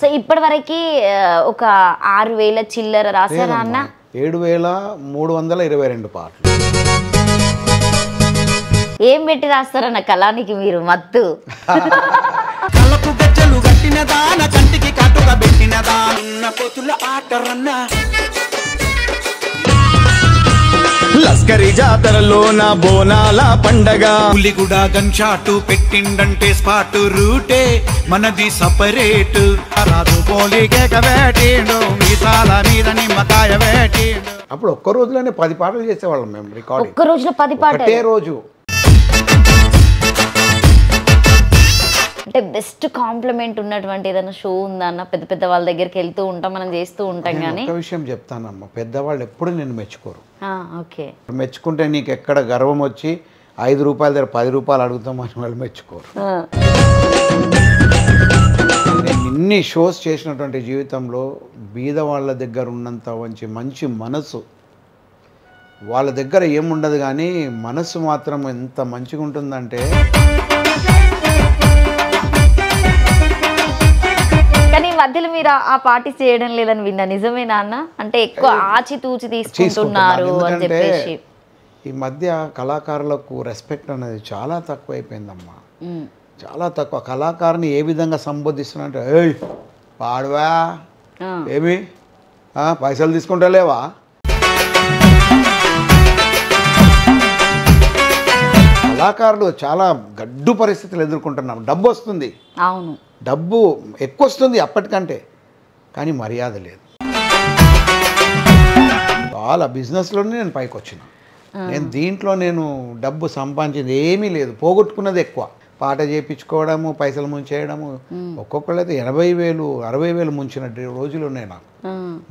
So ఇప్పటివరకు ఒక 6000 చిల్లర రాసారా అన్న? 7322 పాటలు. ఏం పెట్టి రాస్తారన్న కళానికి మీరు మత్తు? కళ్ళకు గజ్జలు గట్టినదా నా కంటికి కట్టుగా పెట్టినదా ఉన్న పొతుల ఆటరన్న లస్కరి జాతరలో నా బోనాల పండగ పులిగుడ గన్ షాటు పెట్టిండంటే స్పాట్ రూటే మనది సపరేట్ రాజు పోలికేక వేటిండు మీసాల మీద నిమ్మకాయ వేటిండు. అప్పుడు ఒక్క రోజులోనే 10 పాటలు చేసేవాళ్ళం మేము రికార్డింగ్. ఒక్క రోజులో 10 పాటలు? ఒకటే రోజు. అంటే బెస్ట్ కాంప్లిమెంట్ ఉన్నటువంటి ఏదైనా షో ఉందా అన్న? పెద్ద పెద్ద వాళ్ళ దగ్గరికి వెళ్తూ ఉంటాం, మనం చేస్తూ ఉంటాం కానీ ఒక విషయం చెప్తానమ్మా, పెద్దవాళ్ళు ఎప్పుడు నేను మెచ్చుకోరు. ఓకే, మెచ్చుకుంటే నీకు ఎక్కడ గర్వం వచ్చి 5 రూపాయల దగ్గర 10 రూపాయలు అడుగుతామని వాళ్ళు మెచ్చుకోరు. నేను ఇన్ని షోస్ చేసినటువంటి జీవితంలో బీద వాళ్ళ దగ్గర ఉన్నంత మంచి మనసు వాళ్ళ దగ్గర ఏముండదు, కానీ మనసు మాత్రం ఎంత మంచిగా ఉంటుందంటే. కానీ మధ్యలో మీరు ఆ పార్టీ చేయడం లేదని విన్నా, నిజమేనా అన్న? అంటే ఎక్కువ ఆచితూచి తీసుకుంటున్నారు అని చెప్పేసి. ఈ మధ్య కళాకారులకు రెస్పెక్ట్ అనేది చాలా తక్కువ అయిపోయిందమ్మా, చాలా తక్కువ. కళాకారుని ఏ విధంగా సంబోధిస్తున్నారంటే, ఏయ్ పాడవా, ఏమి పైసలు తీసుకుంటలేవా. కళాకారులు చాలా గడ్డు పరిస్థితులు ఎదుర్కొంటున్నాం. డబ్బు వస్తుంది, అవును, డబ్బు ఎక్కువ వస్తుంది అప్పటికంటే, కానీ మర్యాద లేదు. చాలా బిజినెస్లోనే నేను పైకి వచ్చిన. దీంట్లో నేను డబ్బు సంపాదించింది ఏమీ లేదు, పోగొట్టుకున్నది ఎక్కువ. పాట చేయించుకోవడము, పైసలు ముంచేయడము. ఒక్కొక్కళ్ళైతే 80,000 60,000 ముంచిన రోజులు ఉన్నాయి నాకు.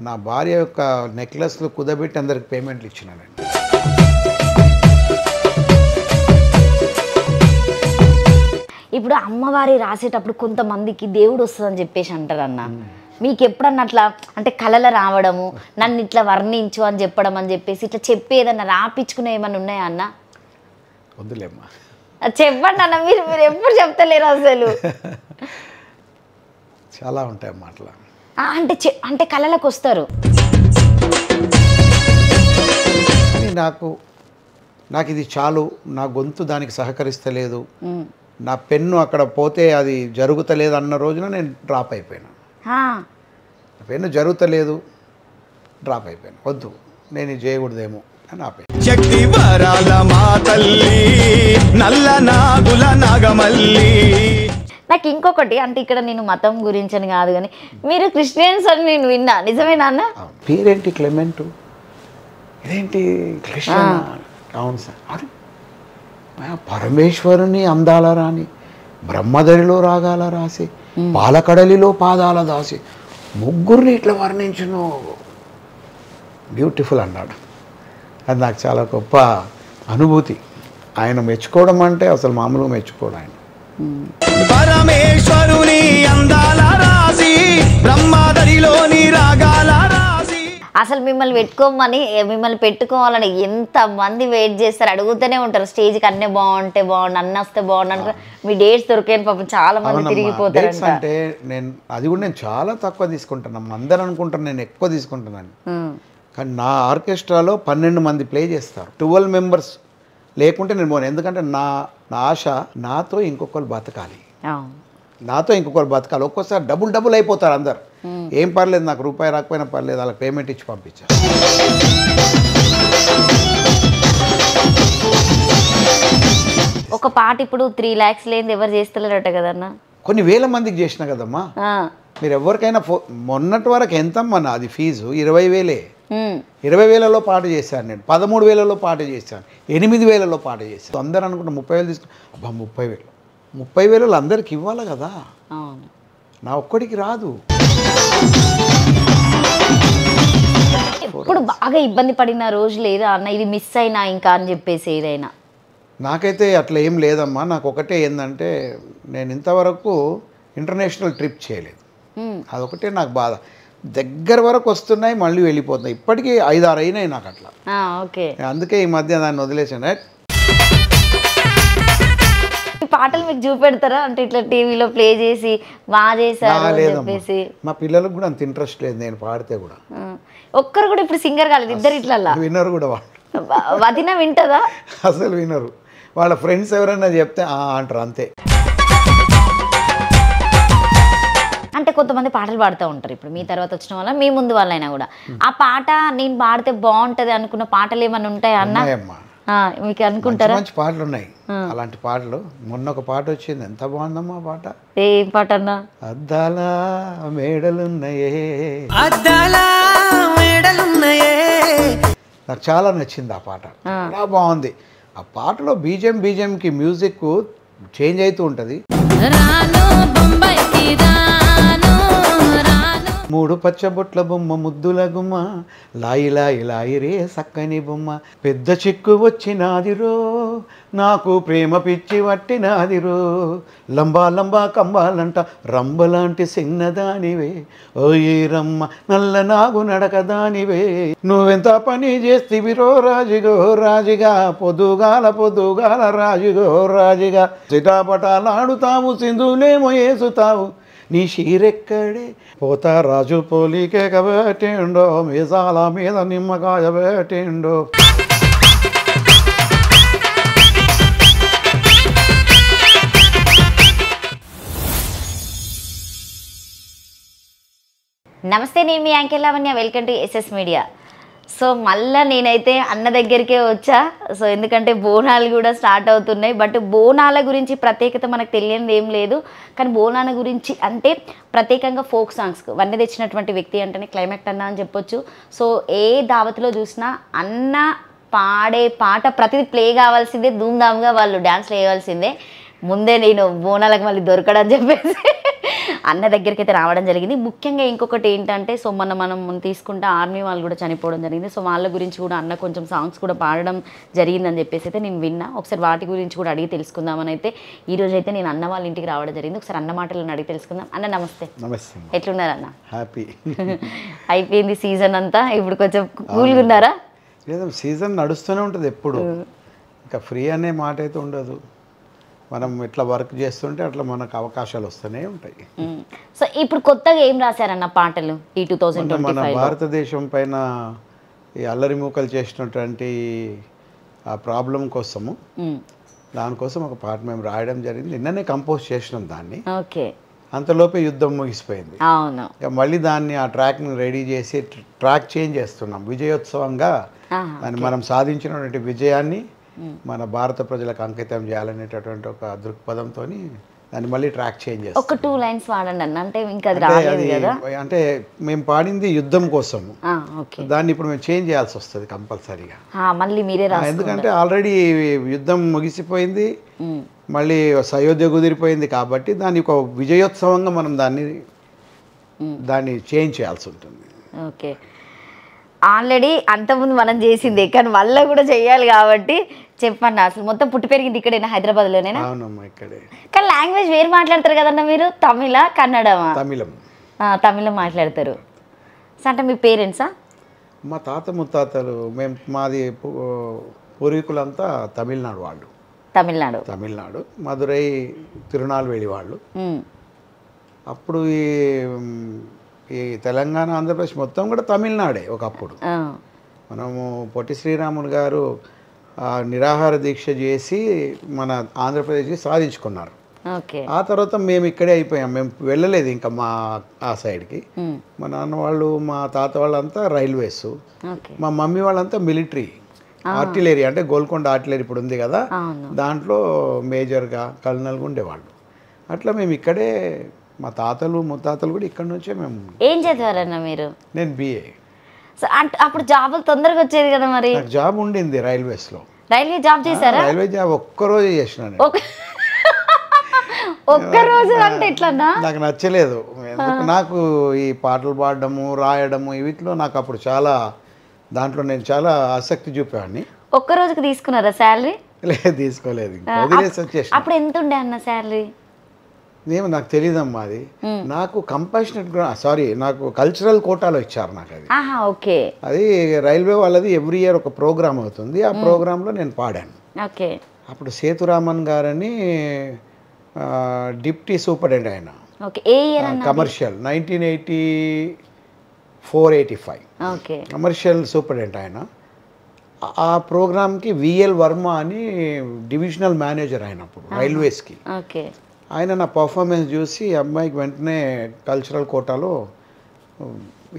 నా భార్య యొక్క నెక్లెస్లు కుదబెట్టి అందరికి పేమెంట్లు ఇచ్చినానండి. ఇప్పుడు అమ్మవారి రాసేటప్పుడు కొంతమందికి దేవుడు వస్తుందని చెప్పేసి అంటారు అన్న. మీకు ఎప్పుడన్నా అట్లా అంటే కళలు రావడము, నన్ను ఇట్లా వర్ణించు అని చెప్పడం అని చెప్పేసి ఇట్లా చెప్పేదన్నా రాపించుకునే ఏమన్నా ఉన్నాయా అన్న? వద్దులేమ్మా, చెప్పండి అన్న, మీరు ఎప్పుడు చెప్తలేరు అసలు. చాలా ఉంటాయి మాటలు. అంటే కళలకు వస్తారు. నాకు ఇది చాలు, నా గొంతు దానికి సహకరిస్తలేదు, నా పెన్ను అక్కడ పోతే అది జరుగుతలేదు అన్న రోజున నేను డ్రాప్ అయిపోయాను. పెన్ను జరుగుతలేదు, డ్రాప్ అయిపోయాను. వద్దు, నేను ఇది చేయకూడదేమో అని ఆపేయాను. శక్తి వరాల మా తల్లి నల్ల నాగుల నాగమల్లి. నాకు ఇంకొకటి, అంటే ఇక్కడ నేను మతం గురించి అని కాదు కానీ మీరు క్రిస్టియన్స్ అని నేను విన్నా, నిజమేనా అన్న? పేరేంటి క్లెమెంటు, ఇదేంటి క్రిస్టియన్? అవును సార్. అది పరమేశ్వరుని అందాల రాని, బ్రహ్మదరిలో రాగాల రాసి, పాలకడలిలో పాదాల దాసి, ముగ్గురిని ఇట్లా వర్ణించును, బ్యూటిఫుల్ అన్నాడు. అది నాకు చాలా గొప్ప అనుభూతి. ఆయన మెచ్చుకోవడం అంటే అసలు మామూలుగా మెచ్చుకోవడం. ఆయన పరమేశ్వరుని అందాల రాసి, బ్రహ్మదరిలోని రాగాల రాసి. అసలు మిమ్మల్ని పెట్టుకోవాలని ఎంత మంది వెయిట్ చేస్తారు, అడుగుతూనే ఉంటారు స్టేజ్కి. అన్నీ బాగుంటే బాగుండు, అన్న వస్తే బాగుండు అనుకో, మీ డేట్స్ దొరికాను పాపం చాలా మంది తిరిగిపోతారు. అంటే అది కూడా నేను చాలా తక్కువ తీసుకుంటున్నాను. అందరూ అనుకుంటాను నేను ఎక్కువ తీసుకుంటున్నాను, కానీ నా ఆర్కెస్ట్రాలో 12 మంది ప్లే చేస్తారు. 12 మెంబర్స్ లేకుంటే నేను పోను. ఎందుకంటే నా ఆశ నాతో ఇంకొకరు బతకాలి, ఒక్కోసారి డబుల్ అయిపోతారు అందరు. ఏం పర్లేదు, నాకు రూపాయి రాకపోయినా పర్లేదు, వాళ్ళకి పేమెంట్ ఇచ్చి పంపించారు. ఒక పాట ఇప్పుడు 3 lakhs లేని ఎవరు చేస్తలేరట కదన్నా? కొన్ని వేల మందికి చేసిన కదమ్మా. మీరు ఎవరికైనా మొన్నటి వరకు ఎంతమ్మా నాది ఫీజు? 20,000. 20,000లో పాట చేశాను నేను, 13,000లో పాట చేశాను, 8,000లో పాట చేశాను. అందరూ అనుకుంటే 30,000 తీసుకుని, అబ్బా 30,000 అందరికి ఇవ్వాలి కదా, నా ఒక్కడికి రాదు. ఇప్పుడు బాగా ఇబ్బంది పడిన రోజు లేదా అన్న, ఇది మిస్ అయినా ఇంకా అని చెప్పేసి ఏదైనా? నాకైతే అట్లా ఏం లేదమ్మా. నాకు ఒకటే ఏంటంటే, నేను ఇంతవరకు ఇంటర్నేషనల్ ట్రిప్ చేయలేదు. అదొకటే నాకు బాధ. దగ్గర వరకు వస్తున్నాయి, మళ్ళీ వెళ్ళిపోతున్నాయి. ఇప్పటికీ 5-6 అయినాయి నాకు అట్లా. అందుకే ఈ మధ్య దాన్ని వదిలేసాను. ఈ పాటలు మీకు చూపెడతారా అంటే ఇట్లా టీవీలో ప్లే చేసి బాగా చేశారు అని చెప్పేసి? మా పిల్లలకు కూడా అంత ఇంట్రెస్ట్ లేదు నేను పాడితే కూడా. ఒక్కరు కూడా ఇప్పుడు సింగర్ కాలేదు, ఇద్దరు ఇట్లా వినరు కూడా వాళ్ళు. వదిన వింటదా? అసలు వినరు. వాళ్ళ ఫ్రెండ్స్ ఎవరైనా చెప్తే అంటారు అంతే. అంటే కొంతమంది పాటలు పాడుతూ ఉంటారు, ఇప్పుడు మీ తర్వాత వచ్చిన వాళ్ళ మీ ముందు వాళ్ళైనా కూడా. ఆ పాట నేను పాడితే బాగుంటది అనుకున్న పాటలు ఏమైనా ఉంటాయా అన్న? మీకు అనుకుంటారా? మంచి పాటలు ఉన్నాయి అలాంటి పాటలు. మొన్న ఒక పాట వచ్చింది, ఎంత బాగుందమ్మా ఆ పాట. ఏం పాట అన్నా? అద్దాల మేడలున్నాయే, అద్దాల మేడలున్నాయే. నాకు చాలా నచ్చింది ఆ పాట, చాలా బాగుంది. ఆ పాటలో బీజేంకి మ్యూజిక్ చేంజ్ అవుతూ ఉంటుంది. మూడు పచ్చబొట్ల బొమ్మ ముద్దుల గుమ్మ, లాయి లాయి లాయి రే సక్కని బొమ్మ, పెద్ద చిక్కు వచ్చినాదిరో నాకు ప్రేమ పిచ్చి వట్టినాదిరో, లంబా లంబా కంబాలంట రంబలాంటి సిన్నదానివే, ఓయే రమ్మ నల్ల నాగు నడకదానివే, నువ్వెంత పని చేస్తివిరో రాజుగో రాజుగా, పొద్దుగాల రాజుగో రాజుగా, చిటాపటాలాడుతావు సింధులేమో వేసుతావు, నీ షీరెక్కడే పోతా రాజు పోలికే కబెట్టిండో, మీసాల మీద నిమ్మకాయ పెట్టిండో. నమస్తే, నేను మీ anchor Lavanya. Welcome to SS media. So మళ్ళీ నేనైతే అన్న దగ్గరికే వచ్చా. సో ఎందుకంటే బోనాలు కూడా స్టార్ట్ అవుతున్నాయి. బట్ బోనాల గురించి ప్రత్యేకత మనకు తెలియనిది ఏం లేదు. కానీ బోనాల గురించి అంటే ప్రత్యేకంగా ఫోక్ సాంగ్స్ వన్నీ తెచ్చినటువంటి వ్యక్తి అంటేనే క్లైమాక్స్ అన్న అని చెప్పొచ్చు. సో ఏ దావతిలో చూసినా అన్న పాడే పాట ప్రతిదీ ప్లే కావాల్సిందే, ధూమ్ధామ్గా వాళ్ళు డ్యాన్స్లు వేయవలసిందే. ముందే నేను బోనాలకు మళ్ళీ దొరకడం చెప్పేసి అన్న దగ్గరికి అయితే రావడం జరిగింది. ముఖ్యంగా ఇంకొకటి ఏంటంటే, సో మనం తీసుకుంటే ఆర్మీ వాళ్ళు కూడా చనిపోవడం జరిగింది. సో వాళ్ళ గురించి కూడా అన్న కొంచెం సాంగ్స్ కూడా పాడడం జరిగిందని చెప్పేసి అయితే నేను విన్నా. ఒకసారి వాటి గురించి కూడా అడిగి తెలుసుకుందామని అయితే ఈరోజు అయితే నేను అన్న వాళ్ళ ఇంటికి రావడం జరిగింది. ఒకసారి అన్న మాటలను అడిగి తెలుసుకుందాం. అన్న నమస్తే. నమస్తే. ఎట్లున్నారు అన్న? హ్యాపీ. అయిపోయింది సీజన్ అంతా, ఇప్పుడు కొంచెం కూల్గా ఉన్నారా? లేదా సీజన్ నడుస్తూనే ఉంటుంది ఎప్పుడు, ఇంకా ఫ్రీ అనే మాట అయితే ఉండదు. మనం ఇట్లా వర్క్ చేస్తుంటే అట్లా మనకు అవకాశాలు వస్తూనే ఉంటాయి. సో ఇప్పుడు కొత్తగా ఏం రాశారన్న పాటలు ఈ 2025? మన భారతదేశం పైన ఈ అల్లరి మూకలు చేసినటువంటి ఆ ప్రాబ్లం కోసము, దానికోసం ఒక పాట మేము రాయడం జరిగింది. నిన్ననే కంపోజ్ చేసినాం దాన్ని. ఓకే. అంతలోపే యుద్ధం ముగిసిపోయింది. అవును. ఇక మళ్ళీ దాన్ని ఆ ట్రాక్ని రెడీ చేసి ట్రాక్ చేంజ్ చేస్తున్నాం. విజయోత్సవంగా దాన్ని మనం సాధించినటువంటి విజయాన్ని మన భారత ప్రజలకు అంకితం చేయాలనేటటువంటి ఒక దృక్పథంతో దాన్ని మళ్ళీ ట్రాక్ చేంజ్ చేస్తాం. ఒక 2 లైన్స్ వాడండి అన్న, అంటే ఇంకా అది రాలేదు కదా. అంటే మేము పాడింది యుద్ధం కోసము, ఓకే. దాన్ని ఇప్పుడు మేము చేంజ్ చేయాల్సి వస్తుంది కంపల్సరీగా. మళ్ళీ మీరే రాస్తారు. ఎందుకంటే ఆల్రెడీ యుద్ధం ముగిసిపోయింది, మళ్ళీ అయోధ్య కుదిరిపోయింది కాబట్టి దాన్ని ఒక విజయోత్సవంగా మనం దాన్ని చేంజ్ చేయాల్సి ఉంటుంది. ఓకే. ఆల్రెడీ అంతకుముందు మనం చేసిందే, కానీ మళ్ళీ కూడా చెయ్యాలి కాబట్టి చెప్పండి. అసలు మొత్తం పుట్టి పెరిగింది ఇక్కడేనా, హైదరాబాద్లోనేనా? అవునమ్మా, ఇక్కడే. కానీ లాంగ్వేజ్ వేరు మాట్లాడతారు కదన్నా మీరు, తమిళ కన్నడమా? తమిళం. తమిళం మాట్లాడతారు. సో అంటే మీ పేరెంట్సా? మా తాత ముత్తాతలు, మాది పూర్వీకులంతా తమిళనాడు వాళ్ళు. తమిళనాడు మదురై తిరునాల్వేలి వాళ్ళు. అప్పుడు ఈ తెలంగాణ ఆంధ్రప్రదేశ్ మొత్తం కూడా తమిళనాడే ఒకప్పుడు. మనము పొట్టి శ్రీరాములు గారు నిరాహార దీక్ష చేసి మన ఆంధ్రప్రదేశ్కి సాధించుకున్నారు. ఆ తర్వాత మేము ఇక్కడే అయిపోయాం, మేము వెళ్ళలేదు ఇంకా ఆ సైడ్కి. మా నాన్న వాళ్ళు, మా తాత వాళ్ళంతా రైల్వేస్, మా మమ్మీ వాళ్ళంతా మిలిటరీ, ఆర్టిలరీ, అంటే గోల్కొండ ఆర్టిలరీ ఇప్పుడు ఉంది కదా, దాంట్లో మేజర్గా కల్నల్గా ఉండేవాళ్ళు. అట్లా మేము ఇక్కడే, మా తాతలు ముత్తాతలు కూడా ఇక్కడ నుంచే. మేము ఏం చదివారన్న మీరు? నేను BA. అప్పుడు జాబులు తొందరగా వచ్చేది కదా మరి? నాకు జాబ్ ఉండింది రైల్వేస్లో. రైల్వే జాబ్ చేశారా? రైల్వే జాబ్ ఒక్కరోజు చేసిన. ఒక్కరోజు అంటే ఎట్లన్నా? నాకు నచ్చలేదు. నాకు ఈ పాటలు పాడడము, రాయడము వీటిలో నాకు అప్పుడు చాలా, దాంట్లో నేను చాలా ఆసక్తి చూపేవాడిని. ఒక్క రోజుకి తీసుకున్నారా శాలరీ? లేదు, తీసుకోలేదు. వదిలేసి వచ్చేసి. అప్పుడు ఎంత ఉండే అన్న శాలరీ? నాకు తెలియదమ్మా అది. నాకు కంపాషనెట్, నాకు కల్చరల్ కోటాలో ఇచ్చారు నాకు అది. ఓకే. అది రైల్వే వాళ్ళది ఎవ్రీ ఇయర్ ఒక ప్రోగ్రామ్ అవుతుంది, ఆ ప్రోగ్రాంలో నేను పాడాను. ఓకే. అప్పుడు సేతురామన్ గారని డిప్టీ సూపరింటెండెంట్ ఆయన, ఓకే. ఏ ఇయర్ అన్న? Commercial 1984-85 okay. కమర్షియల్ సూపరింటెండెంట్ ఆయన. ఆ ప్రోగ్రామ్కి విఎల్ వర్మ అని డివిజనల్ మేనేజర్ అయినప్పుడు రైల్వేస్కి. ఓకే. ఆయన నా పర్ఫార్మెన్స్ చూసి అమ్మాయికి వెంటనే కల్చరల్ కోటాలో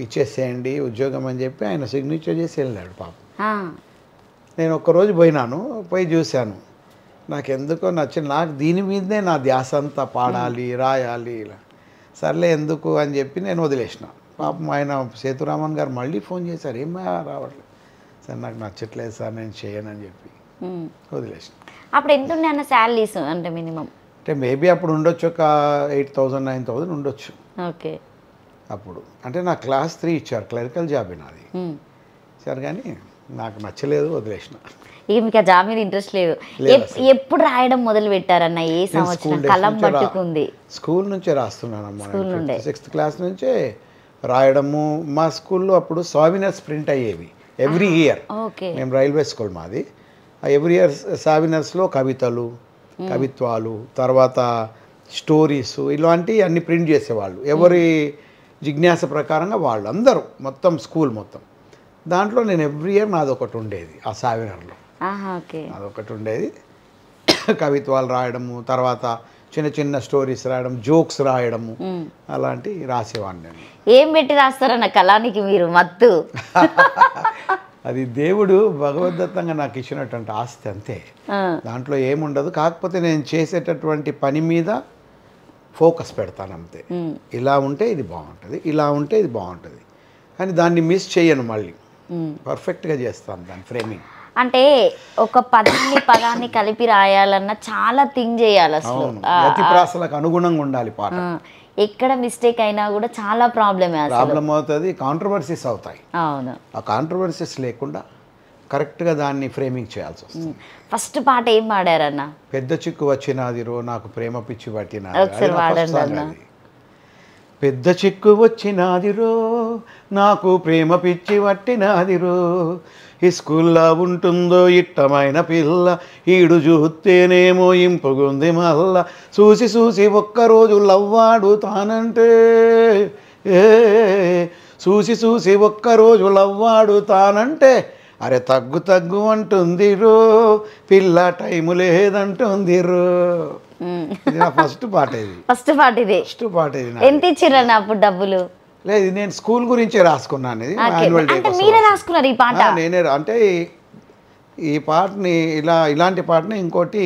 ఇచ్చేసేయండి ఉద్యోగం అని చెప్పి ఆయన సిగ్నేచర్ చేసి వెళ్ళాడు పాపం. నేను ఒక్కరోజు పోయినాను, పోయి చూశాను. నాకు ఎందుకో నచ్చింది. నాకు దీని మీదనే నా ధ్యాస అంతా, పాడాలి రాయాలి ఇలా. సర్లే ఎందుకు అని చెప్పి నేను వదిలేసిన. పాపం ఆయన సేతురామన్ గారు మళ్ళీ ఫోన్ చేశారు, ఏమా రావట్లేదు సార్, నాకు నచ్చట్లేదు సార్, నేను చేయనని చెప్పి వదిలేసిన. అప్పుడు ఎంత ఉండే అన్న శాలరీస్ అంటే మినిమం? అంటే మేబీ అప్పుడు ఉండొచ్చు ఒక 8,000-9,000 ఉండొచ్చు ఓకే. అప్పుడు. అంటే నాకు క్లాస్ 3 ఇచ్చారు, క్లరికల్ జాబ్ నాది. సరే కానీ నాకు నచ్చలేదు, వదిలేసిన. ఇక మీకు ఆ జాబ్ మీద ఇంట్రెస్ట్ లేదు. ఎప్పుడు రాయడం మొదలు పెట్టారన్న? ఏ సంవత్సరం కలం పట్టుకుంది? స్కూల్ నుంచే రాస్తున్నానమ్మా. 6th క్లాస్ నుంచే రాయడము. మా స్కూల్లో అప్పుడు సావినర్స్ ప్రింట్ అయ్యేవి ఎవ్రీ ఇయర్. ఓకే. మేము రైల్వే స్కూల్ మాది. ఎవ్రీ ఇయర్ సావినర్స్లో కవితలు, కవిత్వాలు, తర్వాత స్టోరీస్ ఇలాంటివి అన్ని ప్రింట్ చేసేవాళ్ళు. ఎవరి జిజ్ఞాస ప్రకారంగా వాళ్ళు అందరూ మొత్తం స్కూల్ మొత్తం. దాంట్లో నేను ఎవ్రీ ఇయర్ నాది ఒకటి ఉండేది ఆ సావినర్లో. అదొకటి ఉండేది. కవిత్వాలు రాయడము, తర్వాత చిన్న చిన్న స్టోరీస్ రాయడం, జోక్స్ రాయడము, అలాంటివి రాసేవాడిని నేను. ఏం పెట్టి రాస్తారన్న కళానికి మీరు మత్తు? అది దేవుడు భగవద్దత్తంగా నాకు ఇచ్చినటువంటి ఆస్తి అంతే. దాంట్లో ఏముండదు. కాకపోతే నేను చేసేటటువంటి పని మీద ఫోకస్ పెడతాను అంతే. ఇలా ఉంటే ఇది బాగుంటుంది, ఇలా ఉంటే ఇది బాగుంటుంది కానీ దాన్ని మిస్ చేయను, మళ్ళీ పర్ఫెక్ట్గా చేస్తాను దాని ఫ్రేమింగ్. అంటే ఒక పదాన్ని కలిపి రాయాలన్నా చాలా థింక్ చేయాలి అసలు. గతి ప్రాసలకు అనుగుణంగా ఉండాలి పాట. ఎక్కడ మిస్టేక్ అయినా కూడా చాలా ప్రాబ్లం అవుతుంది, కాంట్రవర్సీస్ అవుతాయి. అవును. ఆ కాంట్రవర్సీస్ లేకుండా కరెక్ట్గా దాన్ని ఫ్రేమింగ్ చేయాల్సి వస్తుంది. ఫస్ట్ పాట ఏం పాడారన్న? పెద్ద చిక్కు వచ్చినాదిరో నాకు ప్రేమ పిచ్చి పట్టిన. పెద్ద చిక్కు వచ్చినాదిరో నాకు ప్రేమ పిచ్చి పట్టినాదిరో, ఈ స్కూల్లో ఉంటుందో ఇట్టమైన పిల్ల, ఈడు చూస్తేనేమో ఇంపుగుంది మల్ల, చూసి చూసి ఒక్కరోజు లవ్వాడు తానంటే, చూసి చూసి ఒక్కరోజు లవ్వాడు తానంటే, అరే తగ్గు తగ్గు అంటుంది రో పిల్ల, టైము లేదంటుంది రో. ఫస్ట్ పాట ఇది. ఫస్ట్ పాట ఇది. ఎంత ఇచ్చిరన్న అప్పుడు డబ్బులు? లేదు, నేను స్కూల్ గురించే రాసుకున్నాను. ఇది మీరే రాసుకున్నారు ఈ పాట? నేనే. అంటే ఈ పాటని ఇలాంటి పాటని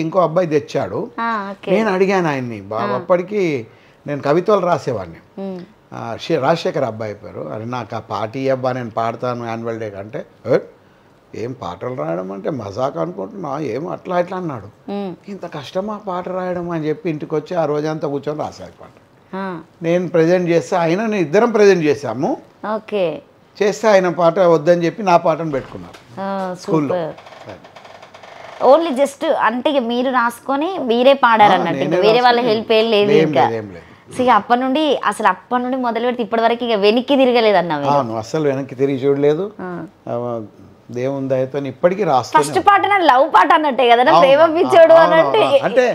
ఇంకో అబ్బాయి తెచ్చాడు. నేను అడిగాను ఆయన్ని. అప్పటికి నేను కవితలు రాసేవాడిని. రాజశేఖర్ అబ్బాయి పేరు. అది నాకు ఆ పాట అబ్బా నేను పాడతాను యాన్యువల్ డే కంటే, ఏం పాటలు రాయడం అంటే మజాక్ అనుకుంటున్నా, ఏం అట్లా అన్నాడు. ఇంత కష్టమా పాట రాయడం అని చెప్పి ఇంటికి వచ్చి ఆ రోజంతా కూర్చొని రాశాను పాట. నేను ప్రజెంట్ చేస్తే ఆయన ఇద్దరం ప్రజెంట్ చేశాము. ఓకే. చేస్తే ఆయన పాట వద్దని చెప్పి నా పాటను పెట్టుకున్నారు స్కూల్లో. ఓన్లీ జస్ట్ అంటే మీరు రాసుకొని మీరే పాడారన్నట్టు, వేరే వాళ్ళ హెల్ప్ ఏం లేదు ఇంకా. అప్పటి నుండి మొదలు పెడితే ఇప్పటి వరకు ఇక వెనక్కి తిరగలేదు అన్న? అవును, అసలు వెనక్కి తిరిగి చూడలేదు. దేవుని దయతో ఇప్పటికీ రాస్తాను. ఫస్ట్ పాట లవ్ పాట అన్నట్టే కదా, ప్రేమ పిచ్చోడు అన్నట్టే. అంటే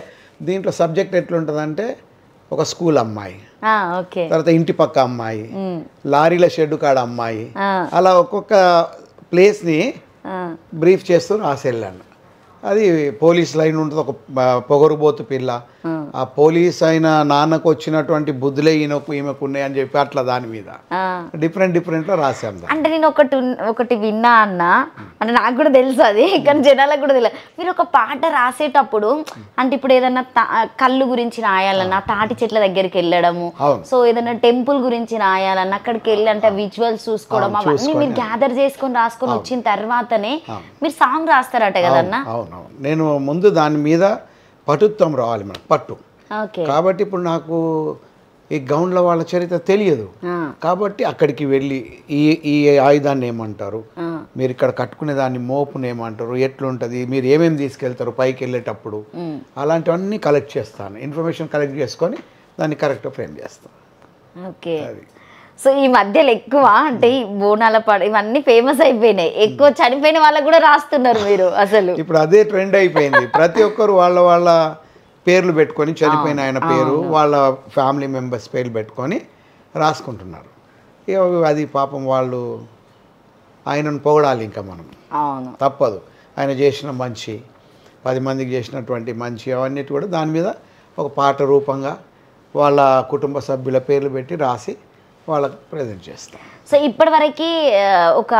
దీంట్లో సబ్జెక్ట్ ఎట్లుంటదంటే, ఒక స్కూల్ అమ్మాయి, తర్వాత ఇంటి పక్క అమ్మాయి, లారీల షెడ్ కాడ అమ్మాయి, అలా ఒక్కొక్క ప్లేస్ని బ్రీఫ్ చేస్తూ రాసేళ్ళాను. అది పోలీస్ లైన్ ఉంటుంది, ఒక పొగరుబోతు పిల్ల, ఆ పోలీస్ అయిన నాన్నకు వచ్చినటువంటి బుద్ధులే ఈమెకు ఉన్నాయి అని చెప్పి అట్లా దాని మీద డిఫరెంట్లో రాశాను. అంటే నేను ఒకటి విన్నా అన్న, అంటే నాకు కూడా తెలుసు అది, కానీ జనాలకు కూడా తెలియదు. మీరు ఒక పాట రాసేటప్పుడు అంటే ఇప్పుడు ఏదన్నా కళ్ళు గురించి రాయాలన్నా తాటి చెట్ల దగ్గరికి వెళ్ళడము, సో ఏదైనా టెంపుల్ గురించి రాయాలన్నా అక్కడికి వెళ్ళి అంటే విజువల్స్ చూసుకోవడం, అవన్నీ మీరు గ్యాదర్ చేసుకొని రాసుకొని వచ్చిన తర్వాతనే మీరు సాంగ్ రాస్తారట కదన్నా? నేను ముందు దాని మీద పటుత్వం రావాలి, మనకు పట్టు. కాబట్టి ఇప్పుడు నాకు ఈ గౌండ్ల వాళ్ళ చరిత్ర తెలియదు, కాబట్టి అక్కడికి వెళ్ళి ఈ ఆయుధాన్ని ఏమంటారు, మీరు ఇక్కడ కట్టుకునే దాన్ని మోపుని ఏమంటారు, ఎట్లుంటుంది, మీరు ఏమేమి తీసుకెళ్తారు పైకి వెళ్ళేటప్పుడు, అలాంటివన్నీ కలెక్ట్ చేస్తాను. ఇన్ఫర్మేషన్ కలెక్ట్ చేసుకొని దాన్ని కరెక్ట్గా ఫ్రేమ్ చేస్తాను. ఓకే. సో ఈ మధ్యలో ఎక్కువ అంటే ఈ బోనాల పాట ఇవన్నీ ఫేమస్ అయిపోయినాయి, ఎక్కువ చనిపోయిన వాళ్ళకు కూడా రాస్తున్నారు మీరు అసలు. ఇప్పుడు అదే ట్రెండ్ అయిపోయింది. ప్రతి ఒక్కరు వాళ్ళ వాళ్ళ పేర్లు పెట్టుకొని చనిపోయిన ఆయన పేరు, వాళ్ళ ఫ్యామిలీ మెంబర్స్ పేర్లు పెట్టుకొని రాసుకుంటున్నారు. అది పాపం వాళ్ళు ఆయనను పొగడాలి, ఇంకా మనం అవును తప్పదు. ఆయన చేసిన మంచి, 10 మందికి చేసినటువంటి మంచి అవన్నిటి కూడా దాని మీద ఒక పాట రూపంగా వాళ్ళ కుటుంబ సభ్యుల పేర్లు పెట్టి రాసి వాళ్ళకి ప్రజెంట్ చేస్తాం. సో ఇప్పటి వరకు ఒక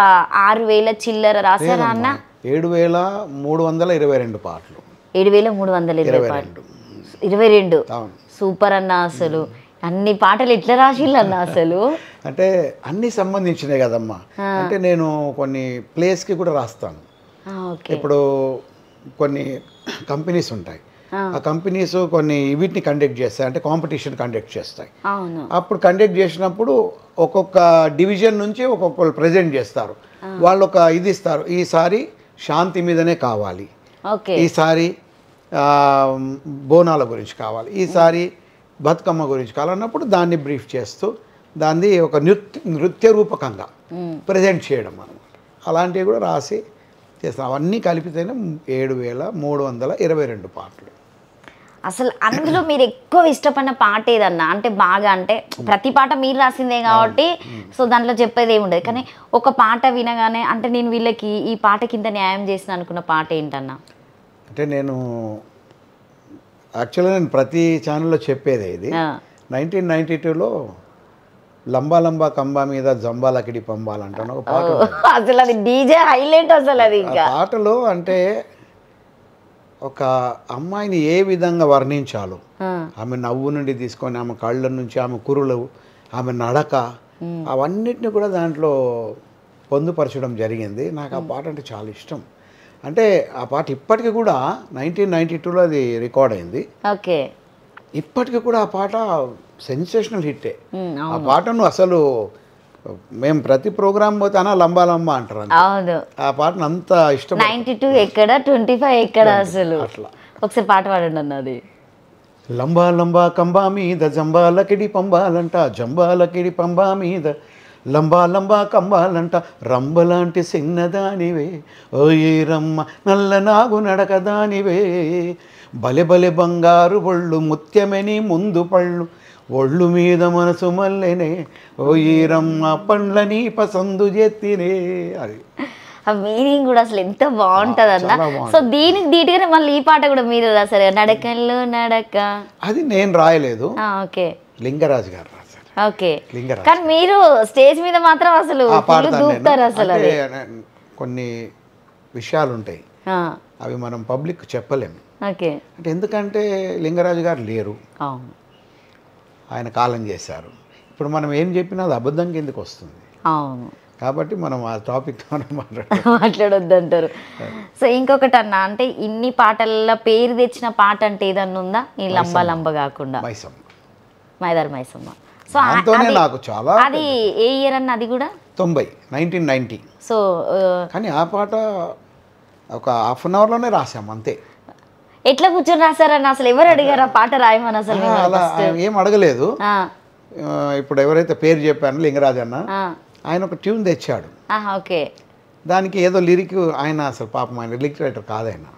6,000 చిల్లర రాశారా అన్న? 7,322 పాటలు. 7,322. అవును. సూపర్ అన్న, అసలు అన్ని పాటలు ఎట్లా రాసిల్లన్న అసలు? అంటే అన్ని సంబంధించినాయి కదమ్మా. అంటే నేను కొన్ని ప్లేస్కి కూడా రాస్తాను. ఇప్పుడు కొన్ని కంపెనీస్ ఉంటాయి, ఆ కంపెనీస్ కొన్ని వీటిని కండక్ట్ చేస్తాయి, అంటే కాంపిటీషన్ కండక్ట్ చేస్తాయి. అప్పుడు కండక్ట్ చేసినప్పుడు ఒక్కొక్క డివిజన్ నుంచి ఒక్కొక్కరు ప్రజెంట్ చేస్తారు. వాళ్ళు ఒక ఇది ఇస్తారు, ఈసారి శాంతి మీదనే కావాలి, ఈసారి బోనాల గురించి కావాలి, ఈసారి బతుకమ్మ గురించి కావాలన్నప్పుడు దాన్ని బ్రీఫ్ చేస్తూ దాన్ని ఒక నృత్య రూపకంగా ప్రజెంట్ చేయడం అనమాట. అలాంటివి కూడా రాసి చేస్తాం. అవన్నీ కలిపితేనే 7,322 పాటలు. అసలు అందులో మీరు ఎక్కువ ఇష్టపడిన పాట ఏదన్నా? అంటే బాగా, అంటే ప్రతి పాట మీరు రాసిందే కాబట్టి సో దాంట్లో చెప్పేది ఏముండదు, కానీ ఒక పాట వినగానే అంటే నేను వీళ్ళకి ఈ పాటకి ఇంత న్యాయం చేసిన అనుకున్న పాట ఏంటన్నా? అంటే నేను యాక్చువల్గా నేను ప్రతి ఛానల్లో చెప్పేదే ఇది. 1992లో లంబా లంబా కంబా మీద జంబాలకిడి పంబాలంటాను ఒక పాట. అసలు అది డీజే హైలైట్ అసలు. అది పాటలో అంటే ఒక అమ్మాయిని ఏ విధంగా వర్ణించాలో, ఆమె నవ్వు నుండి తీసుకొని ఆమె కళ్ళ నుంచి ఆమె కురులు, ఆమె నడక, అవన్నిటిని కూడా దాంట్లో పొందుపరచడం జరిగింది. నాకు ఆ పాట అంటే చాలా ఇష్టం. అంటే ఆ పాట ఇప్పటికీ కూడా 1992లో అది రికార్డ్ అయింది. ఓకే. ఇప్పటికీ కూడా ఆ పాట సెన్సేషనల్ హిట్టే. ఆ పాటను అసలు మేము ప్రతి ప్రోగ్రామ్ పోతానా లంబా లంబా అంటారు. అవును, ఆ పాటను అంత ఇష్టం. 92 ఎక్కడ, 25 ఎక్కడ అసలు? అట్లా ఒకసారి పాట పాడండి అన్నది. లంబా లంబా కంబా మీద జంబాలకిడి పంబాలంట, జంబాలకిడి పంబా మీద లంబా లంబా కంబాలంట, రంబలాంటి చిన్నదానివే ఓయే రమ్మ నల్ల నాగు నడకదానివే, బలె బలె బంగారు ఒళ్ళు ముత్యమని ముందు పళ్ళు, ఒళ్ళు మీద మనసు మల్లెనే ఓయే రమ్మ పండ్లని పసందు చేతినే. అది ఆ మీనింగ్ కూడా అసలు ఎంత బాగుంటుంది అన్న. సో దీనికి దీటుగానే మళ్ళీ ఈ పాట కూడా మీరు రాశారు, నడకల్లో నడక. అది నేను రాయలేదు, ఓకే, లింగరాజు గారు రాశారు. ఓకే, కానీ మీరు స్టేజ్ మీద మాత్రం అసలు దూకుతారు అసలు. కొన్ని విషయాలు ఉంటాయి, అవి మనం పబ్లిక్ చెప్పలేము. ఓకే. అంటే ఎందుకంటే లింగరాజు గారు లేరు, ఆయన కాలం చేశారు. ఇప్పుడు మనం ఏం చెప్పినా అది అబద్ధం కిందకి వస్తుంది. అవును, కాబట్టి మనం ఆ టాపిక్ మాట్లాడొద్దు అంటారు. సో ఇంకొకటి అన్న, అంటే ఇన్ని పాటల్లో పేరు తెచ్చిన పాట అంటే ఏదన్నా ఉందా? ఈ లంబా లంబ కాకుండా మైసమ్మ, మైదార్ మైసమ్మ. సో నాకు చాలా, అది ఏ ఇయర్ అన్న? అది కూడా 1990. సో కానీ ఆ పాట ఒక హాఫ్ అన్ అవర్లోనే రాసాము అంతే. ఎట్లా కూర్చొని రాశారన్న? అసలు ఎవరు అడిగారు ఆ పాట రాయమని? అసలు అలా ఏం అడగలేదు. ఇప్పుడు ఎవరైతే పేరు చెప్పాను లింగరాజు అన్న, ఆయన ఒక ట్యూన్ తెచ్చాడు. ఓకే. దానికి ఏదో లిరిక్, ఆయన అసలు పాపం ఆయన లిరిక్ రైటర్ కాదైనా,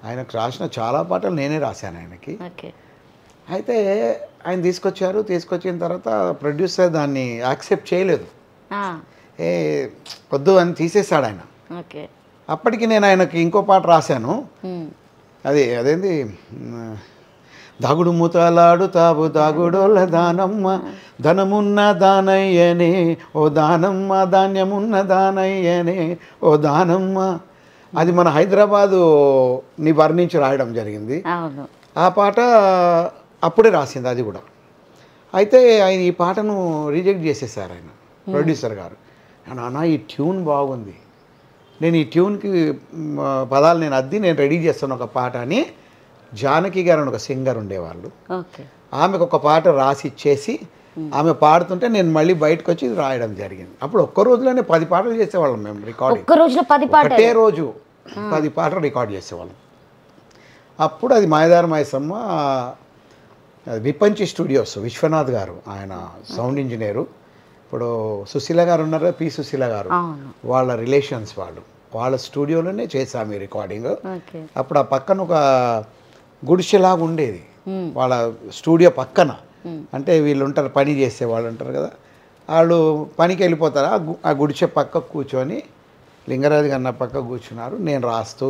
ఆయనకు రాసిన చాలా పాటలు నేనే రాశాను ఆయనకి. అయితే ఆయన తీసుకొచ్చిన తర్వాత ప్రొడ్యూసర్ దాన్ని యాక్సెప్ట్ చేయలేదు, వద్దు అని తీసేశాడు ఆయన. అప్పటికి నేను ఆయనకి ఇంకో పాట రాశాను, అదేంది, దాగుడు మూతలాడు తావు దాగుడోళ్ళ దానమ్మ, ధనమున్న దానయ్యనే ఓ దానమ్మ, ధాన్యమున్న దానయ్యనే ఓ దానమ్మ. అది మన హైదరాబాదుని వర్ణించి రాయడం జరిగింది. ఆ పాట అప్పుడే రాసింది అది కూడా. అయితే ఆయన ఈ పాటను రిజెక్ట్ చేసేసారు ఆయన ప్రొడ్యూసర్ గారు. నాన్న ఈ ట్యూన్ బాగుంది, నేను ఈ ట్యూన్కి పదాలు నేను అద్ది నేను రెడీ చేస్తాను ఒక పాట అని జానకి గారు అని ఒక సింగర్ ఉండేవాళ్ళు, ఆమెకు ఒక పాట రాసి ఇచ్చేసి ఆమె పాడుతుంటే నేను మళ్ళీ బయటకు వచ్చి రాయడం జరిగింది. అప్పుడు ఒక్క రోజులోనే 10 పాటలు చేసేవాళ్ళం మేము రికార్డింగ్. ఒకటే రోజు 10 పాటలు రికార్డ్ చేసేవాళ్ళం. అప్పుడు అది మాయదార మైసమ్మ విపంచి స్టూడియోస్ విశ్వనాథ్ గారు, ఆయన సౌండ్ ఇంజనీరు. ఇప్పుడు సుశీల గారు ఉన్నారు, పి సుశీల గారు, వాళ్ళ రిలేషన్స్ వాళ్ళ స్టూడియోలోనే చేసాము ఈ రికార్డింగ్. అప్పుడు ఆ పక్కన ఒక గుడిసెలాగా ఉండేది వాళ్ళ స్టూడియో పక్కన. అంటే వీళ్ళు ఉంటారు, పని చేసే వాళ్ళు ఉంటారు కదా, వాళ్ళు పనికి వెళ్ళిపోతారు. ఆ గుడిసె పక్క కూర్చొని లింగరాజు గారు నా పక్క కూర్చున్నారు. నేను రాస్తూ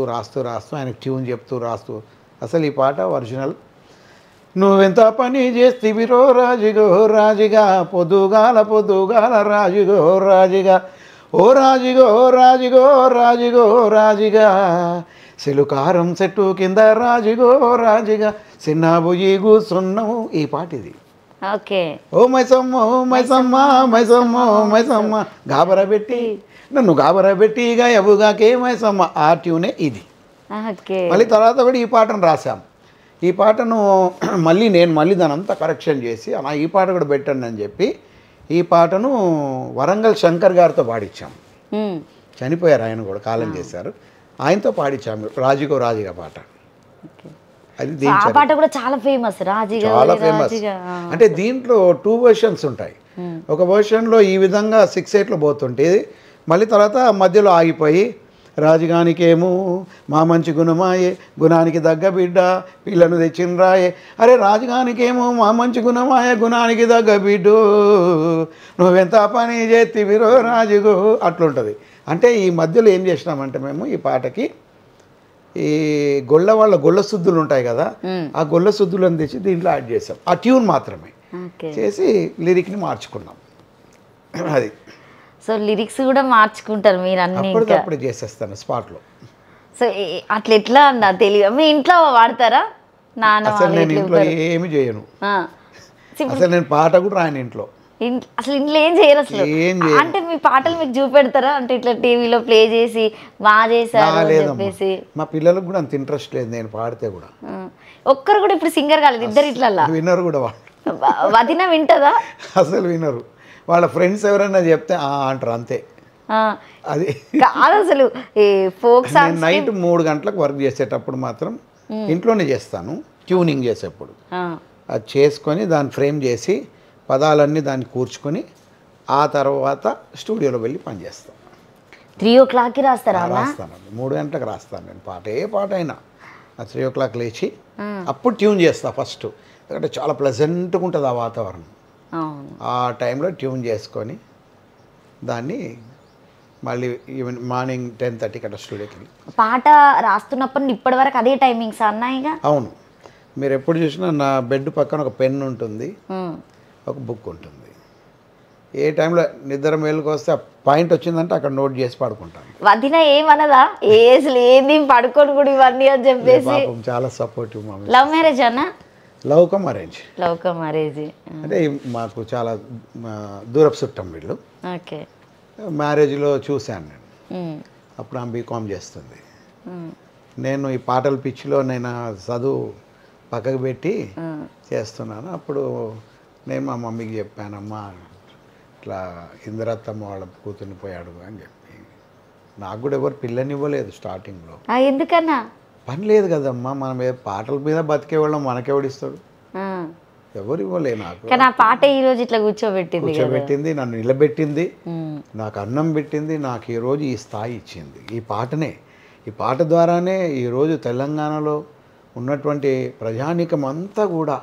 ఆయనకు ట్యూన్ చెప్తూ రాస్తూ. అసలు ఈ పాట ఒరిజినల్. నువ్వెంత పని చేస్తివిరో రాజుగో రాజుగా, పొద్దుగాల రాజుగో రాజుగా, ఓ రాజుగో రాజుగో రాజుగో రాజుగా, సెలుకారం చెట్టు కింద రాజుగో రాజుగా, చిన్నబుయ్యి కూర్చున్నావు. ఈ పాట ఇది. ఓకే. ఓ మైసమ్మ ఓ మైసమ్మ మైసమ్మ ఓ మైసమ్మ, గాబరబెట్టి నన్ను గాబరబెట్టిగా ఎవుగాకే మైసమ్మ. ఆ ట్యూనే ఇది. మళ్ళీ తర్వాత కూడా ఈ పాటను రాశాం. ఈ పాటను మళ్ళీ దాని అంతా కరెక్షన్ చేసి అలా ఈ పాట కూడా పెట్టండి అని చెప్పి ఈ పాటను వరంగల్ శంకర్ గారితో పాడించాం. చనిపోయారు ఆయన కూడా, కాలం చేశారు. ఆయనతో పాడించాము రాజుగో రాజుగా పాట. అది పాట కూడా చాలా ఫేమస్, చాలా ఫేమస్. అంటే దీంట్లో 2 వర్షన్స్ ఉంటాయి. ఒక వర్షన్లో ఈ విధంగా 6/8లో పోతుంటేది, మళ్ళీ తర్వాత మధ్యలో ఆగిపోయి రాజుగానికేమో మా మంచి గుణమాయే, గుణానికి తగ్గ బిడ్డ పిల్లను తెచ్చిండ్రాయే, అరే రాజుగానికేమో మా మంచి గుణమాయే, గుణానికి తగ్గ బిడ్డు నువ్వెంత పని చేతివిరో రాజుగో, అట్లుంటుంది. అంటే ఈ మధ్యలో ఏం చేసినామంటే మేము ఈ పాటకి ఈ వాళ్ళ గొల్ల శుద్ధులు ఉంటాయి కదా, ఆ గొల్ల శుద్ధులను తెచ్చి దీంట్లో యాడ్ చేసాం. ఆ ట్యూన్ మాత్రమే చేసి లిరిక్ని మార్చుకున్నాం. అది. సో లిరిక్స్ కూడా మార్చుకుంటారు మీరు అన్ని? అప్పుడు చేసేస్తాను స్పాట్లో. సో అట్లా ఎట్లా అన్నా తెలియదు. మీ ఇంట్లో వాడతారా? అసలు నేను ఇంట్లో ఏమి చేయను. అసలు నేను పాట కూడా రాయను ఇంట్లో. అసలు ఇంట్లో ఏం చేయరు అసలు? అంటే మీ పాటలు మీకు చూపెడతారా? అంటే ఇట్లా టీవీలో ప్లే చేసి బాగా చేశారు చెప్పేసి? మా పిల్లలకు కూడా అంత ఇంట్రెస్ట్ లేదు నేను పాడితే కూడా. ఒక్కరు కూడా ఇప్పుడు సింగర్ కాలేదు, ఇద్దరు ఇట్లా వినరు కూడా వాళ్ళు. వదిన వింటదా? అసలు వినరు. వాళ్ళ ఫ్రెండ్స్ ఎవరైనా చెప్తే అంటారు అంతే. అది కాదు అసలు ఫోక్ సాంగ్స్. నైట్ 3 గంటలకు వర్క్ చేసేటప్పుడు మాత్రం ఇంట్లోనే చేస్తాను. ట్యూనింగ్ చేసేప్పుడు అది చేసుకొని దాన్ని ఫ్రేమ్ చేసి పదాలన్నీ దాన్ని కూర్చుకొని ఆ తర్వాత స్టూడియోలో వెళ్ళి పనిచేస్తాను. 3 o'clockకి రాస్తారా? రాస్తాను, 3 గంటలకు రాస్తాను నేను పాట. ఏ పాట అయినా 3 o'clock లేచి అప్పుడు ట్యూన్ చేస్తాను ఫస్ట్. ఎందుకంటే చాలా ప్లెజెంట్గా ఉంటుంది ఆ వాతావరణం. ఆ టైంలో ట్యూన్ చేసుకొని దాన్ని మళ్ళీ మార్నింగ్ 10:30కి అట్లా స్టూడియోకి వెళ్ళి పాట రాస్తున్నప్పుడు ఇప్పటి వరకు అదే టైమింగ్స్ అన్నాయిగా? అవును. మీరు ఎప్పుడు చూసినా నా బెడ్ పక్కన ఒక పెన్ ఉంటుంది, ఒక బుక్ ఉంటుంది. ఏ టైంలో నిద్ర మేలుకు వస్తే ఆ పాయింట్ వచ్చిందంటే అక్కడ నోట్ చేసి పడుకుంటాను. వదిన ఏమన్నదా? అసలు ఏంది పడుకొని కూడా ఇవన్నీ అని చెప్పేసి? చాలా సపోర్టివ్. మా లవ్ మ్యారేజ్ అన్నా? Love come arrange. Love come arrange. అంటే మాకు చాలా దూరపు చుట్టం వీళ్ళు. ఓకే. మ్యారేజ్లో చూశాను నేను. అప్పుడు ఆమె బీకామ్ చేస్తుంది. నేను ఈ పాటల పిచ్చిలో నేను చదువు పక్కకు పెట్టి చేస్తున్నాను. అప్పుడు నేను మా మమ్మీకి చెప్పానమ్మా ఇట్లా ఇందిరత్తమ్మ వాళ్ళ కూతుర్ని పోయాడు అని చెప్పి. నాకు కూడా ఎవరు పిల్లని ఇవ్వలేదు స్టార్టింగ్లో. ఎందుకన్నా? పని లేదు కదమ్మా, మనం పాటల మీద బతికేవాళ్ళం, మనకెవడిస్తాడు? ఎవరు ఇవ్వలే నాకు. కానీ ఆ పాట ఈరోజు ఇట్లా కూర్చోబెట్టింది, నన్ను నిలబెట్టింది, నాకు అన్నం పెట్టింది, నాకు ఈరోజు ఈ స్థాయి ఇచ్చింది ఈ పాటనే. ఈ పాట ద్వారానే ఈరోజు తెలంగాణలో ఉన్నటువంటి ప్రజానీకం అంతా కూడా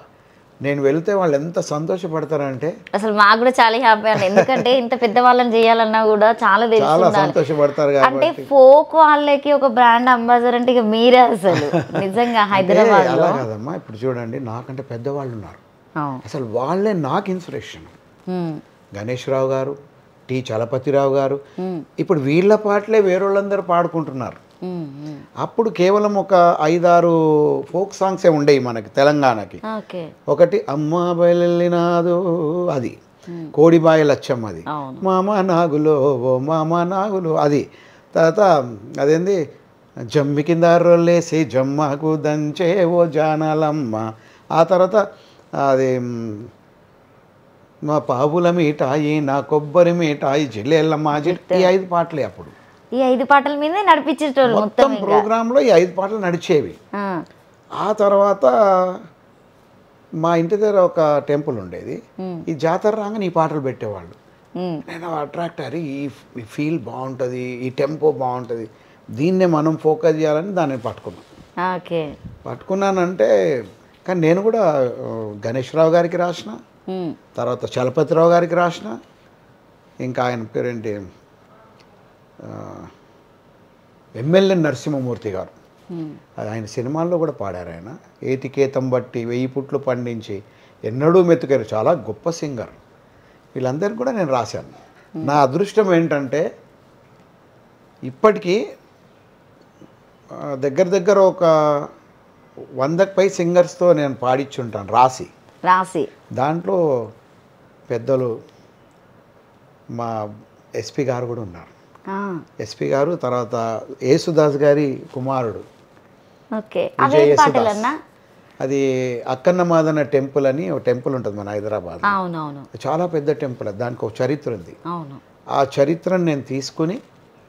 నేను వెళ్తే వాళ్ళు ఎంత సంతోషపడతారంటే అసలు మాకు కూడా చాలా హ్యాపీ అండి. ఎందుకంటే ఇంత పెద్ద వాళ్ళని చేయాలన్నా కూడా చాలా సంతోషపడతారు. అంటే ఫోక్ వాళ్ళకి ఒక బ్రాండ్ అంబాసిడర్ అంటే ఇక మీరే అసలు నిజంగా హైదరాబాద్. అలా కాదమ్మా, ఇప్పుడు చూడండి నాకంటే పెద్దవాళ్ళు ఉన్నారు, అసలు వాళ్ళే నాకు ఇన్స్పిరేషన్. గణేష్ రావు గారు, టి చలపతిరావు గారు, ఇప్పుడు వీళ్ళ పాటలే వేరేళ్ళందరూ పాడుకుంటున్నారు. అప్పుడు కేవలం ఒక 5-6 ఫోక్ సాంగ్సే ఉండేవి మనకి తెలంగాణకి. ఒకటి అమ్మ బయలెళ్ళినాదో, అది కోడిబాయి లచ్చం, అది మామ నాగులో ఓ మామ నాగులో, అది తర్వాత అదేంది జమ్మి కింద రొల్లేసి జమ్మకు దంచే ఓ జానాలమ్మ, ఆ తర్వాత అది మా పావుల మిఠాయి నా కొబ్బరి మిఠాయి జిల్లెల్లమ్మ. ఈ 5 పాటలే అప్పుడు. ఈ 5 పాటల మీదే నడిపించేటోళ్ళు మొత్తం ప్రోగ్రాంలో ఈ 5 పాటలు నడిచేవి. ఆ తర్వాత మా ఇంటి దగ్గర ఒక టెంపుల్ ఉండేది. ఈ జాతర రాగానే ఈ పాటలు పెట్టేవాళ్ళు. నేను అట్రాక్ట్ అయ్యి ఈ ఫీల్ బాగుంటుంది, ఈ టెంపో బాగుంటుంది, దీన్నే మనం ఫోకస్ చేయాలని దాన్ని పట్టుకున్నాను. ఓకే. పట్టుకున్నానంటే కానీ నేను కూడా గణేష్ రావు గారికి రాసిన, తర్వాత చలపతిరావు గారికి రాసిన, ఇంకా ఆయన పేరేంటి ఎమ్మెల్యే నరసింహమూర్తి గారు, ఆయన సినిమాల్లో కూడా పాడారు. ఆయన ఏటికేతం బట్టి 1000 పుట్లు పండించి ఎన్నడూ మెతుకారు, చాలా గొప్ప సింగర్. వీళ్ళందరికీ కూడా నేను రాశాను. నా అదృష్టం ఏంటంటే ఇప్పటికీ దగ్గర దగ్గర ఒక 100కి పై సింగర్స్తో నేను పాడించుంటాను రాసి. దాంట్లో పెద్దలు మా ఎస్పి గారు కూడా ఉన్నారు. ఎస్పి గారు, తర్వాత యేసుదాస్ గారి కుమారుడు విజయ్ యేసుదాస్. అది అక్కన్న మాదన టెంపుల్ అని ఒక టెంపుల్ ఉంటుంది మన హైదరాబాద్. చాలా పెద్ద టెంపుల్, దానికి ఒక చరిత్ర ఉంది. ఆ చరిత్రను నేను తీసుకుని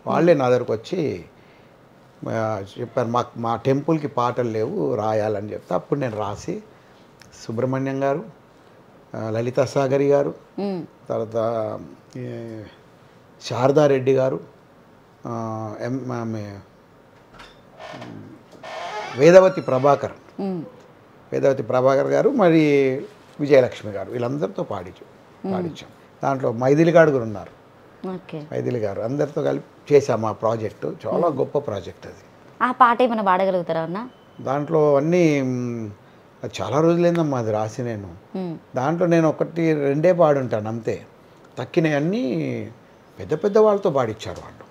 వాళ్ళే నా దగ్గరకు వచ్చి చెప్పారు, మా టెంపుల్కి పాటలు లేవు, రాయాలని చెప్తే అప్పుడు నేను రాసి సుబ్రహ్మణ్యం గారు, లలితా సాగరి గారు, తర్వాత శారదారెడ్డి గారు, వేదవతి ప్రభాకర్ గారు, మరి విజయలక్ష్మి గారు, వీళ్ళందరితో పాడించాం. దాంట్లో మైథిలి గారు కూడా ఉన్నారు. మైథిలి గారు అందరితో కలిపి చేశాము ఆ ప్రాజెక్టు. చాలా గొప్ప ప్రాజెక్ట్ అది. ఆ పాట ఏమైనా పాడగలుగుతారా అన్న? దాంట్లో అన్నీ చాలా రోజులైందమ్మా అది రాసి. నేను దాంట్లో నేను 1-2 పాడుంటాను అంతే. తక్కినవన్నీ పెద్ద పెద్ద వాళ్ళతో పాడించారు వాళ్ళు.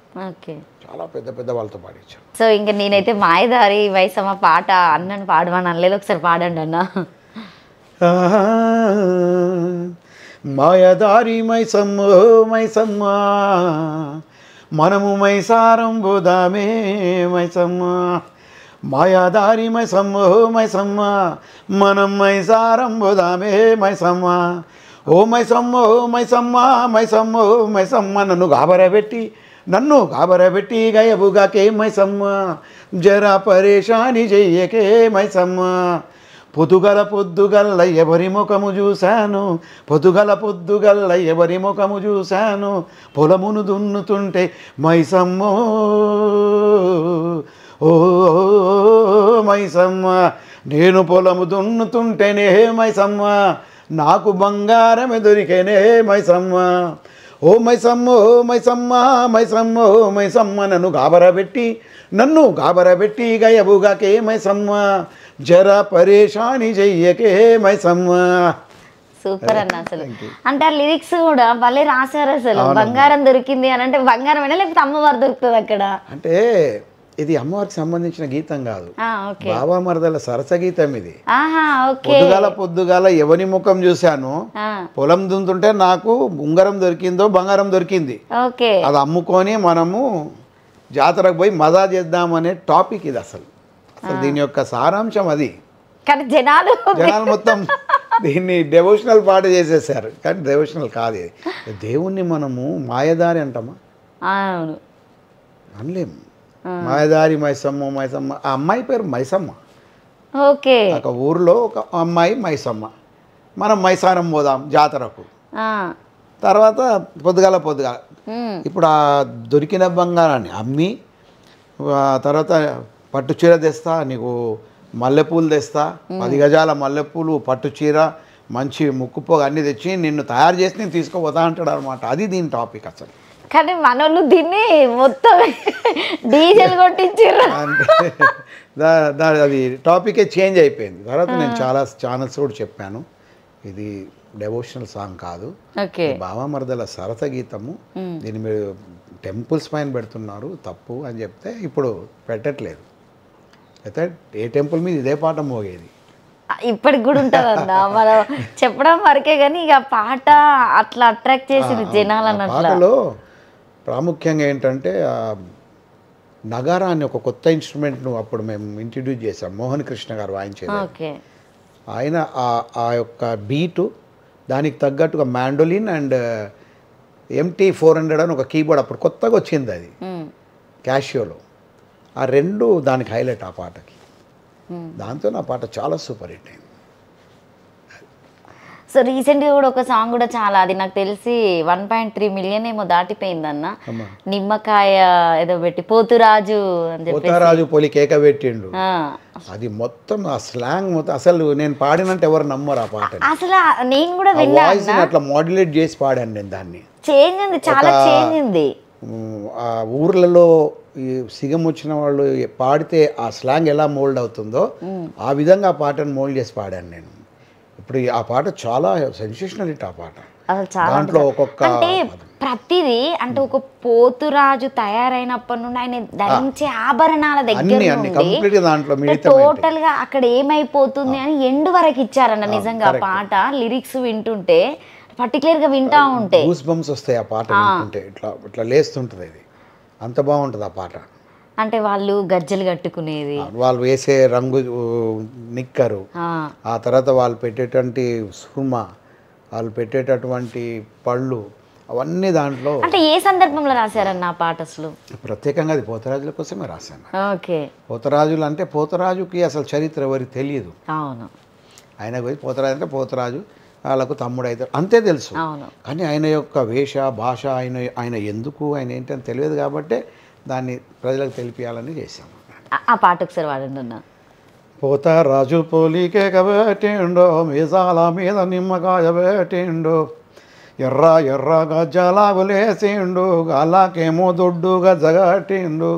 చాలా పెద్ద పెద్ద వాళ్ళతో పాడించారు. సో ఇంకా నేనైతే మాయదారి మైసమ్మ పాట అన్నను పాడమని అనలేదు, ఒకసారి పాడండి అన్న. మాయదారి మైసమ్మ మైసమ్మ మనము మైసారం బోదామే మైసమ్మ, మాయాదారి మైసమ్మ మైసమ్మ మనం మైసారం బోదామే మైసమ్మ, ఓ మైసమ్మ మైసమ్మ మైసమ్మ మైసమ్మ నన్ను గాబరబెట్టి గయబుగాకే మైసమ్మ, జరా పరేషాని చెయ్యకే మైసమ్మ, పొద్దుగల ఎవరి ముఖము చూశాను, పొద్దుగల ఎవరి ముఖము చూశాను, పొలమును దున్నుతుంటే మైసమ్మ, ఓ మైసమ్మ నేను పొలము దున్నుతుంటేనే మైసమ్మ, నాకు బంగారమే దొరికేనే మైసమ్మ, ఓ మైసమ్మ మైసమ్మ మైసమ్మ మైసమ్మ నన్ను గాబరబెట్టి గయబుగాకే మైసమ్మ, జరా పరేషాని చెయ్యకే మైసమ్మ. సూపర్ అన్న. అసలు అంటే ఆ లిరిక్స్ కూడా భలే రాశారు. అసలు బంగారం దొరికింది అని అంటే బంగారమైనా లేకపోతే అమ్మవారు దొరుకుతుంది అక్కడ అంటే ఇది అమ్మవారికి సంబంధించిన గీతం కాదు, బాబా మరదల సరస గీతం ఇది. పొద్దుగాల ఎవరి ముఖం చూశాను, పొలం దున్నుతుంటే నాకు ఉంగరం దొరికిందో బంగారం దొరికింది, అది అమ్ముకొని మనము జాతరకు పోయి మజా చేద్దామనే టాపిక్ ఇది. అసలు దీని యొక్క సారాంశం అది. కానీ జనాలు మొత్తం దీన్ని డెవోషనల్ పాట చేసేసారు. కానీ డెవోషనల్ కాదు ఇది. దేవుణ్ణి మనము మాయదారి అంటామా? అనలేము. మాయదారి మైసమ్మ మైసమ్మ, ఆ అమ్మాయి పేరు మైసమ్మ. ఒక ఊర్లో ఒక అమ్మాయి మైసమ్మ, మనం మైసారం పోదాం జాతరకు. తర్వాత పొద్దుగాల ఇప్పుడు ఆ దొరికిన బంగారాన్ని అమ్మి తర్వాత పట్టు చీర తెస్తా, నీకు మల్లెపూలు తెస్తా, 10 గజాల మల్లెపూలు, పట్టు చీర, మంచి ముక్కుపోగ అన్నీ తెచ్చి నిన్ను తయారు చేసి నేను తీసుకుపోతా అంటాడు అనమాట. అది దీని టాపిక్ అసలు. కానీ మనోళ్ళు దీన్ని మొత్తం డీజెల్ కొట్టించారు అంటే అది టాపికే చేంజ్ అయిపోయింది. తర్వాత నేను చాలా ఛానల్స్ కూడా చెప్పాను, ఇది డెవోషనల్ సాంగ్ కాదు, బాబా మరదల సరస గీతము, దీన్ని మీరు టెంపుల్స్ పైన పెడుతున్నారు తప్పు అని చెప్తే ఇప్పుడు పెట్టట్లేదు. అయితే ఏ టెంపుల్ మీద ఇదే పాట మోగేది. ఇప్పటికి కూడా ఉంటుంది అన్న, మనం చెప్పడం వరకే కానీ ఇక పాట అట్లా అట్రాక్ట్ చేసింది జనాలను. పాటలో ప్రాముఖ్యంగా ఏంటంటే నగారా అని ఒక కొత్త ఇన్స్ట్రుమెంట్ను అప్పుడు మేము ఇంట్రడ్యూస్ చేసాం, మోహన్ కృష్ణ గారు వాయించేది. ఆయన ఆ యొక్క బీటు దానికి తగ్గట్టుగా మ్యాండోలిన్ అండ్ MT400 అని ఒక కీబోర్డ్ అప్పుడు కొత్తగా వచ్చింది, అది క్యాషియోలో. ఆ రెండు దానికి హైలైట్ ఆ పాటకి. దాంతో నా పాట చాలా సూపర్ హిట్ అయింది. సో రీసెంట్గా కూడా ఒక సాంగ్ కూడా చాలా, అది నాకు తెలిసి 1.3 మిలియన్ ఏమో దాటిపోయిందన్న. నిమ్మకాయ ఏదో పెట్టి పోతురాజు అని చెప్పి పోతారాజు పొలి కేక పెట్టిండు. అది మొత్తం ఆ స్లాంగ్ మొత్తం అసలు నేను పాడినంటే ఎవరు నమ్మరు ఆ పాట. అసలు నేను కూడా వాయిస్ అట్లా మాడ్యులేట్ చేసి పాడాను నేను దాన్ని. చేంజ్ ఉంది, చాలా చేంజ్ ఉంది. ఆ ఊర్లలో ఈ సిగం వచ్చిన వాళ్ళు పాడితే ఆ స్లాంగ్ ఎలా మోల్డ్ అవుతుందో ఆ విధంగా ఆ పాటను మోల్డ్ చేసి పాడాను నేను. ఇప్పుడు ఆ పాట చాలా సెన్సేషనల్ హిట్. ఆ పాట అసలు చాలా దాంట్లో ఒక్కొక్క అంటే ప్రతిదీ అంటే ఒక పోతురాజు తయారైనప్పటి నుండి ఆయన ధరించే ఆభరణాల దగ్గర నుండి టోటల్ గా అక్కడ ఏమైపోతుంది అని ఎండ్ వరకు ఇచ్చారన్న. నిజంగా ఆ పాట లిరిక్స్ వింటుంటే పర్టికులర్ గా వింటా ఉంటే గూస్ బంప్స్ వస్తాయి ఆ పాట వింటుంటే. ఇట్లా ఇట్లా లేస్తుంటుంది. ఇది అంత బాగుంటుంది ఆ పాట. అంటే వాళ్ళు గజ్జలు కట్టుకునేది, వాళ్ళు వేసే రంగు నిక్కరు, ఆ తర్వాత వాళ్ళు పెట్టేటువంటి సుర్మా, వాళ్ళు పెట్టేటటువంటి పళ్ళు, అవన్నీ దాంట్లో. అంటే ఏ సందర్భంలో రాశారన్న ఆ పాట? అసలు ప్రత్యేకంగా అది పోతరాజుల కోసమే రాశాను. ఓకే. పోతరాజులు అంటే పోతరాజుకి అసలు చరిత్ర ఎవరికి తెలియదు. అవును. ఆయనకు పోయి పోతరాజు అంటే పోతరాజు వాళ్ళకు తమ్ముడు అయితే అంతే తెలుసు. కానీ ఆయన యొక్క వేష భాష, ఆయన ఎందుకు, ఆయన ఏంటని తెలియదు కాబట్టి దాన్ని ప్రజలకు తెలిపియాలని చేశాము. ఆ పాట ఒకసారి వాడండి అన్న. పోతరాజు పోలికే కబెట్టిండో, మీసాల మీద నిమ్మకాయ పెట్టిండు, ఎర్ర ఎర్ర గజ్జలాగులేసిండు, అలాకేమో దొడ్డుగా జగట్టిండు,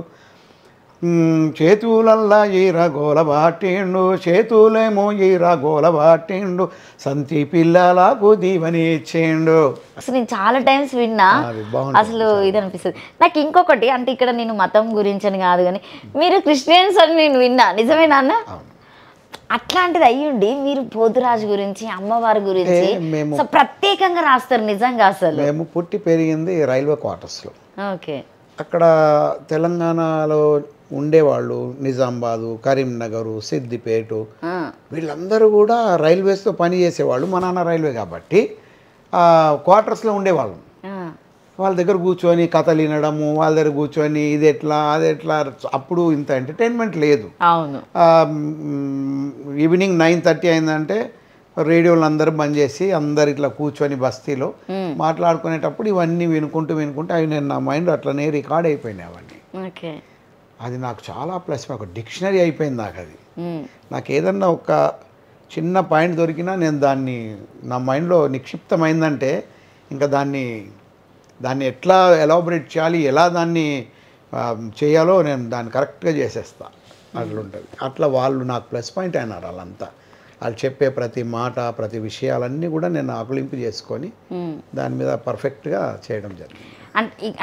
చేతులల్లా ఈర గోలబాటిండు, చేతులేమో ఈర గోలబాటిండు, సంతి పిల్లలకు దీవని ఇచ్చిండు. అసలు నేను చాలా టైమ్స్ విన్నా, అసలు ఇది అనిపిస్తుంది నాకు. ఇంకొకటి అంటే ఇక్కడ నేను మతం గురించి అని కాదు కానీ మీరు క్రిస్టియన్స్ అని నేను విన్నా, నిజమేనా అన్న? అట్లాంటిది అయ్యుండి మీరు పోతురాజు గురించి, అమ్మవారి గురించి ప్రత్యేకంగా రాస్తారు నిజంగా. అసలు మేము పుట్టి పెరిగింది రైల్వే క్వార్టర్స్లో. ఓకే. అక్కడ తెలంగాణలో ఉండేవాళ్ళు నిజామాబాదు, కరీంనగరు, సిద్దిపేట, వీళ్ళందరూ కూడా రైల్వేస్తో పని చేసేవాళ్ళు. మా నాన్న రైల్వే కాబట్టి క్వార్టర్స్లో ఉండేవాళ్ళు. వాళ్ళ దగ్గర కూర్చొని కథలు వినడము, వాళ్ళ దగ్గర కూర్చొని ఇది ఎట్లా అది ఎట్లా. అప్పుడు ఇంత ఎంటర్టైన్మెంట్ లేదు. అవును. ఈవినింగ్ 9:30 అయిందంటే రేడియోలు అందరూ బంద్ చేసి అందరు ఇట్లా కూర్చొని బస్తీలో మాట్లాడుకునేటప్పుడు ఇవన్నీ వినుకుంటూ అవి నేను నా మైండ్ అట్లనే రికార్డ్ అయిపోయినాయి అవన్నీ. ఓకే. అది నాకు చాలా ప్లస్, ఒక డిక్షనరీ అయిపోయింది నాకు. అది నాకు ఏదన్నా ఒక చిన్న పాయింట్ దొరికినా నేను దాన్ని నా మైండ్లో నిక్షిప్తమైందంటే ఇంకా దాన్ని ఎట్లా ఎలాబొరేట్ చేయాలి, ఎలా దాన్ని చేయాలో నేను దాన్ని కరెక్ట్గా చేసేస్తా. అట్లుంటుంది. అట్లా వాళ్ళు నాకు ప్లస్ పాయింట్ అయినారు. వాళ్ళంతా వాళ్ళు చెప్పే ప్రతి మాట, ప్రతి విషయాలన్నీ కూడా నేను ఆకలింపు చేసుకొని దాని మీద పర్ఫెక్ట్గా చేయడం జరిగింది.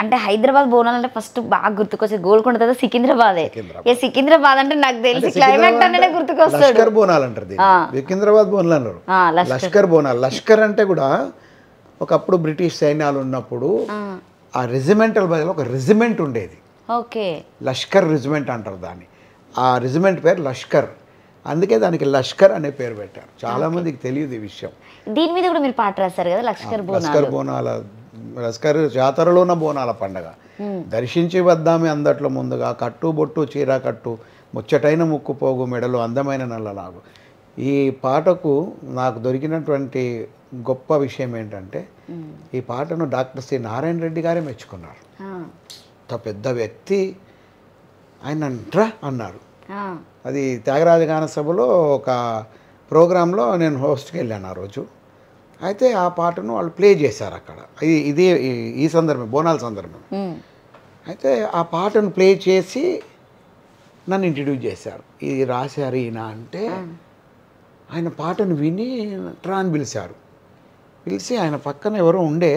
అంటే హైదరాబాద్ బోనాలు అంటే ఫస్ట్ బాగా గుర్తుకొచ్చేది గోల్కొండ తర్వాత సికింద్రాబాదే. సికింద్రాబాద్ అంటే నాకు తెలిసి క్లైమేట్ అంటే గుర్తుకొస్తాడు. లష్కర్ బోనాలు అంటారు దీన్ని, సికింద్రాబాద్ బోనాలు అన్నారు. లష్కర్ బోనాలు. లష్కర్ అంటే కూడా ఒకప్పుడు బ్రిటిష్ సైన్యాలు ఉన్నప్పుడు ఆ రెజిమెంటల్ బదులు ఒక రెజిమెంట్ ఉండేది. ఓకే. లష్కర్ రెజిమెంట్ అంటారు దాన్ని. ఆ రెజిమెంట్ పేరు లష్కర్. అందుకే దానికి లష్కర్ అనే పేరు పెట్టారు. చాలా మందికి తెలియదు ఈ విషయం. దీని మీద కూడా మీరు పాట రాశారు కదా, లష్కర్ బోనాల. లష్కర్ జాతరలో ఉన్న బోనాల పండగ. దర్శించి వద్దామే అందట్లో ముందుగా, కట్టు బొట్టు చీర కట్టు, ముచ్చటైన ముక్కు పోగు మెడలు అందమైన నల్లలాగు. ఈ పాటకు నాకు దొరికినటువంటి గొప్ప విషయం ఏంటంటే ఈ పాటను డాక్టర్ సి నారాయణ రెడ్డి గారే మెచ్చుకున్నారు. అంత పెద్ద వ్యక్తి ఆయన అన్నారు. అది త్యాగరాజ గాన సభలో ఒక ప్రోగ్రాంలో నేను హోస్ట్కి వెళ్ళాను ఆ రోజు. అయితే ఆ పాటను వాళ్ళు ప్లే చేశారు అక్కడ. ఇదే ఈ సందర్భం, బోనాల సందర్భం. అయితే ఆ పాటను ప్లే చేసి నన్ను ఇంట్రడ్యూస్ చేశారు. ఇది రాశారు ఈయన అంటే, ఆయన పాటను విని ట్రాన్ పిలిచి ఆయన పక్కన ఎవరో ఉండే,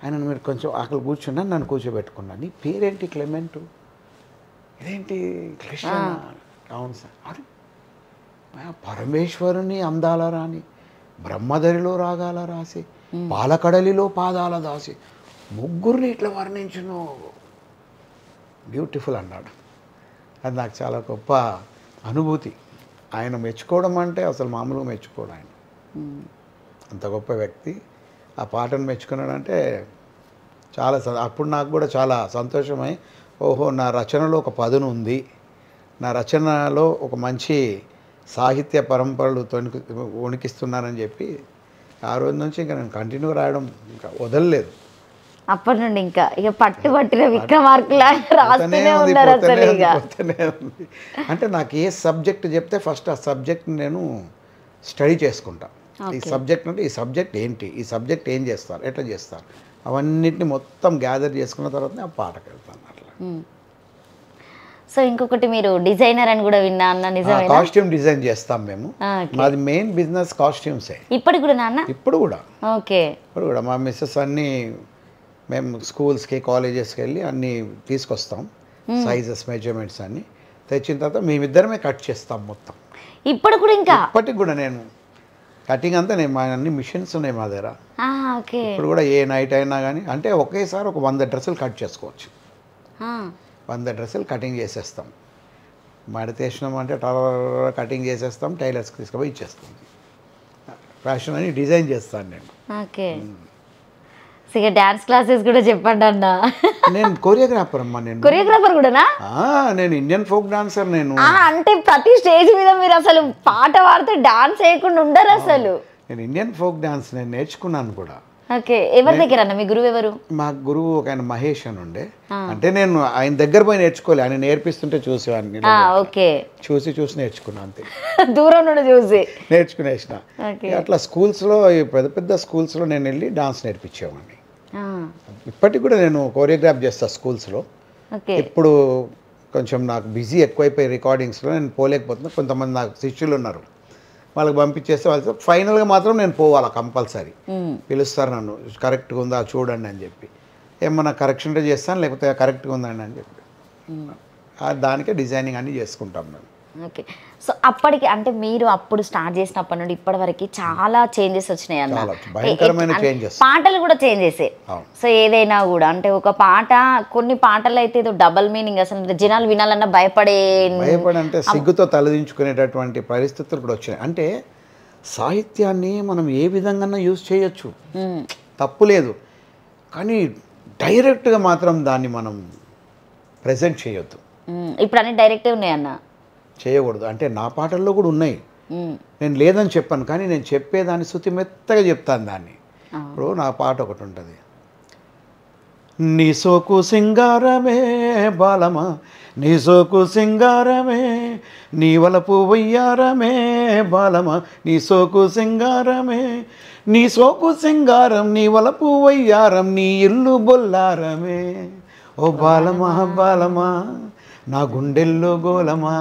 ఆయన మీరు కొంచెం ఆకలి కూర్చున్నాను, నన్ను కూర్చోబెట్టుకున్నాను. నీ పేరేంటి? క్లెమెంటు. ఇదేంటి కృష్ణ? అవును సార్. అరే పరమేశ్వరుని అందాల రాని, బ్రహ్మదరిలో రాగాల రాసి, పాలకడలిలో పాదాల దాసి, ముగ్గురిని ఇట్లా వర్ణించును, బ్యూటిఫుల్ అన్నాడు. అది నాకు చాలా గొప్ప అనుభూతి. ఆయన మెచ్చుకోవడం అంటే అసలు మామూలుగా మెచ్చుకోవడం. ఆయన అంత గొప్ప వ్యక్తి. ఆ పాటను మెచ్చుకున్నాడంటే చాలా అప్పుడు నాకు కూడా చాలా సంతోషమై, ఓహో నా రచనలో ఒక పదును ఉంది, నా రచనలో ఒక మంచి సాహిత్య పరంపరలు వణికిస్తున్నానని చెప్పి ఆ రోజు నుంచి ఇంకా నేను కంటిన్యూ రాయడం ఇంకా వదలలేదు. అప్పటి నుండి ఇంకా ఇక పట్టిన విక్రమార్కులా రాస్తూనే ఉన్నారు అసలు ఇక. పోతూనే ఉంది. అంటే నాకు ఏ సబ్జెక్ట్ చెప్తే ఫస్ట్ ఆ సబ్జెక్ట్ నేను స్టడీ చేసుకుంటా. ఈ సబ్జెక్ట్ అంటే ఈ సబ్జెక్ట్ ఏంటి, ఈ సబ్జెక్ట్ ఏం చేస్తారు, ఎట్లా చేస్తారు, అవన్నిటిని మొత్తం గ్యాదర్ చేసుకున్న తర్వాతనే ఆ పాటకు వెళ్తాను అట్లా. సో ఇంకొకటి మీరు డిజైనర్ అని కూడా విన్నా అన్న, నిజమేనా? కాస్ట్యూమ్ డిజైన్ చేస్తాం మేము. మాది మెయిన్ బిజినెస్ కాస్ట్యూమ్సే. ఇప్పటికి కూడా నాన్న? ఇప్పుడు కూడా. ఓకే. ఇప్పుడు కూడా మా మిస్సెస్ అన్నీ మేము స్కూల్స్కి కాలేజెస్కి వెళ్ళి అన్నీ తీసుకొస్తాం, సైజెస్ మెజర్మెంట్స్ అన్నీ తెచ్చిన తర్వాత మేమిద్దరమే కట్ చేస్తాం మొత్తం. ఇప్పుడు కూడా ఇంకా? ఇప్పటికి కూడా నేను కటింగ్ అంతా నేను మా అన్ని మిషన్స్ ఉన్నాయి మా దగ్గర. ఓకే. ఇప్పుడు కూడా ఏ నైట్ అయినా కానీ అంటే ఒకేసారి ఒక 100 డ్రెస్సులు కట్ చేసుకోవచ్చు. 100 డ్రెస్సులు కటింగ్ చేసేస్తాం. మడతేసినాం అంటే కటింగ్ చేసేస్తాం, టైలర్స్కి తీసుకుపోయి ఇచ్చేస్తాం. ఫ్యాషన్ అని డిజైన్ చేస్తాను నేను. ఓకే. ఇక డాన్స్ క్లాసెస్ కూడా చెప్పండి అన్న. నేను కొరియోగ్రాఫర్ అమ్మా. నేను కొరియోగ్రాఫర్ కూడానా? నేను ఇండియన్ ఫోక్ డాన్సర్. నేను అంటే ప్రతి స్టేజ్ మీద మీరు అసలు పాట పాడితే డాన్స్ చేయకుండా ఉండరు అసలు. నేను ఇండియన్ ఫోక్ డాన్స్ నేను నేర్చుకున్నాను కూడా. ఓకే. ఎవరి దగ్గర అన్న? మీ గురువు ఎవరు? మా గురువు ఒక ఆయన మహేష్ అని ఉండే. అంటే నేను ఆయన దగ్గర పోయి నేర్చుకోలే, ఆయన నేర్పిస్తుంటే చూసేవాడిని. ఓకే. చూసి నేర్చుకున్నా అంతే. దూరం నుండి చూసి నేర్చుకునేసిన. అట్లా స్కూల్స్లో, పెద్ద పెద్ద స్కూల్స్లో నేను వెళ్ళి డాన్స్ నేర్పించేవాడిని. ఇప్పటికి కూడా నేను కోరియోగ్రాఫ్ చేస్తాను స్కూల్స్లో. ఇప్పుడు కొంచెం నాకు బిజీ ఎక్కువైపోయి రికార్డింగ్స్లో నేను పోలేకపోతున్నా. కొంతమంది నాకు శిష్యులు ఉన్నారు, వాళ్ళకి పంపించేస్తే వాళ్ళతో ఫైనల్గా మాత్రం నేను పోవాలి కంపల్సరీ. పిలుస్తారు నన్ను, కరెక్ట్గా ఉందా చూడండి అని చెప్పి. ఏమన్నా కరెక్షన్ చేస్తాను, లేకపోతే కరెక్ట్గా ఉందండి అని చెప్పి దానికే డిజైనింగ్ అన్నీ చేసుకుంటాం మేము. ఓకే. సో అప్పటికి అంటే మీరు అప్పుడు స్టార్ట్ చేసినప్పటి నుండి ఇప్పటి వరకు చాలా చేంజెస్ వచ్చినాయి అన్న. భయంకరమైన చేంజెస్. పాటలు కూడా చేంజెస్. సో ఏదైనా కూడా అంటే ఒక పాట, కొన్ని పాటలు అయితే ఏదో డబల్ మీనింగ్, అసలు జనాలు వినాలన్నా అంటే సిగ్గుతో తలదించుకునేటటువంటి పరిస్థితులు కూడా వచ్చినాయి. అంటే సాహిత్యాన్ని మనం ఏ విధంగా యూజ్ చేయొచ్చు, తప్పు లేదు. కానీ డైరెక్ట్గా మాత్రం దాన్ని మనం ప్రజెంట్ చేయొద్దు. ఇప్పుడు అన్ని డైరెక్టే ఉన్నాయి అన్న, చేయకూడదు. అంటే నా పాటల్లో కూడా ఉన్నాయి, నేను లేదని చెప్పాను, కానీ నేను చెప్పేదాన్ని శృతి మెత్తగా చెప్తాను దాన్ని. ఇప్పుడు నా పాట ఒకటి ఉంటుంది, నీ సోకు సింగారమే బాలమా, నీ సోకు సింగారమే, నీ వలపు వయ్యారమే బాలమా, నీ సోకు సింగారమే, నీ సోకు సింగారం, నీ వలపు వయ్యారం, నీ ఇల్లు బొల్లారమే, ఓ బాలమా బాలమా నా గుండెల్లో గోలమా.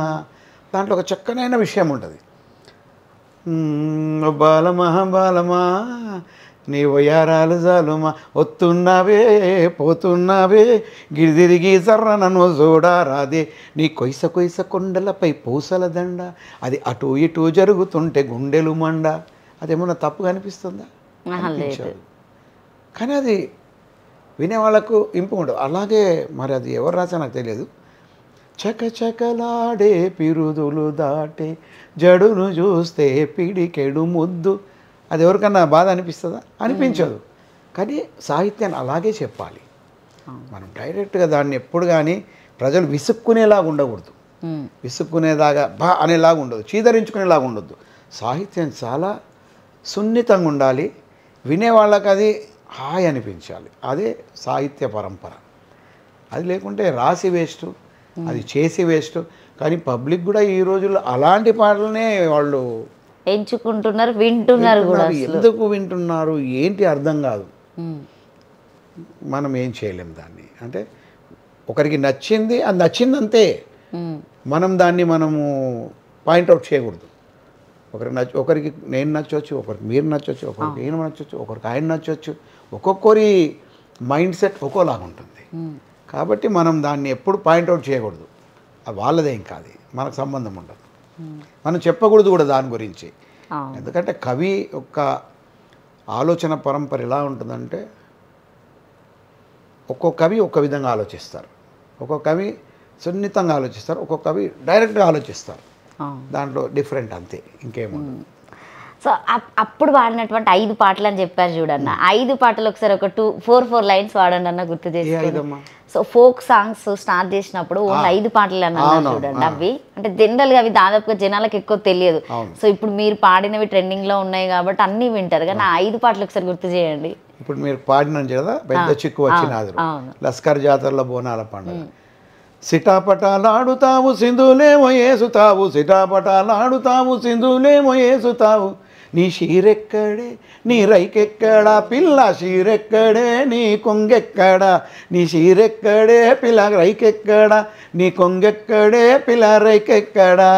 దాంట్లో ఒక చక్కనైన విషయం ఉంటుంది. బాలమా బాలమా నీ వయారాలు జాలుమా, వస్తున్నావే పోతున్నావే గిరిదిరిగి జర్ర నన్ను చూడారాదే, నీ కొయ్స కొయ్స కొండలపై పూసల దండ, అది అటు ఇటు జరుగుతుంటే గుండెలు మండ. అదేమన్నా తప్పుగా అనిపిస్తుందా? అనిపించదు. కానీ అది వినేవాళ్ళకు ఇంపు ఉండదు. అలాగే మరి అది ఎవరు రాసా నాకు తెలియదు. చకచకలాడే పిరుదులు దాటే జడును చూస్తే పిడికెడు ముద్దు, అది ఎవరికన్నా బాధ అనిపిస్తుందా? అనిపించదు. కానీ సాహిత్యాన్ని అలాగే చెప్పాలి మనం. డైరెక్ట్గా దాన్ని ఎప్పుడు కానీ ప్రజలు విసుక్కునేలాగా ఉండకూడదు, విసుక్కునేలాగా అనేలాగా ఉండదు, చీదరించుకునేలాగా ఉండొద్దు. సాహిత్యం చాలా సున్నితంగా ఉండాలి, వినేవాళ్ళకి అది హాయ్ అనిపించాలి. అదే సాహిత్య పరంపర. అది లేకుంటే రాసి వేస్ట్, అది చేసి వేస్ట్. కానీ పబ్లిక్ కూడా ఈ రోజుల్లో అలాంటి పాటలనే వాళ్ళు ఎంచుకుంటున్నారు, వింటున్నారు కూడా. ఎందుకు వింటున్నారు ఏంటి అర్థం కాదు. మనం ఏం చేయలేం దాన్ని. అంటే ఒకరికి నచ్చింది, అది నచ్చింది అంతే. మనం దాన్ని మనము పాయింట్అవుట్ చేయకూడదు. ఒకరికి నేను నచ్చవచ్చు, ఒకరికి మీరు నచ్చవచ్చు, ఒకరికి ఈయన నచ్చవచ్చు, ఒకరికి ఆయన నచ్చవచ్చు. ఒక్కొక్కరి మైండ్ సెట్ ఒక్కోలాగా ఉంటుంది. కాబట్టి మనం దాన్ని ఎప్పుడు పాయింట్అవుట్ చేయకూడదు. అది వాళ్ళదేం కాదు, మనకు సంబంధం ఉండదు. మనం చెప్పకూడదు కూడా దాని గురించి. ఎందుకంటే కవి యొక్క ఆలోచన పరంపర ఎలా ఉంటుందంటే, ఒక్కొక్క కవి ఒక్క విధంగా ఆలోచిస్తారు, ఒక్కొక్క కవి సున్నితంగా ఆలోచిస్తారు, ఒక్కొక్క కవి డైరెక్ట్గా ఆలోచిస్తారు. దాంట్లో డిఫరెంట్ అంతే, ఇంకేముండదు. సో అప్పుడు వాడినటువంటి 5 పాటలు అని చెప్పారు చూడన్న. 5 పాటలు ఒకసారి ఒక 4 లైన్స్ వాడండి అన్న, గుర్తు చేసి. సో ఫోక్ సాంగ్స్ స్టార్ట్ చేసినప్పుడు ఓన్లీ 5 పాటలు అన్నారు చూడండి. అవి అంటే జనరల్గా అవి దాదాపుగా జనాలకు ఎక్కువ తెలియదు. సో ఇప్పుడు మీరు పాడినవి ట్రెండింగ్ లో ఉన్నాయి కాబట్టి అన్ని వింటారు కానీ 5 పాటలు ఒకసారి గుర్తు చేయండి. ఇప్పుడు మీరు పాడినాను కదా, పెద్ద చిక్కు వచ్చినాదు, లస్కర్ జాతరలో బోనాల పండుగ. సిటాపటాలాడుతావు సింధులేమో ఏసుతావు, సిటాపటాలాడుతావు సింధులేమో ఏసుతావు, నీ షీరెక్కడే నీ రైకెక్కడా పిల్ల షీరెక్కడే నీ కొంగెక్కడా, నీ షీరెక్కడే పిల్ల రైకెక్కడా, నీ కొంగెక్కడే పిల్ల రైకెక్కడా,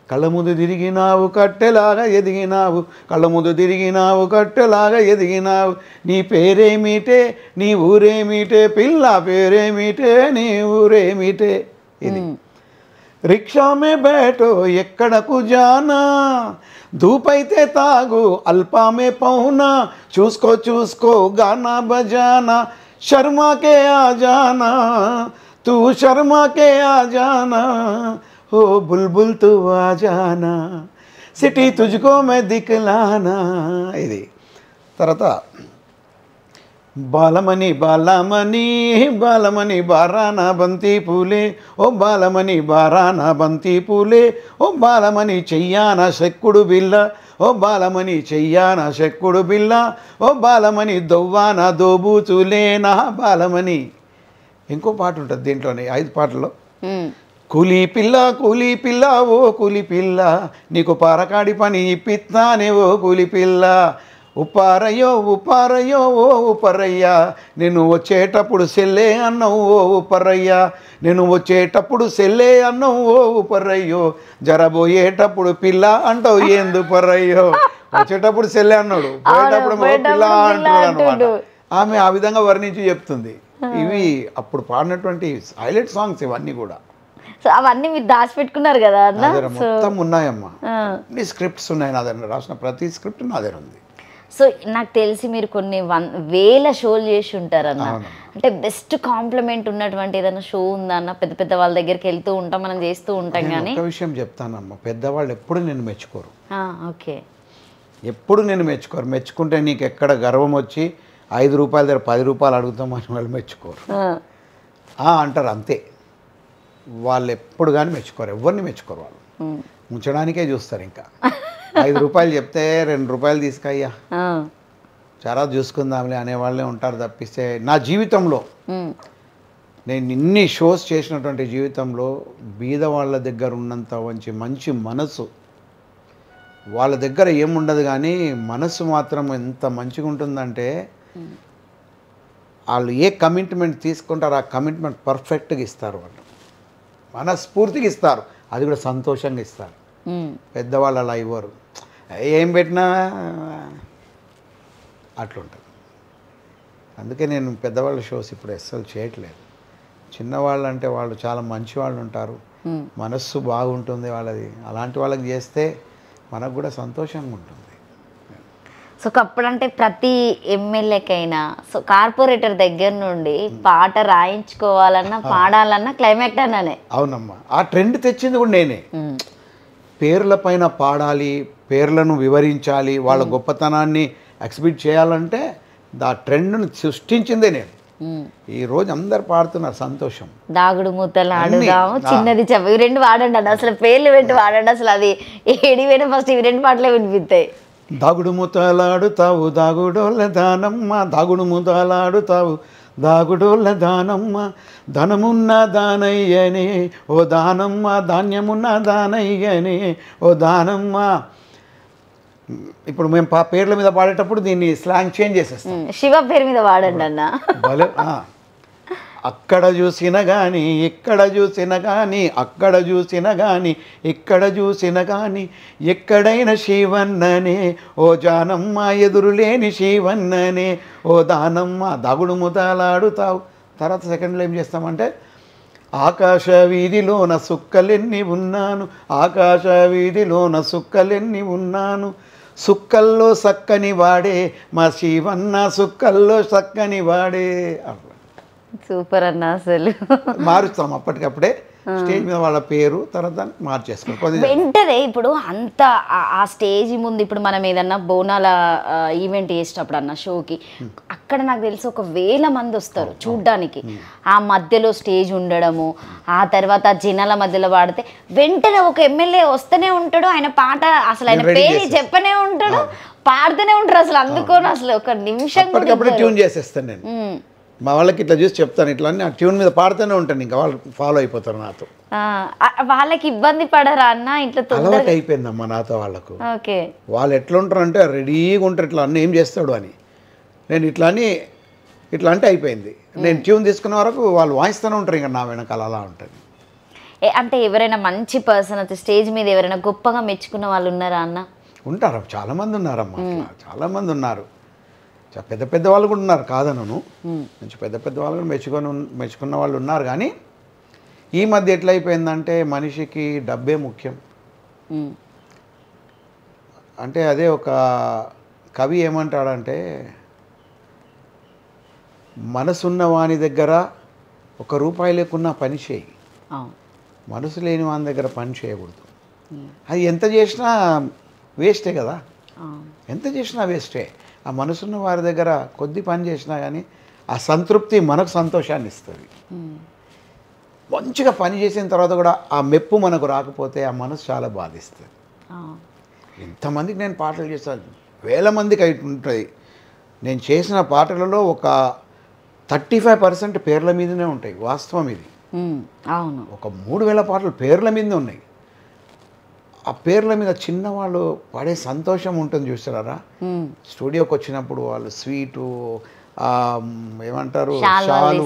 కళ్ళ ముందు తిరిగినావు కట్టెలాగా ఎదిగినావు, కళ్ళ ముందు తిరిగినావు కట్టెలాగా ఎదిగినావు, నీ పేరేమిటే నీ ఊరేమిటే పిల్ల పేరేమిటే నీ ఊరేమిటే. ఇది రిక్షా మే బేటో ఎక్కడకు జానా, ధూపైతే తాగు అల్పామే పౌనా, చూసుకో చూసుకో గానా బజానా, శర్మాకే ఆ జానా తూ శర్మాకే ఆ జానా, ఓ బుల్బుల్ తూ ఆ జానా సిటీ తుజ్కో మే దిక్లానా. ఇది తర్వాత బాలమణి బాలమణి బాలమణి బారానా బంతి పూలే, ఓ బాలమణి బారానా బంతి పూలే, ఓ బాలమణి చెయ్యాన శక్కుడు బిల్ల, ఓ బాలమణి చెయ్యాన శక్కుడు బిల్ల, ఓ బాలమణి దొవ్వాన దోబూచులేనా బాలమణి. ఇంకో పాట ఉంటుంది దీంట్లోనే 5 పాటల్లో. కూలీ పిల్ల ఓ కూలి పిల్ల, నీకు పారకాడి పని ఇప్పిస్తానే ఓ కూలి పిల్ల, ఉప్పారయ్యో ఉప్పారయ్యో ఓ ఉప్పరయ్యా, నేను వచ్చేటప్పుడు సెల్లే అన్నవు ఓ ఉప్పరయ్యా, నేను వచ్చేటప్పుడు సెల్లే అన్నవు ఓ ఉప్పరయ్యో, జరబోయేటప్పుడు పిల్ల అంటావు ఏందు పర్రయ్యో. వచ్చేటప్పుడు సెల్లే అన్నాడు, పోయేటప్పుడు పిల్ల అంటున్నాడు అనమాట. ఆమె ఆ విధంగా వర్ణించి చెప్తుంది. ఇవి అప్పుడు పాడినటువంటి హైలైట్ సాంగ్స్ ఇవన్నీ కూడా. సో అవన్నీ మీరు దాచిపెట్టుకున్నారు కదా అన్న? మొత్తం ఉన్నాయమ్మా, అన్ని స్క్రిప్ట్స్ ఉన్నాయి నా దగ్గర, రాసిన ప్రతి స్క్రిప్ట్ నా దగ్గర ఉంది. సో నాకు తెలిసి మీరు కొన్ని వేల షోలు చేసి ఉంటారన్న. అంటే బెస్ట్ కాంప్లిమెంట్ ఉన్నటువంటి ఏదైనా షో ఉందా అన్న? పెద్ద పెద్ద వాళ్ళ దగ్గరికి వెళ్తూ ఉంటాం, మనం చేస్తూ ఉంటాం కానీ ఒక విషయం చెప్తానమ్మా, పెద్దవాళ్ళు ఎప్పుడు నేను మెచ్చుకోరు. ఓకే, ఎప్పుడు నేను మెచ్చుకోరు. మెచ్చుకుంటే నీకు ఎక్కడ గర్వం వచ్చి 5 రూపాయల దగ్గర 10 రూపాయలు అడుగుతామని వాళ్ళు మెచ్చుకోరు అంటారు అంతే. వాళ్ళు ఎప్పుడు కానీ మెచ్చుకోరు, ఎవరిని మెచ్చుకోరు. వాళ్ళు ఉంచడానికే చూస్తారు. ఇంకా 5 రూపాయలు చెప్తే 2 రూపాయలు తీసుకయ్యా చాలా చూసుకుందాంలే అనేవాళ్ళే ఉంటారు తప్పిస్తే, నా జీవితంలో నేను ఇన్ని షోస్ చేసినటువంటి జీవితంలో బీద వాళ్ళ దగ్గర ఉన్నంత మంచి మనసు వాళ్ళ దగ్గర ఏముండదు, కానీ మనసు మాత్రం ఎంత మంచిగా ఉంటుందంటే వాళ్ళు ఏ కమిట్మెంట్ తీసుకుంటారో ఆ కమిట్మెంట్ పర్ఫెక్ట్గా ఇస్తారు. వాళ్ళు మనస్ఫూర్తిగా ఇస్తారు, అది కూడా సంతోషంగా ఇస్తారు. పెద్దవాళ్ళు అలా ఇవ్వరు, ఏం పెట్టినా అట్లుంటుంది. అందుకే నేను పెద్దవాళ్ళ షోస్ ఇప్పుడు అస్సలు చేయట్లేదు. చిన్నవాళ్ళు అంటే వాళ్ళు చాలా మంచి వాళ్ళు ఉంటారు, మనస్సు బాగుంటుంది వాళ్ళది. అలాంటి వాళ్ళకి చేస్తే మనకు కూడా సంతోషంగా ఉంటుంది. సో అప్పుడంటే ప్రతి ఎమ్మెల్యేకైనా సో కార్పొరేటర్ దగ్గర నుండి పాట రాయించుకోవాలన్నా పాడాలన్నా క్లైమాక్ట్ అన్నానే. అవునమ్మా, ఆ ట్రెండ్ తెచ్చింది కూడా నేనే. పేర్ల పైన పాడాలి, పేర్లను వివరించాలి, వాళ్ళ గొప్పతనాన్ని ఎక్స్బిట్ చేయాలంటే ఆ ట్రెండ్ను సృష్టించిందే నేను. ఈరోజు అందరు పాడుతున్నారు, సంతోషం. దాగుడు మూతలు ఆడుదాము, చిన్నది చెప్ప, ఇవి 2 వాడండి అన్న. అసలు పేర్లు పెట్టి వాడండి, అసలు అది ఏడిపోయినా ఫస్ట్ ఇవి 2 పాటలే వినిపిస్తాయి. దాగుడు మూతలాడుతావు దాగుడోళ్ళ దానమ్మ, దాగుడు మూతలాడుతావు దాగుడోళ్ళ దానమ్మ, ధనమున్న దానయ్యనే ఓ దానమ్మ, ధాన్యమున్న దానయ్యనే ఓ దానమ్మ. ఇప్పుడు మేము పేర్ల మీద పాడేటప్పుడు దీన్ని స్లాంగ్ చేంజ్ చేసేస్తాం. శివ పేరు మీద వాడండి అన్న. భలే. అక్కడ చూసిన కానీ ఇక్కడ చూసిన కానీ అక్కడ చూసిన కానీ ఇక్కడ చూసిన కానీ ఎక్కడైనా శివన్ననే ఓ జానమ్మ, ఎదురులేని శివన్ననే ఓ దానమ్మ, దాగుడు ముతాలాడుతావు. తర్వాత సెకండ్లో ఏం చేస్తామంటే ఆకాశ వీధిలోన సుక్కలెన్ని ఉన్నాను, ఆకాశ వీధిలోన సుక్కలెన్ని ఉన్నాను, సుక్కల్లో సక్కని వాడే మా శివన్న, సుక్కల్లో సక్కని వాడే. సూపర్ అన్న, అసలు మారుస్తాం అప్పటికప్పుడే. స్టేజ్ మీద వాళ్ళ పేరు తర్వాత మార్చేసుకోవాలి కొద్దిగా. వెంటనే ఇప్పుడు అంత ఆ స్టేజ్ ముందు ఇప్పుడు మనం ఏదన్నా బోనాల ఈవెంట్ చేసేటప్పుడు అన్న షోకి అక్కడ నాకు తెలిసి 1,000 మంది వస్తారు చూడ్డానికి. ఆ మధ్యలో స్టేజ్ ఉండడము, ఆ తర్వాత జనాల మధ్యలో పాడితే వెంటనే ఒక ఎమ్మెల్యే వస్తూనే ఉంటాడు, ఆయన పాట అసలు ఆయన పేరు చెప్పనే ఉంటాడు, పాడుతూనే ఉంటారు. అసలు అందుకోని అసలు ఒక నిమిషం అప్పటికప్పుడు ట్యూన్ చేసేస్తాను నేను. మా వాళ్ళకి ఇట్లా చూసి చెప్తాను, ఇట్లా అని ఆ ట్యూన్ మీద పాడుతూనే ఉంటాను, ఇంకా వాళ్ళు ఫాలో అయిపోతారు నాతో. వాళ్ళకి ఇబ్బంది పడరా అన్న ఇట్లా అలవాటు అయిపోయిందమ్మా నాతో వాళ్ళకు. ఓకే, వాళ్ళు ఎట్లా ఉంటారు అంటే రెడీగా ఉంటారు, ఇట్లా అన్నీ ఏం చేస్తాడు అని. నేను ఇట్లా అని ఇట్లా అంటే అయిపోయింది. నేను ట్యూన్ తీసుకున్న వరకు వాళ్ళు వాయిస్తూనే ఉంటారు, ఇంకా నా వెనకాల అలా ఉంటుంది. అంటే ఎవరైనా మంచి పర్సన్ అయితే స్టేజ్ మీద ఎవరైనా గొప్పగా మెచ్చుకున్న వాళ్ళు ఉన్నారా అన్న? ఉంటారు, చాలామంది ఉన్నారమ్మా, అట్లా చాలామంది ఉన్నారు. పెద్ద పెద్ద వాళ్ళు కూడా ఉన్నారు, కాదనను. మంచి పెద్ద పెద్ద వాళ్ళు కూడా మెచ్చుకున్న వాళ్ళు ఉన్నారు. కానీ ఈ మధ్య ఎట్లయిపోయిందంటే మనిషికి డబ్బే ముఖ్యం. అంటే అదే ఒక కవి ఏమంటాడంటే, మనసున్న వాని దగ్గర ₹1 లేకున్నా పని చేయి, మనసు లేని వాని దగ్గర పని చేయకూడదు. అది ఎంత చేసినా వేస్టే కదా, ఎంత చేసినా వేస్టే. ఆ మనసున్న వారి దగ్గర కొద్ది పని చేసినా కానీ ఆ సంతృప్తి మనకు సంతోషాన్ని ఇస్తుంది. మంచిగా పని చేసిన తర్వాత కూడా ఆ మెప్పు మనకు రాకపోతే ఆ మనసు చాలా బాధిస్తుంది. ఇంతమందికి నేను పాటలు చేస్తాను, 1000 మందికి అయి ఉంటుంది. నేను చేసిన పాటలలో ఒక 35% పేర్ల మీదనే ఉంటాయి, వాస్తవం ఇది. అవును, ఒక 3000 పాటలు పేర్ల మీదనే ఉన్నాయి. ఆ పేర్ల మీద చిన్నవాళ్ళు పడే సంతోషం ఉంటుంది చూస్తారా. స్టూడియోకి వచ్చినప్పుడు వాళ్ళు స్వీటు, ఏమంటారు, షాల్వాలు,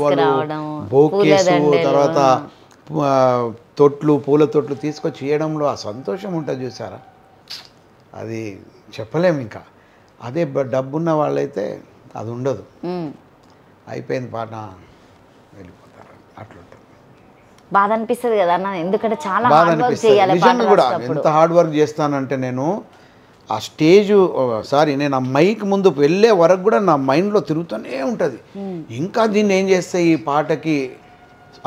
బోకేసు, తర్వాత తొట్లు, పూల తొట్లు తీసుకొచ్చి ఇవ్వడంలో ఆ సంతోషం ఉంటుంది చూసారా, అది చెప్పలేము. ఇంకా అదే డబ్బున్న వాళ్ళైతే అది ఉండదు, అయిపోయింది పాట వెళ్ళిపోతారు, అట్లుంటుంది. బాధ అనిపిస్తుంది కదా అన్న, ఎందుకంటే చాలా బాధ హార్డ్ వర్క్ అనిపిస్తుంది చేయాలి. నిజంగా కూడా. ఎంత హార్డ్ వర్క్ చేస్తానంటే నేను ఆ స్టేజు నేను ఆ మైక్ ముందు వెళ్ళే వరకు కూడా నా మైండ్లో తిరుగుతూనే ఉంటుంది. ఇంకా దీన్ని ఏం చేస్తే ఈ పాటకి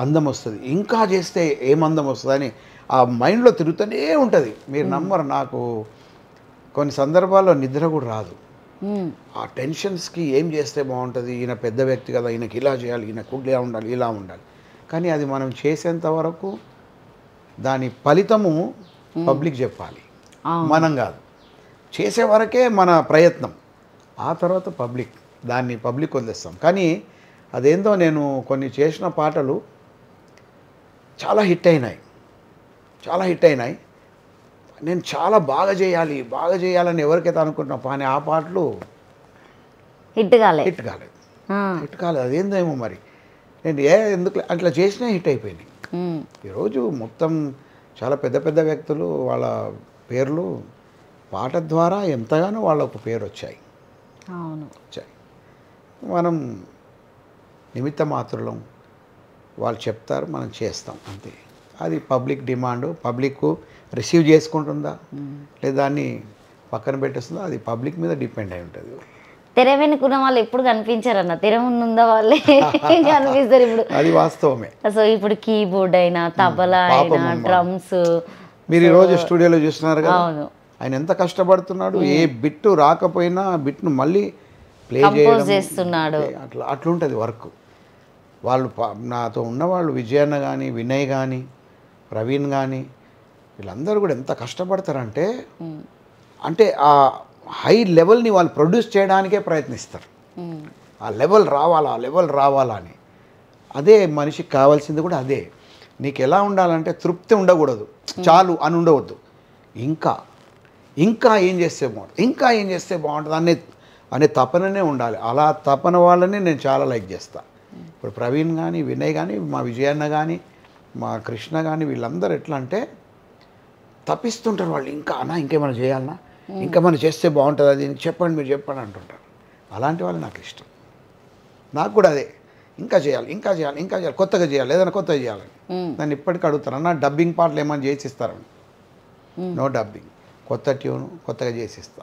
అందం వస్తుంది, ఇంకా చేస్తే ఏం అందం వస్తుంది అని ఆ మైండ్లో తిరుగుతూనే ఉంటుంది. మీరు నమ్మరు, నాకు కొన్ని సందర్భాల్లో నిద్ర కూడా రాదు. ఆ టెన్షన్స్కి ఏం చేస్తే బాగుంటుంది, ఈయన పెద్ద వ్యక్తి కదా, ఈయనకి ఇలా చేయాలి, ఈయనకు ఇలా ఉండాలి, ఇలా ఉండాలి. కానీ అది మనం చేసేంత వరకు దాని ఫలితము పబ్లిక్ చెప్పాలి, మనం కాదు. చేసే వరకే మన ప్రయత్నం, ఆ తర్వాత దాన్ని పబ్లిక్ వదిలేస్తాం. కానీ అదేందో నేను కొన్ని చేసిన పాటలు చాలా హిట్ అయినాయి. నేను చాలా బాగా చేయాలని ఎవరికైతే అనుకుంటున్నా, కానీ ఆ పాటలు హిట్ కాలేదు. అదేందేమో మరి, నేను ఎందుకు అట్లా చేసినా హిట్ అయిపోయినాయి. ఈరోజు మొత్తం చాలా పెద్ద పెద్ద వ్యక్తులు వాళ్ళ పేర్లు పాట ద్వారా ఎంతగానో వాళ్ళకు పేరు వచ్చాయి. మనం నిమిత్త మాత్రులం, వాళ్ళు చెప్తారు, మనం చేస్తాం, అంతే. అది పబ్లిక్ డిమాండ్, పబ్లిక్ రిసీవ్ చేసుకుంటుందా లేదా దాన్ని పక్కన పెట్టేస్తుందా, అది పబ్లిక్ మీద డిపెండ్ అయి ఉంటుంది. తెర వెనుకున్న వాళ్ళు ఎప్పుడు కనిపించారన్న, తెర ముందున్న వాళ్ళే కనిపిస్తారు ఇప్పుడు, అది వాస్తవమే. సో ఇప్పుడు కీబోర్డ్ అయినా, తబలా అయినా, డ్రమ్స్, మీరు ఈరోజు స్టూడియోలో చూస్తున్నారు కదా, ఆయన ఎంత కష్టపడుతున్నాడు. ఏ బిట్టు రాకపోయినా బిట్ను మళ్ళీ ప్లే చేస్తున్నాడు. అట్లుంటుంది వర్క్. వాళ్ళు నాతో ఉన్నవాళ్ళు విజయన్న కానీ, వినయ్ కానీ, ప్రవీణ్ కానీ, వీళ్ళందరూ కూడా ఎంత కష్టపడతారంటే, అంటే ఆ హై లెవెల్ని వాళ్ళు ప్రొడ్యూస్ చేయడానికే ప్రయత్నిస్తారు. ఆ లెవెల్ రావాలా అని. అదే మనిషికి కావాల్సింది కూడా అదే. నీకు ఎలా ఉండాలంటే తృప్తి ఉండకూడదు, చాలు అని ఉండవద్దు. ఇంకా ఏం చేస్తే బాగుంటుంది అనే తపననే ఉండాలి. అలా తపన వాళ్ళని నేను చాలా లైక్ చేస్తాను. ఇప్పుడు ప్రవీణ్ కానీ, వినయ్ కానీ, మా విజయన్న కానీ, మా కృష్ణ కానీ, వీళ్ళందరూ ఎట్లా అంటే తప్పిస్తుంటారు. వాళ్ళు ఇంకేమైనా చేయాలన్నా, ఇంకా మనం చేస్తే బాగుంటుంది, అది చెప్పండి, మీరు చెప్పండి అంటుంటారు. అలాంటి వాళ్ళు నాకు ఇష్టం. నాకు కూడా అదే, ఇంకా చేయాలి, కొత్తగా చేయాలి, ఏదైనా కొత్తగా చేయాలని. నన్ను ఇప్పటికీ అడుగుతారు, అన్న డబ్బింగ్ పాటలు ఏమైనా చేసిస్తారని. నో డబ్బింగ్, కొత్త ట్యూను కొత్తగా చేసిస్తా.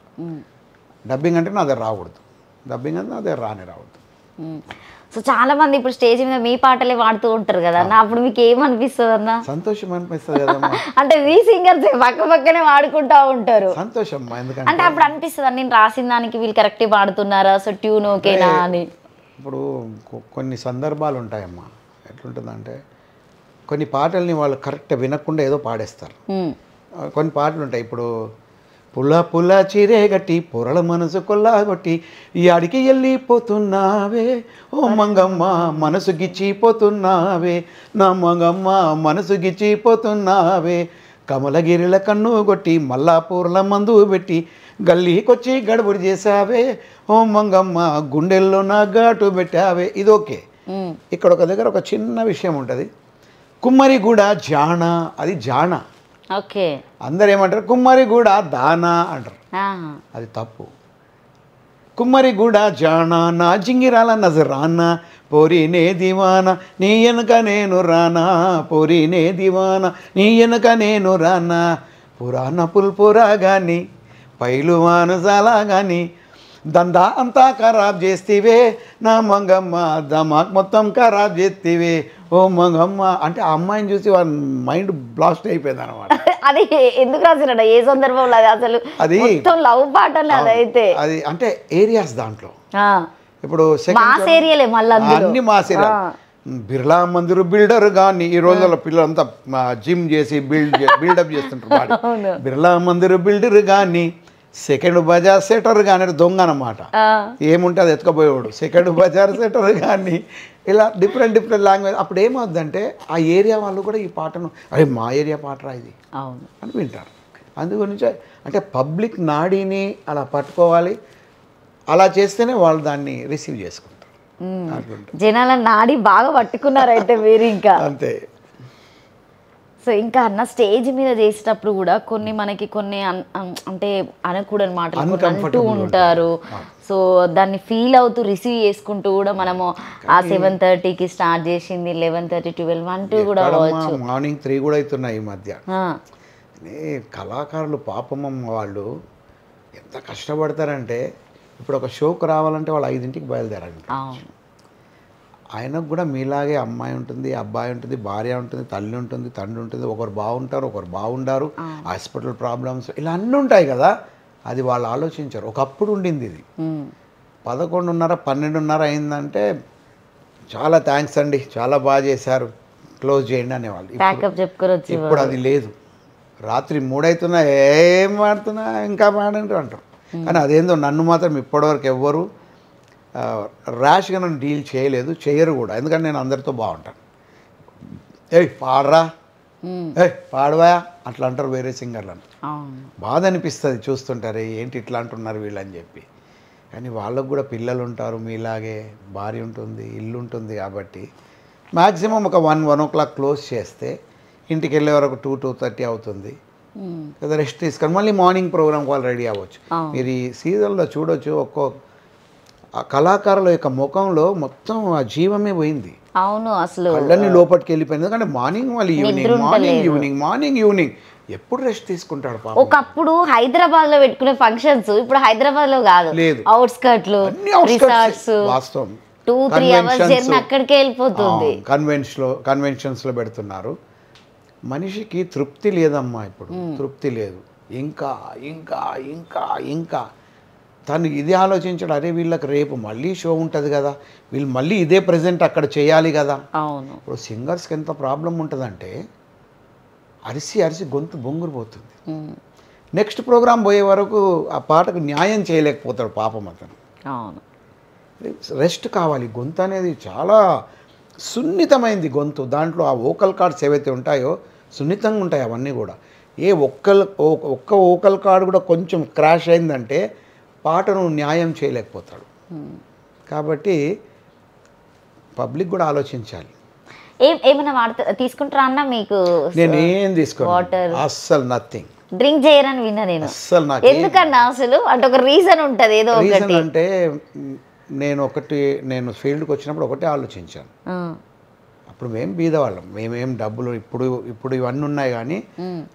డబ్బింగ్ అంటే నా దగ్గర రాకూడదు, డబ్బింగ్ అంటే నా దగ్గర రావద్దు. సో చాలా మంది ఇప్పుడు స్టేజ్ మీద మీ పాటలే పాడుతూ ఉంటారు కదా అన్న, అప్పుడు మీకు ఏమనిపిస్తుంది అన్న? సంతోషం అనిపిస్తుంది కదమ్మా. అంటే మీ సింగర్స్ పక్క పక్కనే వాడుకుంటా ఉంటారు. సంతోషం, అంటే ఎందుకంటే అప్పుడు అనిపిస్తుంది నేను రాసిన దానికి వీళ్ళు కరెక్టే పాడుతున్నారా, సో ట్యూన్ ఓకేనా అని. ఇప్పుడు కొన్ని సందర్భాలు ఉంటాయమ్మా, ఎట్లుంటుందంటే కొన్ని పాటల్ని వాళ్ళు కరెక్ట్ వినకుండా ఏదో పాడేస్తారు. కొన్ని పాటలు ఉంటాయి, ఇప్పుడు పుల్ల పుల్ల చీరే గట్టి పొరల మనసు కొల్లాగొట్టి ఈ అడికి వెళ్ళిపోతున్నావే ఓ మంగమ్మ మనసు గిచ్చిపోతున్నావే నా మంగమ్మ మనసు గిచ్చిపోతున్నావే కమలగిరిల కన్ను కొట్టి మల్లాపూర్ల మందు పెట్టి గల్లీకొచ్చి గడబడి చేసావే ఓ మంగమ్మ గుండెల్లో నా ఘాటు పెట్టావే. ఇది ఓకే. ఇక్కడ ఒక దగ్గర ఒక చిన్న విషయం ఉంటుంది, కుమ్మరిగూడ జాణ, అది జాణ. ఓకే, అందరు ఏమంటారు కుమ్మరిగూడ దానా అంటారు, అది తప్పు. కుమ్మరిగూడ జానా నా జింగిరాల నజరానా పోరినే దివానా నీ వెనుక నేను రానా పోరినే దివానా నీ వెనుక నేను రానా పురాణ పుల్పురా గాని పైలువాను చాలా కానీ దందా అంతా ఖరాబ్ చేస్తేవే నా మంగమ్మ దమాక్ మొత్తం ఖరాబ్ చేస్తేవే ఓ మంగమ్మ అంటే ఆ అమ్మాయిని చూసి వాళ్ళ మైండ్ బ్లాస్ట్ అయిపోయింది అనమాట. అది ఎందుకు రాసినాడు, ఏ సందర్భంలో? అది అసలు అది మొత్తం లవ్ పాట అదైతే అది అంటే ఏరియాస్ దాంట్లో ఇప్పుడు మాస్ ఏరియాలే మళ్ళీ అన్ని mass area. Birla Mandir builder కానీ ఈ రోజుల్లో పిల్లలంతా జిమ్ చేసి బిల్డప్ చేస్తుంటారు బాడీ. బిర్లా మందిర్ బిల్డర్ కానీ సెకండ్ బజార్ సెటర్ కానీ దొంగ అనమాట, ఏముంటుంది ఎత్తుకపోయేవాడు. సెకండ్ బజార్ సెటర్ కానీ ఇలా డిఫరెంట్ లాంగ్వేజ్. అప్పుడు ఏమవుద్దంటే ఆ ఏరియా వాళ్ళు కూడా ఈ పాటను అరే మా ఏరియా పాటరా ఇది అని వింటారు. అందుగురించి అంటే పబ్లిక్ నాడీని అలా పట్టుకోవాలి, అలా చేస్తేనే వాళ్ళు దాన్ని రిసీవ్ చేసుకుంటారు. జనాల నాడి బాగా పట్టుకున్నారు అయితే మీరు ఇంకా అంతే. సో ఇంకా అన్న స్టేజ్ మీద చేసేటప్పుడు కూడా కొన్ని మనకి కొన్ని అంటే అనకూడని మాటలు అంటూ ఉంటారు. సో దాన్ని ఫీల్ అవుతూ రిసీవ్ చేసుకుంటూ కూడా మనము ఆ 7:30కి స్టార్ట్ చేసింది 11:30, 12, 1, 2 కూడా అవ్వచ్చు, మార్నింగ్ 3 కూడా అవుతున్నాయి ఈ మధ్య. కళాకారులు పాపమ్మ వాళ్ళు ఎంత కష్టపడతారంటే ఇప్పుడు ఒక షోకు రావాలంటే వాళ్ళు 5ంటికి బయలుదేరాలి. ఆయనకు కూడా మీలాగే అమ్మాయి ఉంటుంది, అబ్బాయి ఉంటుంది, భార్య ఉంటుంది, తల్లి ఉంటుంది, తండ్రి ఉంటుంది, ఒకరు బాగుంటారు ఒకరు బాగుండారు, హాస్పిటల్ ప్రాబ్లమ్స్ ఇలా అన్నీ ఉంటాయి కదా. అది వాళ్ళు ఆలోచించారు. ఒకప్పుడు ఉండింది ఇది. 11:30, 12:30 అయిందంటే చాలా థ్యాంక్స్ అండి చాలా బాగా చేశారు క్లోజ్ చేయండి అనేవాళ్ళు. ఇప్పుడు అది లేదు. రాత్రి 3 అవుతున్నా ఏం మాడుతున్నా ఇంకా మాడంటూ అంటారు. కానీ అదేందో నన్ను మాత్రం ఇప్పటివరకు ఎవ్వరు ర్యాష్గా నన్ను డీల్ చేయలేదు, చేయరు కూడా. ఎందుకంటే నేను అందరితో బాగుంటాను. ఏయ్ పాడరా, ఏయ్ పాడవా అట్లా అంటారు వేరే సింగర్లను. బాధ అనిపిస్తుంది చూస్తుంటారే ఏంటి ఇట్లా అంటున్నారు వీళ్ళని చెప్పి. కానీ వాళ్ళకు కూడా పిల్లలు ఉంటారు, మీలాగే భార్య ఉంటుంది, ఇల్లు ఉంటుంది. కాబట్టి మ్యాక్సిమం ఒక 1 o'clock క్లోజ్ చేస్తే ఇంటికి వెళ్ళే వరకు 2, 2:30 అవుతుంది కదా. రెస్ట్ తీసుకొని మళ్ళీ మార్నింగ్ ప్రోగ్రామ్కి వాళ్ళు రెడీ అవ్వచ్చు. మీరు ఈ సీజన్లో చూడొచ్చు, ఆ కళాకారుల యొక్క ముఖంలో మొత్తం ఆ జీవమే పోయింది. అవును, అసలు కళ్ళని లోపలికి వెళ్ళిపోయింది. ఎందుకంటే మార్నింగ్ వాళ్ళు ఈవినింగ్ ఎప్పుడు రెస్ట్ తీసుకుంటాడు పాపం. ఒకప్పుడు హైదరాబాద్ లో పెట్టుకునే ఫంక్షన్స్ ఇప్పుడు హైదరాబాద్ లో కాదు, అవుట్స్కర్ట్లు, రిసార్ట్స్, వాస్తవం 2-3 hours జర్నీ అక్కడికే వెళ్ళిపోతుంది. కన్వెన్షన్స్ లో పెడుతున్నారు. మనిషికి తృప్తి లేదమ్మా, ఇప్పుడు తృప్తి లేదు. ఇంకా ఇంకా ఇంకా ఇంకా తను ఇది ఆలోచించాడు, అరే వీళ్ళకి రేపు మళ్ళీ షో ఉంటుంది కదా, వీళ్ళు మళ్ళీ ఇదే ప్రజెంట్ అక్కడ చేయాలి కదా. అవును, ఇప్పుడు సింగర్స్కి ఎంత ప్రాబ్లం ఉంటుందంటే అరిసి అరిసి గొంతు బొంగురుపోతుంది. నెక్స్ట్ ప్రోగ్రాం పోయే వరకు ఆ పాటకు న్యాయం చేయలేకపోతాడు పాపం అతను. అవును, రెస్ట్ కావాలి. గొంతు అనేది చాలా సున్నితమైంది గొంతు. దాంట్లో ఆ వోకల్ కార్డ్స్ ఏవైతే ఉంటాయో సున్నితంగా ఉంటాయి అవన్నీ కూడా. ఒక్క వోకల్ కార్డ్ కూడా కొంచెం క్రాష్ అయిందంటే పాటను న్యాయం చేయలేకపోతాడు. కాబట్టి పబ్లిక్ కూడా ఆలోచించాలి. ఏమైనా తీసుకుంటారా అన్న? మీకు నేనేం తీసుకోను, అస్సలు నథింగ్. డ్రింక్ చేయరని విన్నా నేను. అస్సలు నాకు ఎందుకన్నా అసలు అంటే ఒక రీజన్ ఉంటుంది ఏదో రీజన్ అంటే నేను ఫీల్డ్కి వచ్చినప్పుడు ఒకటే ఆలోచించాను. అప్పుడు మేము బీదవాళ్ళం, మేమేం డబ్బులు ఇప్పుడు ఇవన్నీ ఉన్నాయి కానీ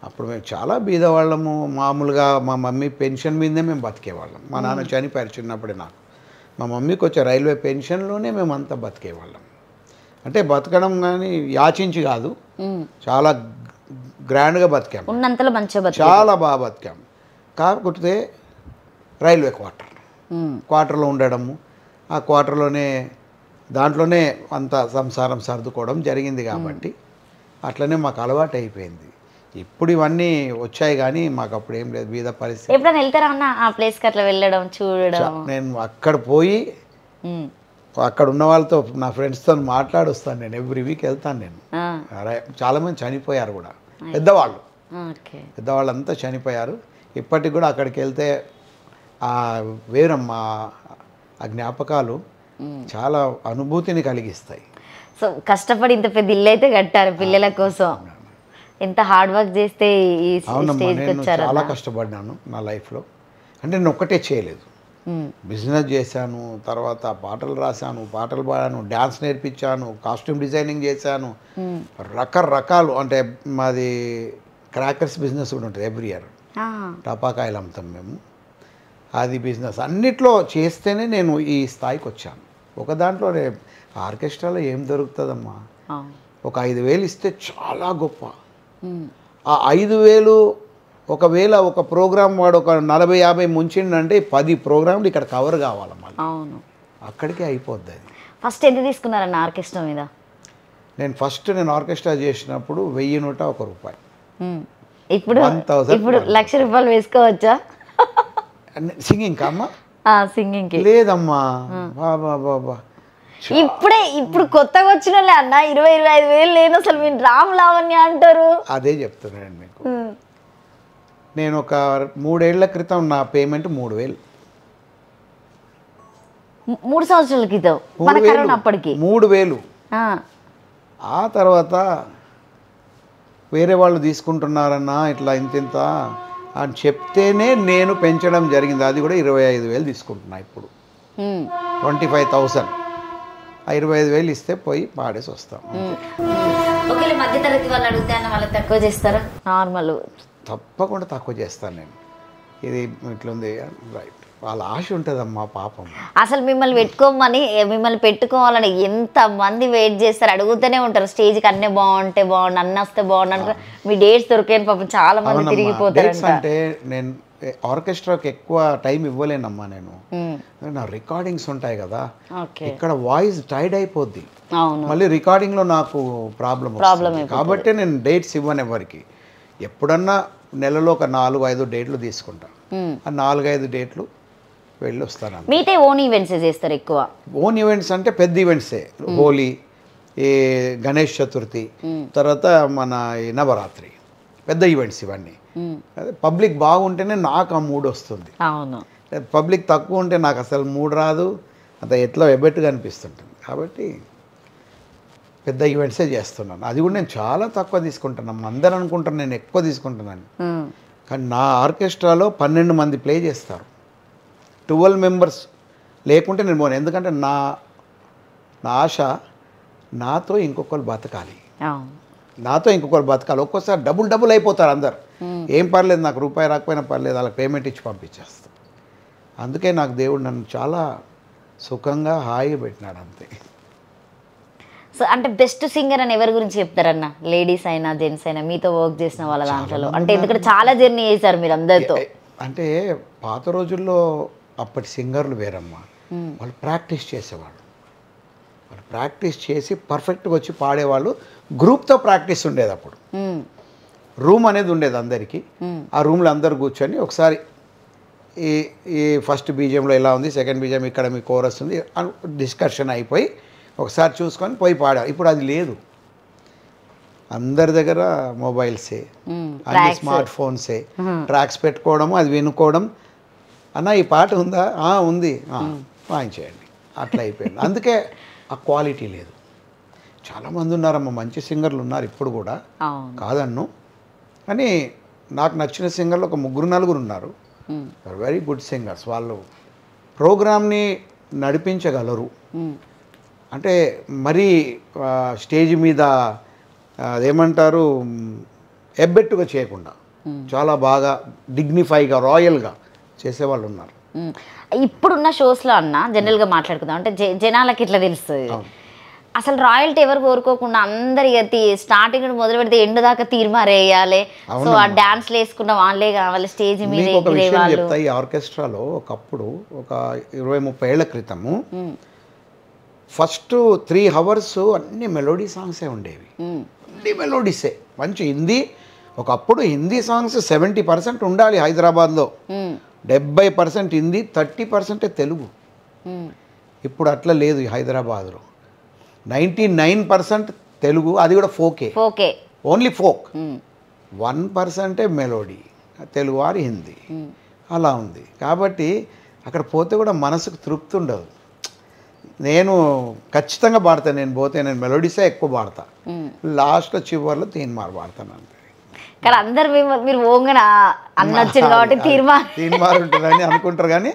అప్పుడు మేము చాలా బీదవాళ్ళము. మామూలుగా మా మమ్మీ పెన్షన్ మీదే మేము బతికేవాళ్ళం. మా నాన్న చనిపోయారు చిన్నప్పుడే నాకు. మా మమ్మీకి వచ్చే రైల్వే పెన్షన్లోనే మేమంతా బతికేవాళ్ళం. అంటే బతకడం కానీ యాచించి కాదు, చాలా గ్రాండ్గా బతికాం, ఉన్నంతలో మంచిగా చాలా బాగా బతికాం. కాకపోతే రైల్వే క్వార్టర్లో ఉండడము, ఆ క్వార్టర్లోనే దాంట్లోనే అంత సంసారం సర్దుకోవడం జరిగింది కాబట్టి అట్లనే మాకు అలవాటు అయిపోయింది. ఇప్పుడు ఇవన్నీ వచ్చాయి కానీ మాకు అప్పుడు ఏం లేదు, బీద పరిస్థితి. ఎప్పుడైనా వెళ్తారా అన్న ఆ ప్లేస్కి అట్లా వెళ్ళడం చూడడం? నేను అక్కడ పోయి అక్కడ ఉన్న వాళ్ళతో నా ఫ్రెండ్స్తో మాట్లాడొస్తాను. నేను ఎవ్రీ వీక్ వెళ్తాను. నేను చాలామంది చనిపోయారు కూడా, పెద్దవాళ్ళు పెద్దవాళ్ళంతా చనిపోయారు. ఇప్పటికి కూడా అక్కడికి వెళ్తే వేరమ్మా ఆ జ్ఞాపకాలు చాలా అనుభూతిని కలిగిస్తాయి. సో కష్టపడి ఇంత పెద్ద ఇల్లు అయితే కట్టారు పిల్లల కోసం, ఎంత హార్డ్ వర్క్ చేస్తే ఈ స్టేజ్కి వచ్చారు. చాలా కష్టపడ్డాను నా లైఫ్లో. అంటే నేను ఒక్కటే చేయలేదు, బిజినెస్ చేశాను, తర్వాత పాటలు రాశాను, పాటలు పాడాను, డ్యాన్స్ నేర్పించాను, కాస్ట్యూమ్ డిజైనింగ్ చేశాను, రకరకాలు. అంటే మాది క్రాకర్స్ బిజినెస్ కూడా ఉంటుంది, ఎవ్రీ ఇయర్ టపాకాయలు అమ్ముతాం మేము. అది బిజినెస్ అన్నిట్లో చేస్తేనే నేను ఈ స్థాయికి వచ్చాను. ఒక దాంట్లో ఆర్కెస్ట్రాలో ఏం దొరుకుతుందమ్మా, ఒక 5,000 ఇస్తే చాలా గొప్ప. ఆ 5,000 ఒకవేళ ఒక ప్రోగ్రామ్ వాడు ఒక 40-50 ముంచిండంటే 10 ప్రోగ్రాంలు ఇక్కడ కవర్ కావాలి మళ్ళీ. అవును, అక్కడికే అయిపోద్ది అది. ఫస్ట్ ఎంత తీసుకున్నారన్న ఆర్కెస్ట్రా మీద? నేను ఆర్కెస్ట్రా చేసినప్పుడు 1,000 రూపాయి. ఇప్పుడు 1,00,000 వేసుకోవచ్చా సింగింగ్ అమ్మా? సింగింగ్ లేదమ్మా బాబా బాబా. ఇప్పుడు కొత్తగా వచ్చిన అన్న 20-25 లేను అసలు. మీరు రామ్ లావణ్య అంటారు. అదే చెప్తున్నాను మీకు. నేను ఒక 3 ఏళ్ల క్రితం నా పేమెంట్ 3,000. 3 సంవత్సరాల క్రితం మన కరోనా అప్పటికి 3,000. ఆ తర్వాత వేరే వాళ్ళు తీసుకుంటున్నారన్నా ఇట్లా ఇంత అని చెప్తేనే నేను పెంచడం జరిగింది. అది కూడా 25,000 తీసుకుంటున్నా ఇప్పుడు. 25,000. 25,000 ఇస్తే పోయి పాడేసి వస్తాం. ఒకవేళ మధ్యతరగతి వాళ్ళు అడిగితే అన్న వాళ్ళు తక్కువ చేస్తారా? నార్మల్ తప్పకుండా తక్కువ చేస్తాను నేను. ఇది ఇట్లుంది రైట్, వాళ్ళ ఆశ ఉంటుందమ్మా పాపం. అసలు మిమ్మల్ని పెట్టుకోవాలని ఎంత మంది వెయిట్ చేస్తారు, అడుగుతూనే ఉంటారు. స్టేజ్కి అన్నీ బాగుంటే బాగుండు, అన్నీ వస్తే బాగుండు అనుకో. మీ డేట్స్ దొరికాయని పాపం చాలా మంది తిరిగిపోతారు. అంటే నేను ఆర్కెస్ట్రాకి ఎక్కువ టైం ఇవ్వలేనమ్మా. నేను నా రికార్డింగ్స్ ఉంటాయి కదా, ఇక్కడ వాయిస్ టైడ్ అయిపోద్ది, మళ్ళీ రికార్డింగ్లో నాకు ప్రాబ్లం కాబట్టి నేను డేట్స్ ఇవ్వను ఎవరికి. ఎప్పుడన్నా నెలలో ఒక 4-5 డేట్లు తీసుకుంటా. ఆ 4-5 డేట్లు వెళ్ళి వస్తాను. మీతో ఓన్ ఈవెంట్స్ చేస్తారు ఎక్కువ? ఓన్ ఈవెంట్స్ అంటే పెద్ద ఈవెంట్సే, హోలీ, ఈ గణేష్ చతుర్థి, తర్వాత మన నవరాత్రి, పెద్ద ఈవెంట్స్ ఇవన్నీ. అదే పబ్లిక్ బాగుంటేనే నాకు ఆ మూడ్ వస్తుంది. అవును, పబ్లిక్ తక్కువ ఉంటే నాకు అసలు మూడ్ రాదు, అంత ఎట్లా ఎబ్బెట్టుగా అనిపిస్తుంటుంది. కాబట్టి పెద్ద ఈవెంట్సే చేస్తున్నాను. అది కూడా నేను చాలా తక్కువ తీసుకుంటున్నాను. అందరూ అనుకుంటాను నేను ఎక్కువ తీసుకుంటున్నాను, కానీ నా ఆర్కెస్ట్రాలో 12 మంది ప్లే చేస్తారు. 12 మెంబర్స్ లేకుంటే నేను పోను. ఎందుకంటే నా ఆశ నాతో ఇంకొకరు బతకాలి, ఒక్కోసారి డబుల్ అయిపోతారు అందరు. ఏం పర్లేదు, నాకు రూపాయి రాకపోయినా పర్లేదు, వాళ్ళకి పేమెంట్ ఇచ్చి పంపించేస్తాను. అందుకే నాకు దేవుడు నన్ను చాలా సుఖంగా హాయిగా పెట్టినాడు అంతే. సో అంటే బెస్ట్ సింగర్ అని ఎవరి గురించి చెప్తారన్న? లేడీస్ అయినా జెంట్స్ అయినా మీతో వర్క్ చేసిన వాళ్ళ దాంట్లో? అంటే ఎందుకంటే చాలా జర్నీ చేశారు మీరు అందరితో. అంటే పాత రోజుల్లో అప్పటి సింగర్లు వేరమ్మా, వాళ్ళు ప్రాక్టీస్ చేసేవాళ్ళు. వాళ్ళు ప్రాక్టీస్ చేసి పర్ఫెక్ట్గా వచ్చి పాడేవాళ్ళు. గ్రూప్తో ప్రాక్టీస్ ఉండేది అప్పుడు. రూమ్ అనేది ఉండేది అందరికీ. ఆ రూమ్లో అందరు కూర్చొని ఒకసారి ఈ ఫస్ట్ బీజియంలో ఎలా ఉంది, సెకండ్ బీజియం ఇక్కడ మీ కోరస్ ఉంది, డిస్కషన్ అయిపోయి ఒకసారి చూసుకొని పోయి పాడారు. ఇప్పుడు అది లేదు. అందరి దగ్గర మొబైల్సే, అన్ని స్మార్ట్ ఫోన్సే, ట్రాక్స్ పెట్టుకోవడము, అది వినుకోవడం. అన్న ఈ పాట ఉందా? ఉంది, వాయించేయండి, అట్లా అయిపోయింది. అందుకే ఆ క్వాలిటీ లేదు. చాలామంది ఉన్నారమ్మా, మంచి సింగర్లు ఉన్నారు ఇప్పుడు కూడా, కాదన్ను. కానీ నాకు నచ్చిన సింగర్లు ఒక 3-4 ఉన్నారు, వెరీ గుడ్ సింగర్స్. వాళ్ళు ప్రోగ్రామ్ని నడిపించగలరు. అంటే మరీ స్టేజ్ మీద అదేమంటారు ఎబ్బెట్టుగా చేయకుండా చాలా బాగా డిగ్నిఫైగా రాయల్గా చేసేవాళ్ళు ఉన్నారు. ఇప్పుడున్న షోస్లో అన్న జనరల్గా మాట్లాడుకుందాం అంటే జనాలకి ఇట్లా తెలుస్తుంది అసలు రాయల్టీ ఎవరు కోరుకోకుండా అందరి స్టార్టింగ్ మొదలు పెడితే ఎండ్ దాకా తీర్మారేయాలి సో ఆ డాన్స్లు వేసుకున్న వాళ్ళే కావాలి స్టేజ్ మీద చెప్తా ఈ ఆర్కెస్ట్రాలో ఒకప్పుడు ఒక 20-30 ఏళ్ల క్రితము ఫస్ట్ 3 hours అన్ని మెలోడీ సాంగ్సే ఉండేవి అన్ని మెలోడీసే మంచి హిందీ ఒకప్పుడు హిందీ సాంగ్స్ 70% ఉండాలి హైదరాబాద్లో 70% హిందీ 30% తెలుగు ఇప్పుడు అట్లా లేదు ఈ హైదరాబాద్లో 99% తెలుగు అది కూడా ఫోకే only folk 1% melody Telugu or Hindi అలా ఉంది కాబట్టి అక్కడ పోతే కూడా మనసుకు తృప్తి ఉండదు నేను ఖచ్చితంగా పాడతాను నేను పోతే నేను మెలోడీసే ఎక్కువ పాడతా లాస్ట్లో చివరిలో తీన్మార్ పాడతాను అంతే కానీ అందరు మీరు ఓంగన అన్నొచ్చింది కాబట్టి తీన్మార్ ఉంటుందని అనుకుంటారు కానీ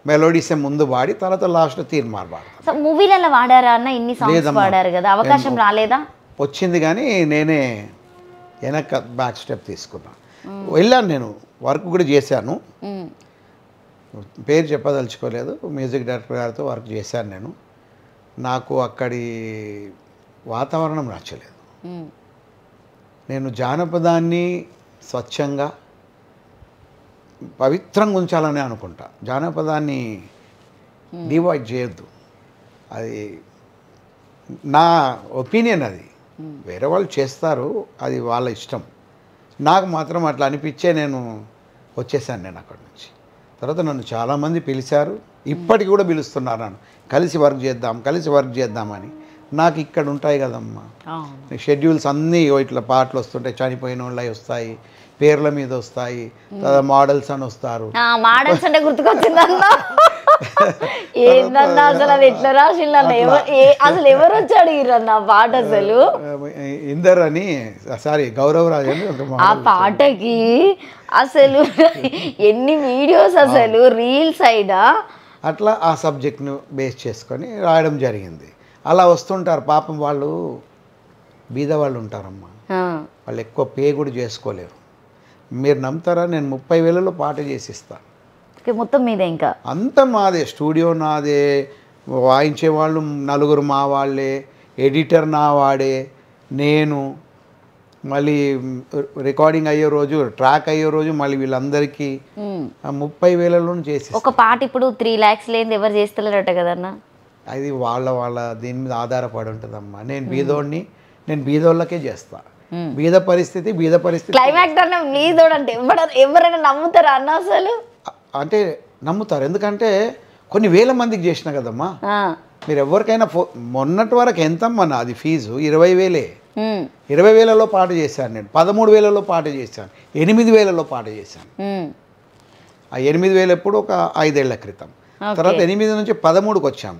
మెలోడీసే ముందు పాడి తర్వాత లాస్ట్లో తీన్మార్ పాడతాను సో మూవీలలో వాడారా అన్న ఇన్ని సాంగ్స్ పాడారు కదా అవకాశం రాలేదా వచ్చింది కానీ నేనే వెనక బ్యాక్ స్టెప్ తీసుకున్నా వెళ్ళాను నేను వర్క్ కూడా చేశాను పేరు చెప్పదలుచుకోలేదు మ్యూజిక్ డైరెక్టర్ గారితో వర్క్ చేశాను నేను నాకు అక్కడి వాతావరణం నచ్చలేదు నేను జానపదాన్ని స్వచ్ఛంగా పవిత్రంగా ఉంచాలని అనుకుంటా జానపదాన్ని డివైడ్ చేయొద్దు అది నా ఒపీనియన్ అది వేరే వాళ్ళు చేస్తారు అది వాళ్ళ ఇష్టం నాకు మాత్రం అట్లా అనిపించే నేను వచ్చేసాను నేను అక్కడి నుంచి తర్వాత నన్ను చాలామంది పిలిచారు ఇప్పటికి కూడా పిలుస్తున్నారు నన్ను కలిసి వర్క్ చేద్దామని నాకు ఇక్కడ ఉంటాయి కదమ్మా షెడ్యూల్స్ అన్నీ ఇట్లా పాటలు వస్తుంటాయి చనిపోయిన వాళ్ళు వస్తాయి పేర్ల మీద వస్తాయి మోడల్స్ అని వస్తారు మోడల్స్ అంటే గుర్తుకొచ్చిందన్న ఏందన్నా అసలు అది ఎట్లా రాసిందన్న అసలు ఎవరు వచ్చి అడిగిరన్న పాట అసలు ఇందర్ అని సారీ గౌరవరాజ్ అని ఆ పాటకి అసలు ఎన్ని వీడియోస్ అసలు రీల్స్ అయినా అట్లా ఆ సబ్జెక్ట్ను బేస్ చేసుకొని రాయడం జరిగింది అలా వస్తుంటారు పాపం వాళ్ళు బీద వాళ్ళు ఉంటారమ్మా వాళ్ళు ఎక్కువ పే కూడా చేసుకోలేరు మీరు నమ్ముతారా నేను 30,000లో పాట చేసిస్తాను మొత్తం మీదే ఇంకా అంత మాదే స్టూడియో నాదే వాయించే వాళ్ళు 4 మా వాళ్ళే ఎడిటర్ నా వాడే నేను మళ్ళీ రికార్డింగ్ అయ్యే రోజు ట్రాక్ అయ్యే రోజు మళ్ళీ వీళ్ళందరికీ 30,000లో చేసి ఒక పాట ఇప్పుడు 3 lakhs లేని ఎవరు చేస్తలేరట కదన్న అది వాళ్ళ దీని మీద ఆధారపడి ఉంటుందమ్మా నేను బీదోళ్ళకే చేస్తా బీద పరిస్థితి క్లైమాక్స్ అన్న బీదోడంటే ఎవరైనా నమ్ముతారా అన్న అసలు అంటే నమ్ముతారు ఎందుకంటే కొన్ని వేల మందికి చేసిన కదమ్మా మీరు ఎవరికైనా మొన్నటి వరకు ఎంతమ్మా అది ఫీజు 20,000 20,000లో పాట చేశాను నేను 13,000లో పాట చేశాను 8,000లో పాట చేశాను ఆ 8,000 ఎప్పుడు ఒక 5 ఏళ్ల క్రితం తర్వాత 8 నుంచి 13కి వచ్చాం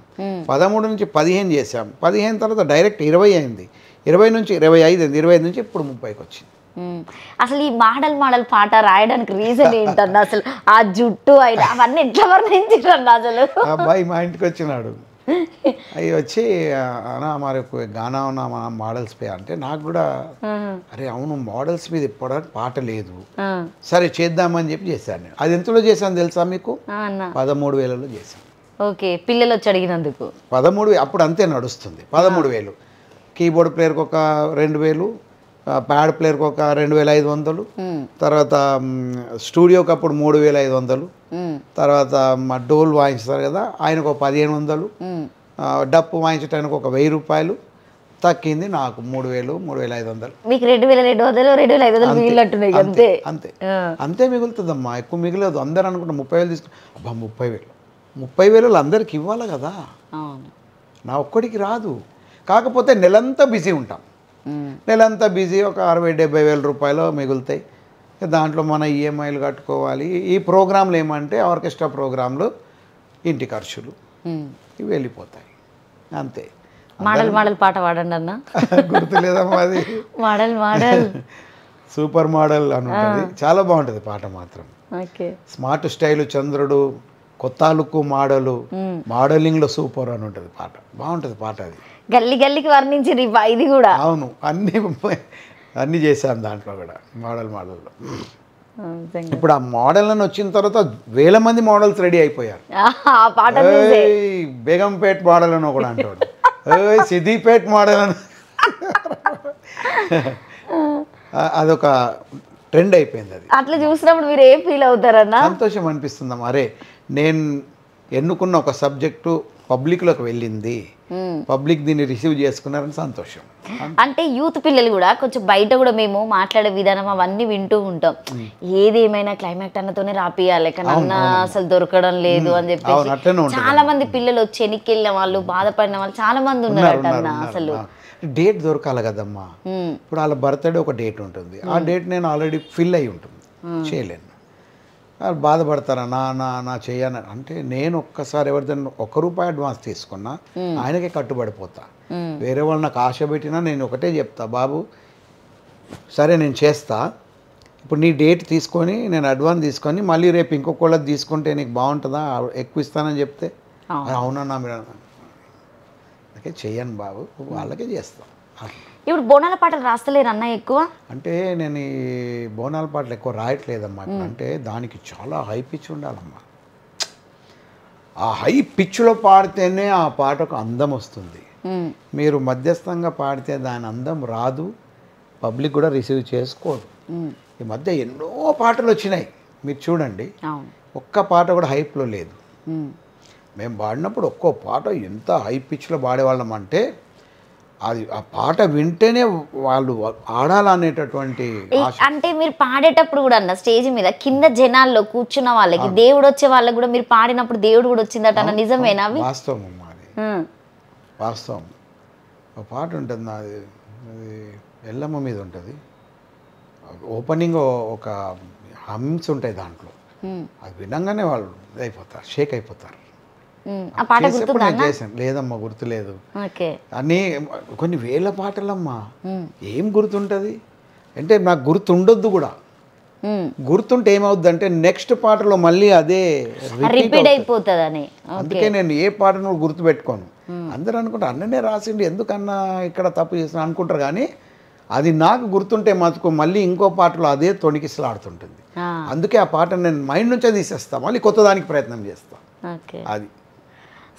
13 నుంచి 15 చేసాం 15 తర్వాత డైరెక్ట్ 20 అయింది 20 నుంచి 25 అయింది 25 నుంచి ఇప్పుడు 30కి వచ్చింది అసలు ఈ మోడల్ పాట రాయడానికి రీజన్ ఏంటన్నా అసలు ఆ జుట్టు అయినా అవన్నీ ఎట్లా వర్ణించారన్న అసలు అబ్బాయి మా ఇంటికి వచ్చినాడు అవి వచ్చి అన్నా మరి గానా ఉన్నా మన మోడల్స్ పే అంటే నాకు కూడా అరే అవును మోడల్స్ మీద ఇప్పటివరకు పాట లేదు సరే చేద్దామని చెప్పి చేశాను నేను అది ఎంతలో చేశాను తెలుసా మీకు 13,000లో చేశాను ఓకే పిల్లలు వచ్చి అడిగినందుకు 13,000 అప్పుడు అంతే నడుస్తుంది 13,000 కీబోర్డ్ ప్లేయర్కి ఒక 2,000 ప్యాడ్ ప్లేయర్కి ఒక 2,500 తర్వాత స్టూడియోకి అప్పుడు 3,500 తర్వాత మా డోల్ వాయించుతారు కదా ఆయనకు ఒక 1,500 డప్పు వాయించడానికి ఒక 1,000 రూపాయలు తక్కింది నాకు 3,000 3,500 మీకు 2,200 2,500 మిగిలినట్టున్నాయి అంతే అంతే అంతే మిగులుతుందమ్మా ఎక్కువ మిగిలేదు అందరు అనుకుంటా 30,000 తీసుకుని అబ్బా 30,000 అందరికి ఇవ్వాలి కదా నా ఒక్కడికి రాదు కాకపోతే నెలంతా బిజీ ఉంటాం నెలంతా బిజీ ఒక 60,000-70,000 రూపాయలు మిగులుతాయి దాంట్లో మన ఈఎంఐలు కట్టుకోవాలి ఈ ప్రోగ్రాంలు ఏమంటే ఆర్కెస్ట్రా ప్రోగ్రాంలు ఇంటి ఖర్చులు ఇవి వెళ్ళిపోతాయి అంతే మోడల్ పాట పాడండి అన్న గుర్తులేదమ్మా అది మోడల్ సూపర్ మోడల్ అని ఉంటుంది చాలా బాగుంటుంది పాట మాత్రం స్మార్ట్ స్టైలు చంద్రుడు కొత్త లుక్ మోడలింగ్లో సూపర్ అని ఉంటుంది పాట బాగుంటుంది పాట అది గల్లికి వర్ణించి ఇది కూడా అవును అన్నీ చేశాను దాంట్లో కూడా మోడల్లో ఇప్పుడు ఆ మోడల్ అని వచ్చిన తర్వాత వేల మంది మోడల్స్ రెడీ అయిపోయారు. ఆ పాట ఏయ్ బేగంపేట్ మోడల్ అని ఒకడు అంటాడు, ఏయ్ సిద్దిపేట్ మోడల్ అని అదొక ట్రెండ్ అయిపోయింది. అది అట్లా చూసినప్పుడు మీరు ఏం ఫీల్ అవుతారన్నా? సంతోషం అనిపిస్తుందమ్మా. అరే నేను ఎన్నుకున్న ఒక సబ్జెక్టు పబ్లిక్లోకి వెళ్ళింది, పబ్లిక్ దీన్ని రిసీవ్ చేసుకున్నారని సంతోషం. అంటే యూత్ పిల్లలు కూడా కొంచెం బయట కూడా మేము మాట్లాడే విధానం అవన్నీ వింటూ ఉంటాం. ఏదేమైనా క్లైమాక్ట్ అన్నతోనే రాపియాలి, కానీ అన్న అసలు దొరకడం లేదు అని చెప్పేసి చాలా మంది పిల్లలు వచ్చి ఎన్నికెళ్ళిన వాళ్ళు, బాధపడిన వాళ్ళు చాలా మంది ఉన్నారట అన్న. అసలు డేట్ దొరకాలి కదమ్మా. ఇప్పుడు వాళ్ళ బర్త్డే ఒక డేట్ ఉంటుంది, ఆ డేట్ నేను ఆల్రెడీ ఫిల్ అయి ఉంటుంది, చేయలేను. వాళ్ళు బాధపడతారా నా చేయను అంటే, నేను ఒక్కసారి ఎవరిదైనా ₹1 అడ్వాన్స్ తీసుకున్నా ఆయనకే కట్టుబడిపోతా. వేరే వాళ్ళు నాకు ఆశ పెట్టినా నేను ఒకటే చెప్తా, బాబు సరే నేను చేస్తా, ఇప్పుడు నీ డేట్ తీసుకొని నేను అడ్వాన్స్ తీసుకొని మళ్ళీ రేపు ఇంకొకళ్ళది తీసుకుంటే నీకు బాగుంటుందా, ఎక్కువ ఇస్తానని చెప్తే అవునన్నా మీరు అందుకే చెయ్యను బాబు, వాళ్ళకే చేస్తాం. ఇప్పుడు బోనాల పాటలు రాస్తలేరు అన్న ఎక్కువ? అంటే నేను ఈ బోనాల పాటలు ఎక్కువ రాయట్లేదమ్మా. అంటే దానికి చాలా హై పిచ్ ఉండాలమ్మా. ఆ హై పిచ్లో పాడితేనే ఆ పాటకు అందం వస్తుంది. మీరు మధ్యస్థంగా పాడితే దాని అందం రాదు, పబ్లిక్ కూడా రిసీవ్ చేసుకోదు. ఈ మధ్య ఎన్నో పాటలు వచ్చినాయి, మీరు చూడండి, ఒక్క పాట కూడా హైప్లో లేదు. మేము పాడినప్పుడు ఒక్కో పాట ఎంత హై పిచ్లో పాడేవాళ్ళం అంటే, అది ఆ పాట వింటేనే వాళ్ళు ఆడాలనేటటువంటి. అంటే మీరు పాడేటప్పుడు కూడా అన్న స్టేజ్ మీద కింద జనాల్లో కూర్చున్న వాళ్ళకి దేవుడు వచ్చే వాళ్ళకి కూడా మీరు పాడినప్పుడు దేవుడు కూడా వచ్చిందట అన్న, నిజమేనా? వాస్తవం అమ్మా, అది వాస్తవం. ఒక పాట ఉంటుంది నాది, అది ఎల్లమ్మ మీద ఉంటుంది. ఓపెనింగ్ ఒక హమ్స్ ఉంటాయి దాంట్లో, అది వినంగానే వాళ్ళు అయిపోతారు, షేక్ అయిపోతారు. చేశాను లేదమ్మా, గుర్తులేదు. అన్నీ కొన్ని వేల పాటలమ్మా, ఏం గుర్తుంటుంది అంటే నాకు గుర్తుండొద్దు కూడా. గుర్తుంటే ఏమవుద్ది అంటే నెక్స్ట్ పాటలో మళ్ళీ అదే రిపీట్ అయిపోతుంది. అందుకే నేను ఏ పాటను గుర్తుపెట్టుకోను. అందరూ అనుకుంటారు అన్ననే రాసిండు, ఎందుకన్నా ఇక్కడ తప్పు చేసిన అనుకుంటారు, కానీ అది నాకు గుర్తుంటే మటుకు మళ్ళీ ఇంకో పాటలో అదే తొణికిసలాడుతుంటుంది. అందుకే ఆ పాట నేను మైండ్ నుంచే తీసేస్తా, మళ్ళీ కొత్త దానికి ప్రయత్నం చేస్తా. అది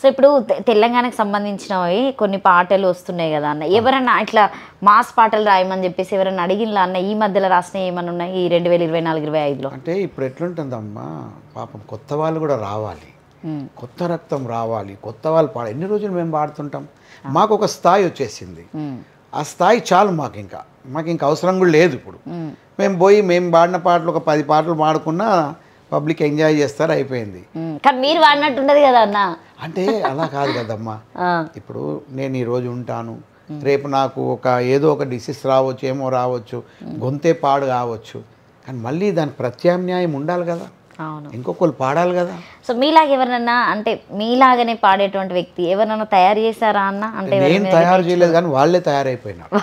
సో ఇప్పుడు తెలంగాణకు సంబంధించినవి కొన్ని పాటలు వస్తున్నాయి కదా అన్న, ఎవరన్నా ఇట్లా మాస్ పాటలు రాయమని చెప్పేసి ఎవరన్నా అడిగినలా అన్న? ఈ మధ్యలో రాసినవి ఏమన్నా ఉన్నాయి ఈ 2024-25లో? అంటే ఇప్పుడు ఎట్లుంటుందమ్మా, పాపం కొత్త వాళ్ళు కూడా రావాలి, కొత్త రక్తం రావాలి, కొత్త వాళ్ళు ఎన్ని రోజులు మేము పాడుతుంటాం, మాకు ఒక స్థాయి వచ్చేసింది. ఆ స్థాయి చాలు మాకు ఇంకా అవసరం కూడా లేదు. ఇప్పుడు మేము పోయి మేము పాడిన పాటలు ఒక 10 పాటలు పాడుకున్నా పబ్లిక్ ఎంజాయ్ చేస్తారు, అయిపోయింది. కానీ మీరు వాడినట్టుండదు కదా అన్న. అంటే అలా కాదు కదమ్మా. ఇప్పుడు నేను ఈరోజు ఉంటాను, రేపు నాకు ఏదో ఒక డిసీజ్ రావచ్చు, ఏమో రావచ్చు, గొంతే పాడు కావచ్చు, కానీ మళ్ళీ దానికి ప్రత్యామ్నాయం ఉండాలి కదా, ఇంకొకరు పాడాలి కదా. సో మీలాగా ఎవరన్నా, అంటే మీలాగానే పాడేటువంటి వ్యక్తి ఎవరన్నా తయారు చేశారా అన్న? అంటే నేను తయారు చేయలేదు, కానీ వాళ్ళే తయారైపోయినారు.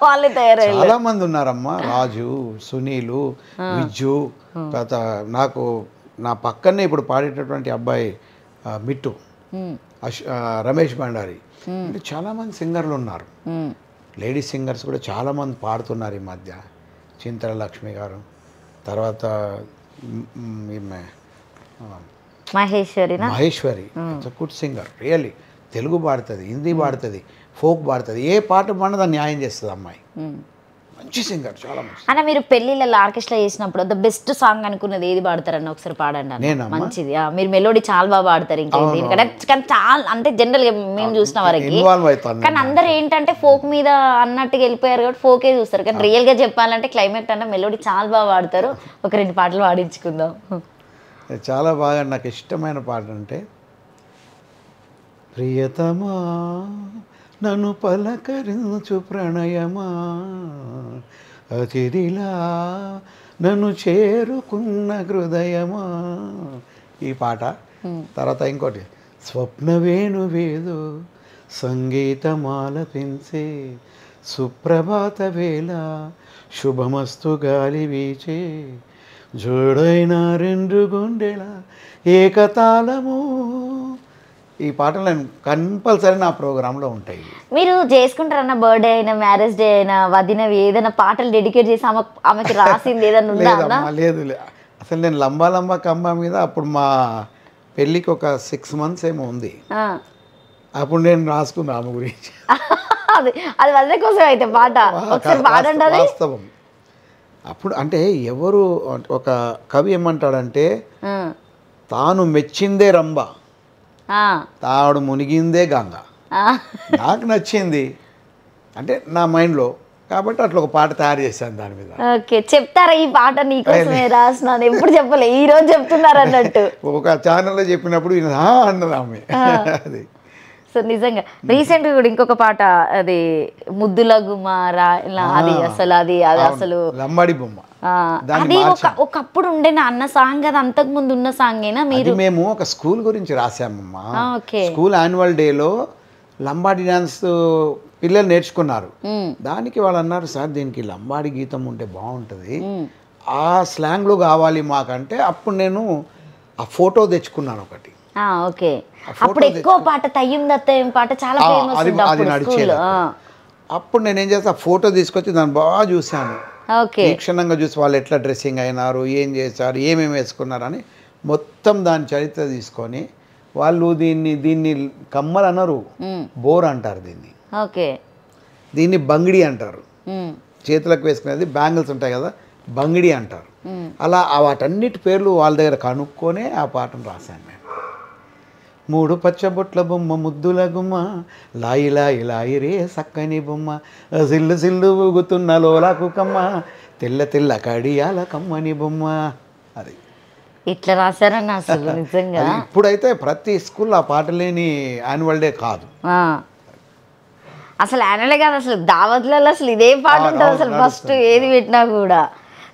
వాళ్ళే తయారయ్యారు. చాలా మంది ఉన్నారమ్మా, రాజు, సునీలు, విజ్జు, నాకు నా పక్కనే ఇప్పుడు పాడేటటువంటి అబ్బాయి మిట్టు, రమేష్ భండారి, అంటే చాలామంది సింగర్లు ఉన్నారు. లేడీస్ సింగర్స్ కూడా చాలామంది పాడుతున్నారు ఈ మధ్య. చింతల లక్ష్మి గారు, తర్వాత Maheshwari, good singer, really. Telugu పాడుతుంది, హిందీ పాడుతుంది, ఫోక్ పాడుతుంది, ఏ పాట పాడినా దాన్ని న్యాయం చేస్తుంది అమ్మాయి. మంచి సింగర్, చాలా మంచి. అన్న మీరు పెళ్ళిళ్ళలో ఆర్కెస్ట్రా చేసినప్పుడు ద బెస్ట్ సాంగ్ అనుకున్నది ఏది పాడతారన్న? ఒకసారి పాడండి అన్న. మంచిది. మీరు మెలోడీ చాలా బాగా పాడతారు. కానీ చాలా అంటే జనరల్ గా మేము చూసిన వరకు, కానీ అందరు ఏంటంటే ఫోక్ మీద అన్నట్టుగా వెళ్ళిపోయారు కాబట్టి ఫోకే చూస్తారు, కానీ రియల్ గా చెప్పాలంటే క్లైమేట్ అన్న మెలోడీ చాలా బాగా పాడతారు. ఒక 2 పాటలు పాడించుకుందాం. చాలా బాగా నాకు ఇష్టమైన పాట అంటే, ప్రియతమా నన్ను పలకరించు ప్రణయమా, అతిథిలా నన్ను చేరుకున్న హృదయమా, ఈ పాట. తర్వాత ఇంకోటి, స్వప్నవేణువేదో సంగీతమాలపించే, సుప్రభాత వేళ శుభమస్తు గాలి వీచే, జోడైన 2 గుండెల ఏకతాళము, ఈ పాటలు నేను కంపల్సరీ నా ప్రోగ్రాంలో ఉంటాయి. మీరు చేసుకుంటారన్న బర్త్డే అయినా మ్యారేజ్ డే అయినా వదినవి ఏదైనా పాటలు డెడికేట్ చేసి ఆమెకి రాసింది ఏదైనా ఉందా అన్న? లేదమ్మా, లేదు. అసలు నేను లంబా లంబా కంబ మీద అప్పుడు మా పెళ్ళికి ఒక 6 months ఏమో ఉంది. అప్పుడు నేను రాసుకున్నా ఆమె గురించి. అది వదిలే కోసం అయితే పాట ఒకసారి పాడండి అది. వాస్తవం. అప్పుడు అంటే ఎవరు ఒక కవి ఏమంటాడంటే తాను మెచ్చిందే రంభ, తాడు మునిగిందే గంగ. నాకు నచ్చింది అంటే నా మైండ్లో, కాబట్టి అట్లా ఒక పాట తయారు చేశాను దాని మీద. ఓకే, చెప్తారా ఈ పాట నీకోసమే రాసినాను, ఎప్పుడు చెప్పలే, ఈ రోజు చెప్తున్నారు అన్నట్టు. ఒక ఛానల్లో చెప్పినప్పుడు అన్నది ఆమె. అది సో నిజంగా రీసెంట్గా కూడా ఇంకొక పాట అది ముద్దుల గుమారా అది అసలు అది అసలు లంబాడి బొమ్మ. అది ఒకప్పుడు ఉండే నా అన్న సాంగ్, అది అంతకు ముందు ఉన్న సాంగేనా? మీరు మేము ఒక స్కూల్ గురించి రాసామమ్మా. స్కూల్ యాన్యువల్ డేలో లంబాడి డాన్స్ పిల్లలు నేర్చుకున్నారు. దానికి వాళ్ళు అన్నారు, సార్ దీనికి లంబాడి గీతం ఉంటే బాగుంటుంది, ఆ స్లాంగ్లో కావాలి మాకంటే అప్పుడు నేను ఆ ఫోటో తెచ్చుకున్నాను ఒకటి. ఓకే, అప్పుడు ఎక్కువ పాట తయ్యం దత్తయ్యం పాట చాలా ఫేమస్. అది నడిచేది. అప్పుడు నేను ఏం చేస్తా, ఫోటో తీసుకొచ్చి దాన్ని బాగా చూశాను. తీక్షణంగా చూసి వాళ్ళు ఎట్లా డ్రెస్సింగ్ అయినారు, ఏం చేశారు, ఏమేమి వేసుకున్నారు అని మొత్తం దాని చరిత్ర తీసుకొని వాళ్ళు దీన్ని కమ్మలు అనరు, బోర్ అంటారు దీన్ని. దీన్ని బంగిడి అంటారు. చేతులకు వేసుకునేది బ్యాంగిల్స్ ఉంటాయి కదా, బంగిడి అంటారు. అలా వాటన్నిటి పేర్లు వాళ్ళ దగ్గర కనుక్కొనే ఆ పాటను రాశాను నేను. 3 పచ్చబొట్ల బొమ్మ ముద్దుల గుమ్మ, లాయి లాయి లాయి రే సక్కని బొమ్మ, సిల్లు సిల్లు ఊగుతున్న లోలాకు కమ్మ, తెల్ల తెల్ల కడియాల కమ్మని బొమ్మ. అది ఇట్లా రాశారని అసలు నిజంగా. ఇప్పుడైతే ప్రతి స్కూల్లో ఆ పాట లేని యాన్యువల్ డే కాదు. అసలు యాన్యువల్ డే కాదు, అసలు దావత్లలో అసలు ఇదే పాట ఉంటుంది అసలు ఫస్ట్ ఏది పెట్టినా కూడా.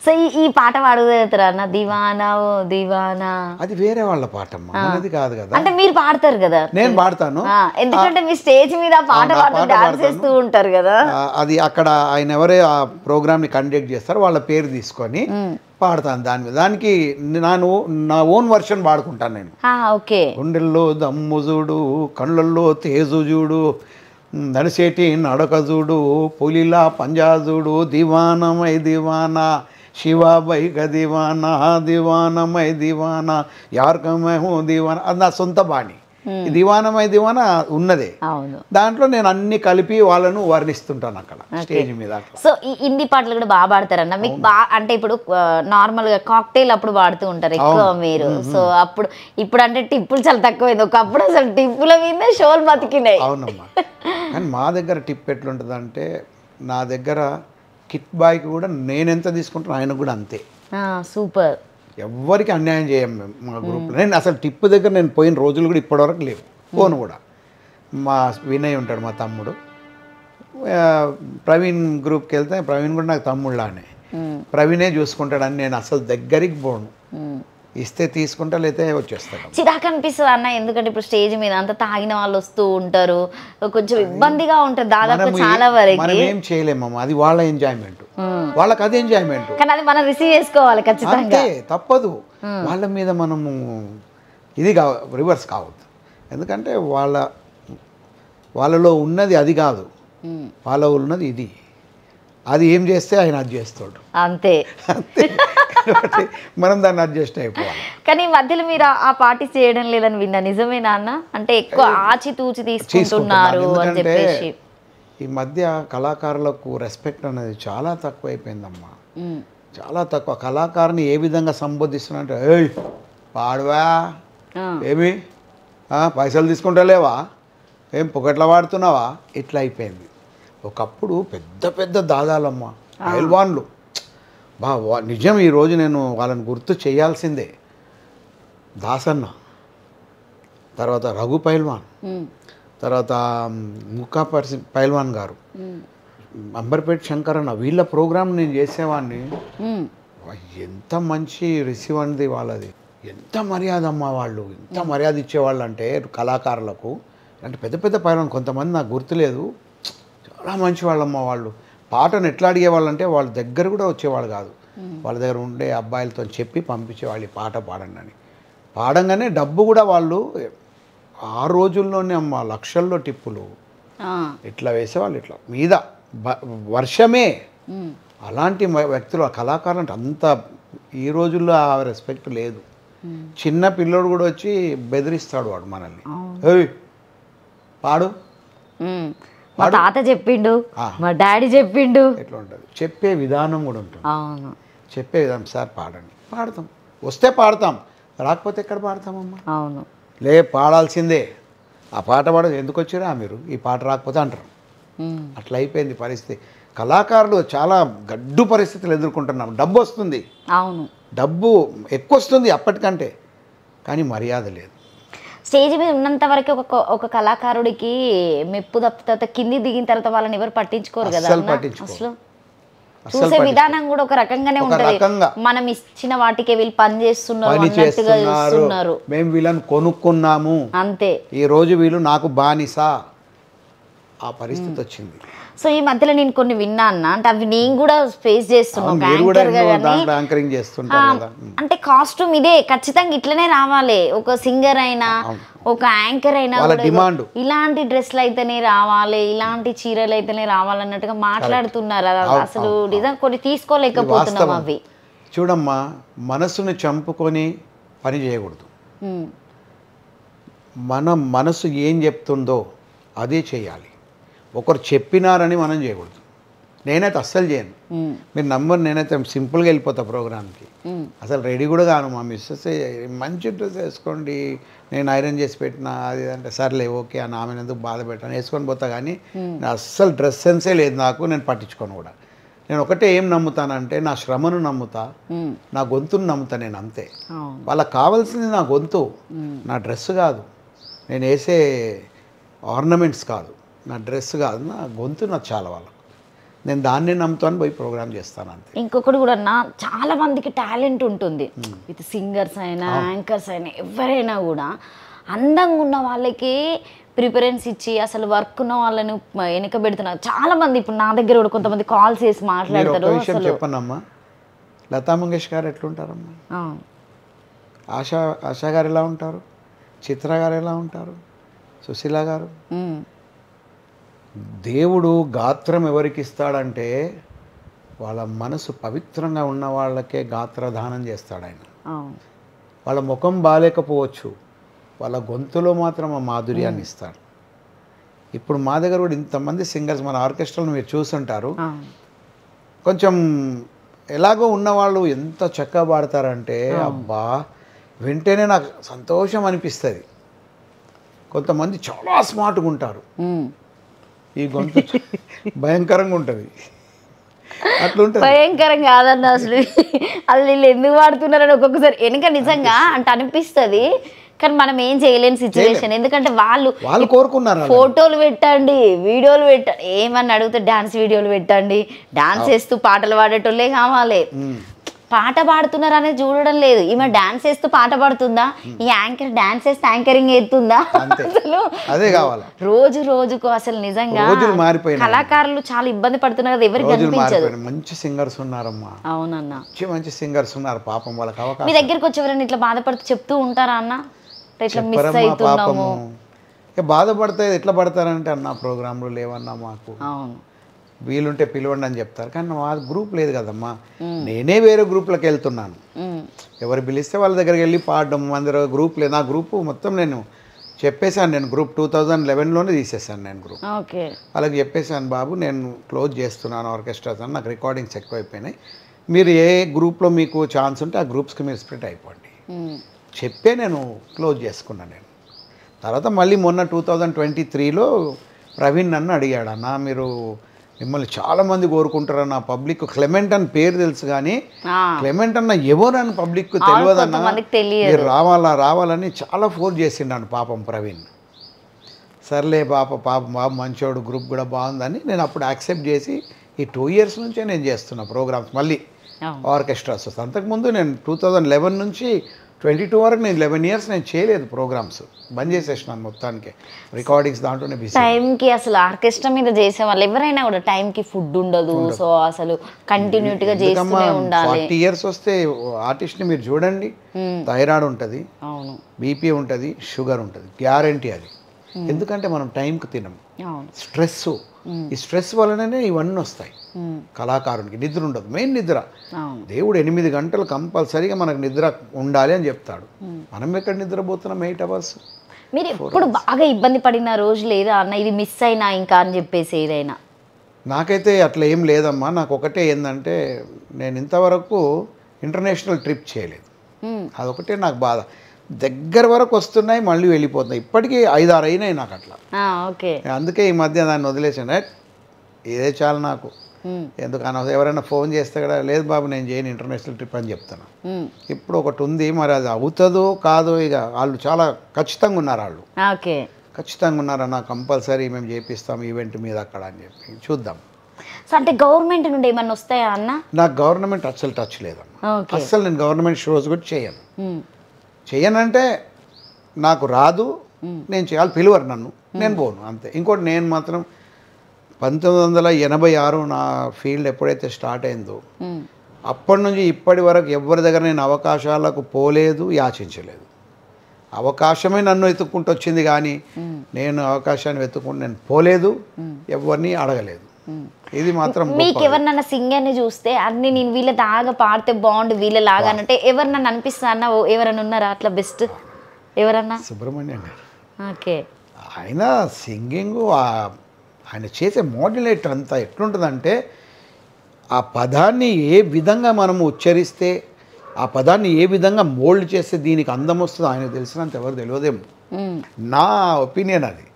సో ఈ పాట పాడుతారా అన్న? దివానా ఓ దివానా అది వేరే వాళ్ళ పాట అమ్మా, అది కాదు కదా. అంటే మీరు పాడతారు కదా? నేను పాడతాను, ఎందుకంటే మీ స్టేజ్ మీద పాట పాడుతూ డాన్స్ చేస్తూ ఉంటారు కదా. అది అక్కడ ఆయన ఎవరే ఆ ప్రోగ్రామ్ ని కండక్ట్ చేస్తారో వాళ్ళ పేరు తీసుకొని పాడతాను దాని మీద. దానికి నా ఓన్ వర్షన్ పాడుకుంటాను నేను. ఓకే. గుండెల్లో దమ్ము చూడు, కళ్ళల్లో తేజు చూడు, నడిసేటి నడక చూడు, పులిలా పంజాజుడు, దివానమై దివానా శివాబై దివానా, దివానమై దివానా యార్కమై హో దివానా. అది నా సొంత బాణి. దివానమై దివానా ఉన్నదే, దాంట్లో నేను అన్ని కలిపి వాళ్ళను వర్ణిస్తుంటాను అక్కడ స్టేజ్ మీద. సో ఈ హిందీ పాటలు కూడా బాగా పాడతారన్న మీకు? అంటే ఇప్పుడు నార్మల్ గా కాక్టైల్ అప్పుడు పాడుతూ ఉంటారు ఎక్కువ మీరు. సో అప్పుడు ఇప్పుడు అంటే టిప్పులు చాలా తక్కువైంది, ఒకప్పుడు అసలు టిప్పుల మీద షోలు బతికినాయి. అవునమ్మా, కానీ మా దగ్గర టిప్ ఎట్లుంటుంది అంటే, నా దగ్గర కిట్ బాయ్కి కూడా నేను ఎంత తీసుకుంటాను ఆయన కూడా అంతే. సూపర్. ఎవ్వరికి అన్యాయం చేయం మేము మా గ్రూప్లో. నేను అసలు టిప్పు దగ్గర నేను పోయిన రోజులు కూడా ఇప్పటివరకు లేవు. ఫోన్ కూడా మా వినయ్ ఉంటాడు మా తమ్ముడు, ప్రవీణ్ గ్రూప్కి వెళ్తే ప్రవీణ్ కూడా నాకు తమ్ముళ్ళానే, ప్రవీణే చూసుకుంటాడని నేను అసలు దగ్గరికి పోను. ఇస్తే తీసుకుంటా, లేతే వచ్చేస్తాడు. చిరాకు అనిపిస్తుంది అన్న, ఎందుకంటే ఇప్పుడు స్టేజ్ మీద అంతా తాగిన వాళ్ళు వస్తూ ఉంటారు, కొంచెం ఇబ్బందిగా ఉంటుంది దాదాపు చాలా వరకు. మనం ఏం చేయలేమమ్మా, అది వాళ్ళ ఎంజాయ్మెంట్, వాళ్ళకి అది ఎంజాయ్మెంట్. కానీ అది మనం రిసీవ్ చేసుకోవాలి ఖచ్చితంగా, తప్పదు. వాళ్ళ మీద మనము ఇది రివర్స్ కావద్దు. ఎందుకంటే వాళ్ళలో ఉన్నది అది కాదు, వాళ్ళలో ఉన్నది ఇది. అది ఏం చేస్తే ఆయన అది చేస్తాడు, అంతే. మనం దాన్ని అడ్జస్ట్ అయిపోవాలి. కానీ ఈ మధ్యలో మీరు ఆ పార్టీ చేయడం లేదని విన్నా, నిజమేనా అన్న? అంటే ఎక్కువ ఆచితూచి తీసుకుంటున్నారు అని చెప్పేసి. ఈ మధ్య కళాకారులకు రెస్పెక్ట్ అనేది చాలా తక్కువ అయిపోయిందమ్మా, చాలా తక్కువ. కళాకారుని ఏ విధంగా సంబోధిస్తున్నారంటే, ఏయ్ పాడవా, ఏమి పైసలు తీసుకుంటలేవా, ఏం పొగట్ల వాడుతున్నావా, ఇట్లా అయిపోయింది. ఒకప్పుడు పెద్ద పెద్ద దాదాలమ్మ పైల్వాన్లు, నిజం ఈరోజు నేను వాళ్ళని గుర్తు చేయాల్సిందే. దాసన్న, తర్వాత రఘు పైల్వాన్, తర్వాత ముక్కా పైల్వాన్ గారు, అంబర్పేట శంకరన్న, వీళ్ళ ప్రోగ్రామ్ నేను చేసేవాడిని. ఎంత మంచి రిసీవ్ అనేది వాళ్ళది, ఎంత మర్యాద అమ్మ వాళ్ళు, ఎంత మర్యాద ఇచ్చేవాళ్ళు అంటే కళాకారులకు. అంటే పెద్ద పెద్ద పైల్వాన్, కొంతమంది నాకు గుర్తులేదు, చాలా మంచి వాళ్ళమ్మ వాళ్ళు. పాటను ఎట్లా అడిగేవాళ్ళంటే వాళ్ళ దగ్గర కూడా వచ్చేవాళ్ళు కాదు, వాళ్ళ దగ్గర ఉండే అబ్బాయిలతో చెప్పి పంపించేవాళ్ళు పాట పాడండి అని. పాడంగానే డబ్బు కూడా వాళ్ళు ఆ రోజుల్లోనే అమ్మ లక్షల్లో టిప్పులు ఇట్లా వేసేవాళ్ళు, ఇట్లా మీద వర్షమే. అలాంటి వ్యక్తులు ఆ కళాకారులు అంటే అంత, ఈ రోజుల్లో ఆ రెస్పెక్ట్ లేదు. చిన్న పిల్లోడు కూడా వచ్చి బెదిరిస్తాడు వాడు మనల్ని, ఏయ్ పాడు. మా తాత చెప్పిండు, మా డాడీ చెప్పిండు, ఎట్లా ఉంటుంది చెప్పే విధానం కూడా ఉంటుంది. అవును, చెప్పే విధానం, సార్ పాడండి, పాడతాం, వస్తే పాడతాం, రాకపోతే ఎక్కడ పాడతామమ్మా. అవును, లే పాడాల్సిందే. ఆ పాట పాడదు, ఎందుకు వచ్చిరా మీరు, ఈ పాట రాకపోతే అంటారు. అట్లా అయిపోయింది పరిస్థితి. కళాకారులు చాలా గడ్డు పరిస్థితులు ఎదుర్కొంటున్నాం. డబ్బు వస్తుంది, అవును, డబ్బు ఎక్కువ వస్తుంది అప్పటికంటే, కానీ మర్యాద లేదు. స్టేజ్ మీద ఉన్నంత వరకు ఒక కళాకారుడికి మెప్పు తప్ప కింది దిగిన తర్వాత వాళ్ళని ఎవరు పట్టించుకోరు కదా అసలు. చూసే విధానం కూడా ఒక రకంగానే ఉంటది. మనం ఇచ్చిన వాటికి వీళ్ళు పని చేస్తున్నారు, మేము వీళ్ళని కొనుక్కున్నాము అంతే, ఈ రోజు వీళ్ళు నాకు బానిసా, ఆ పరిస్థితి వచ్చింది. సో ఈ మధ్యలో నేను కొన్ని విన్నా అన్న, అంటే అవి నేను కూడా ఫేస్ చేస్తున్నాను. అంటే కాస్ట్యూమ్ ఇదే ఖచ్చితంగా ఇట్లనే రావాలి, ఒక సింగర్ అయినా ఒక యాంకర్ అయినా ఇలాంటి డ్రెస్లు అయితేనే రావాలి, ఇలాంటి చీరలు అయితేనే రావాలన్నట్టుగా మాట్లాడుతున్నారు. అసలు నిజంగా కొన్ని తీసుకోలేకపోతున్నాం అవి. చూడమ్మా, మనసుని చంపుకొని పని చేయకూడదు. మన మనసు ఏం చెప్తుందో అదే చేయాలి. ఒకరు చెప్పినారని మనం చేయకూడదు. నేనైతే అస్సలు చేయను. మీరు నంబర్, నేనైతే సింపుల్గా వెళ్ళిపోతా ప్రోగ్రామ్కి, అసలు రెడీ కూడా కాను. మా మిస్సెస్ మంచి డ్రెస్ వేసుకోండి, నేను ఐరన్ చేసి పెట్టిన అది అంటే సర్లే ఓకే అని ఆమెను ఎందుకు బాధ పెట్టాను, వేసుకొని పోతా. కానీ అస్సలు డ్రెస్ సెన్సే లేదు నాకు, నేను పట్టించుకోను కూడా. నేను ఒకటే ఏం నమ్ముతానంటే నా శ్రమను నమ్ముతా, నా గొంతును నమ్ముతా. నేను అంతే. వాళ్ళకి కావాల్సింది నా గొంతు, నా డ్రెస్ కాదు, నేను వేసే ఆర్నమెంట్స్ కాదు, నా డ్రెస్ కాదు, నా గొంతు నాకు చాలా. వాళ్ళకు నేను దాన్నే నమ్ముతాను, పోయి ప్రోగ్రామ్ చేస్తాను అంతే. ఇంకొకటి కూడా అన్న, చాలా మందికి టాలెంట్ ఉంటుంది, విత్ సింగర్స్ అయినా యాంకర్స్ అయినా ఎవరైనా కూడా అందంగా ఉన్న వాళ్ళకి ప్రిఫరెన్స్ ఇచ్చి అసలు వర్క్ ఉన్న వాళ్ళని వెనక పెడుతున్నారు చాలా మంది. ఇప్పుడు నా దగ్గర కూడా కొంతమంది కాల్స్ చేసి మాట్లాడతారు. చెప్పనమ్మా, లతా మంగేష్కర్ గారు ఎట్లుంటారమ్మా, ఆశా గారు ఎలా ఉంటారు, చిత్ర గారు ఎలా ఉంటారు, సుశీల గారు. దేవుడు గాత్రం ఎవరికి ఇస్తాడంటే వాళ్ళ మనసు పవిత్రంగా ఉన్న వాళ్ళకే గాత్రదానం చేస్తాడు ఆయన. వాళ్ళ ముఖం బాగాలేకపోవచ్చు, వాళ్ళ గొంతులో మాత్రం ఆ మాధుర్యాన్ని ఇస్తాడు. ఇప్పుడు మా దగ్గర కూడా ఇంతమంది సింగర్స్ మన ఆర్కెస్ట్రాలో మీరు చూస్తుంటారు, కొంచెం ఎలాగో ఉన్నవాళ్ళు ఎంత చక్కగా పాడతారంటే అబ్బా వింటేనే నాకు సంతోషం అనిపిస్తుంది. కొంతమంది చాలా స్మార్ట్గా ఉంటారు, ఈ గొంతు భయంకరంగా ఉంటుంది. అట్లుంటుంది. భయంకరం కాదన్న అసలు, అది వీళ్ళు ఎందుకు వాడుతున్నారని ఒక్కొక్కసారి వెనుక నిజంగా అంటే అనిపిస్తుంది. కానీ మనం ఏం చేయలేని సిచ్యువేషన్, ఎందుకంటే వాళ్ళు కోరుకున్నారు. ఫోటోలు పెట్టండి, వీడియోలు పెట్టండి, ఏమని అడిగితే డాన్స్ వీడియోలు పెట్టండి, డాన్స్ చేస్తూ పాటలు పాడేటోళ్ళే కావాలి. పాట పాడుతున్నారు అనేది చూడడం లేదు. ఈమె డాన్స్ చేస్తూ పాట పాడుతుందా, ఈ యాంకర్ డాన్స్ చేస్తే యాంకరింగ్ ఎత్తుందా, అసలు అదే కావాలి. రోజు రోజుకు అసలు నిజంగా కళాకారులు చాలా ఇబ్బంది పడుతున్నారు కదా, ఎవరికి అనిపించదు. మంచి సింగర్స్ ఉన్నారమ్మా. అవునన్నా, మంచి సింగర్స్ ఉన్నారు, పాపం వాళ్ళకి అవకాశం. మీ దగ్గరికి వచ్చి ఎవరైనా ఇట్లా బాధపడుతూ చెప్తూ ఉంటారా అన్న, ఇట్లా మిస్ అవుతున్నాము, బాధపడతాయి. ఎట్లా పడతారంటే అన్న ప్రోగ్రాంలు లేవన్నా మాకు, అవును వీలుంటే పిలవండి అని చెప్తారు. కానీ మా గ్రూప్ లేదు కదమ్మా, నేనే వేరే గ్రూప్లకు వెళ్తున్నాను. ఎవరు పిలిస్తే వాళ్ళ దగ్గరికి వెళ్ళి పాడడం. అందరూ గ్రూప్ లేదు, నా గ్రూపు మొత్తం నేను చెప్పేశాను. నేను గ్రూప్ 2011లోనే తీసేసాను. నేను గ్రూప్ వాళ్ళకి చెప్పేశాను, బాబు నేను క్లోజ్ చేస్తున్నాను ఆర్కెస్ట్రాస్ అని, నాకు రికార్డింగ్స్ ఎక్కువైపోయినాయి, మీరు ఏ గ్రూప్లో మీకు ఛాన్స్ ఉంటే ఆ గ్రూప్స్కి మీరు స్ప్లిట్ అయిపోండి చెప్పే నేను క్లోజ్ చేసుకున్నాను. నేను తర్వాత మళ్ళీ మొన్న 2023లో ప్రవీణ్ నన్ను అడిగాడు, అన్న మీరు మిమ్మల్ని చాలామంది కోరుకుంటారన్న, పబ్లిక్ క్లెమెంట్ అని పేరు తెలుసు కానీ క్లెమెంట్ అన్న ఎవరని పబ్లిక్ తెలియదన్న, మీరు రావాలని చాలా ఫోర్స్ చేసిండాను పాపం ప్రవీణ్. సర్లే పాపం బాబు మంచోడు, గ్రూప్ కూడా బాగుందని నేను అప్పుడు యాక్సెప్ట్ చేసి ఈ 2 years నుంచే నేను చేస్తున్నా ప్రోగ్రామ్స్ మళ్ళీ ఆర్కెస్ట్రాస్. అంతకుముందు నేను 2011 నుంచి 22 వరకు నేను 11 ఇయర్స్ నేను చేయలేదు ప్రోగ్రామ్స్, బంద్ చేసేసినాను మొత్తానికి. రికార్డింగ్స్ దాంట్లోనే బిజీ. టైంకి అసలు ఆర్కెస్ట్రా మీద చేసే వాళ్ళు ఎవరైనా కూడా టైంకి ఫుడ్ ఉండదు. సో అసలు కంటిన్యూటీగా చేస్తూనే ఉండాలి. 40 ఇయర్స్ వస్తే ఆర్టిస్ట్ని మీరు చూడండి, థైరాయిడ్ ఉంటుంది, అవును, బీపీ ఉంటుంది, షుగర్ ఉంటుంది, గ్యారంటీ అది. ఎందుకంటే మనం టైంకి తినం. స్ట్రెస్, ఈ స్ట్రెస్ వలననే ఇవన్నీ వస్తాయి. కళాకారునికి నిద్ర ఉండదు, మెయిన్ నిద్ర. దేవుడు 8 గంటలు కంపల్సరీగా మనకు నిద్ర ఉండాలి అని చెప్తాడు. మనం ఎక్కడ నిద్రపోతున్నాం 8 అవర్స్? మీరు ఎప్పుడు బాగా ఇబ్బంది పడిన రోజు లేదా అన్న ఇది మిస్ అయినా ఇంకా అని చెప్పేసి ఏదైనా? నాకైతే అట్లా ఏం లేదమ్మా. నాకు ఒకటే ఏంటంటే నేను ఇంతవరకు ఇంటర్నేషనల్ ట్రిప్ చేయలేదు. అదొకటే నాకు బాధ. దగ్గర వరకు వస్తున్నాయి, మళ్ళీ వెళ్ళిపోతున్నాయి. ఇప్పటికీ 5-6 అయినాయి నాకు అట్లా. ఓకే, అందుకే ఈ మధ్య దాన్ని వదిలేసాను. ఇదే చాలు నాకు, ఎందుకు అనవసరం. ఎవరైనా ఫోన్ చేస్తే కూడా లేదు బాబు నేను చేయను ఇంటర్నేషనల్ ట్రిప్ అని చెప్తాను. ఇప్పుడు ఒకటి ఉంది, మరి అది అవుతుందో కాదో. ఇక వాళ్ళు చాలా ఖచ్చితంగా ఉన్నారు, వాళ్ళు ఓకే ఖచ్చితంగా ఉన్నారన్న, కంపల్సరీ మేము చేపిస్తాం ఈవెంట్ మీద అక్కడ అని చెప్పి చూద్దాం. సో అంటే గవర్నమెంట్ నుండి ఏమన్నా వస్తాయా అన్న? నాకు గవర్నమెంట్ అస్సలు టచ్ లేదమ్మా. అస్సలు నేను గవర్నమెంట్ షోస్ కూడా చేయనంటే నాకు రాదు, నేను చేయాలి, పిలువరు నన్ను, నేను పోను అంతే. ఇంకోటి నేను మాత్రం 1986 నా ఫీల్డ్ ఎప్పుడైతే స్టార్ట్ అయిందో అప్పటి నుంచి ఇప్పటి వరకు ఎవరి దగ్గర నేను అవకాశాలకు పోలేదు, యాచించలేదు. అవకాశమే నన్ను వెతుక్కుంటూ వచ్చింది, కానీ నేను అవకాశాన్ని వెతుక్కుంటూ నేను పోలేదు, ఎవరిని అడగలేదు. ఇది మాత్రం. మీకు ఎవరినన్నా సింగర్ని చూస్తే అన్ని నేను వీళ్ళ దాగా పాడితే బాగుండు వీళ్ళలాగా అంటే ఎవరినన్నా అనిపిస్తా అన్న? ఎవరన్నా ఉన్నారా అట్లా బెస్ట్? ఎవరన్నా? సుబ్రహ్మణ్యం గారు. ఓకే, ఆయన సింగింగ్, ఆయన చేసే మోడ్యులేటర్ అంతా ఎట్లుంటుందంటే ఆ పదాన్ని ఏ విధంగా మనము ఉచ్చరిస్తే, ఆ పదాన్ని ఏ విధంగా మోల్డ్ చేస్తే దీనికి అందం వస్తుందో ఆయనకు తెలిసినంత ఎవరు తెలియదేమో. నా ఒపీనియన్ అది.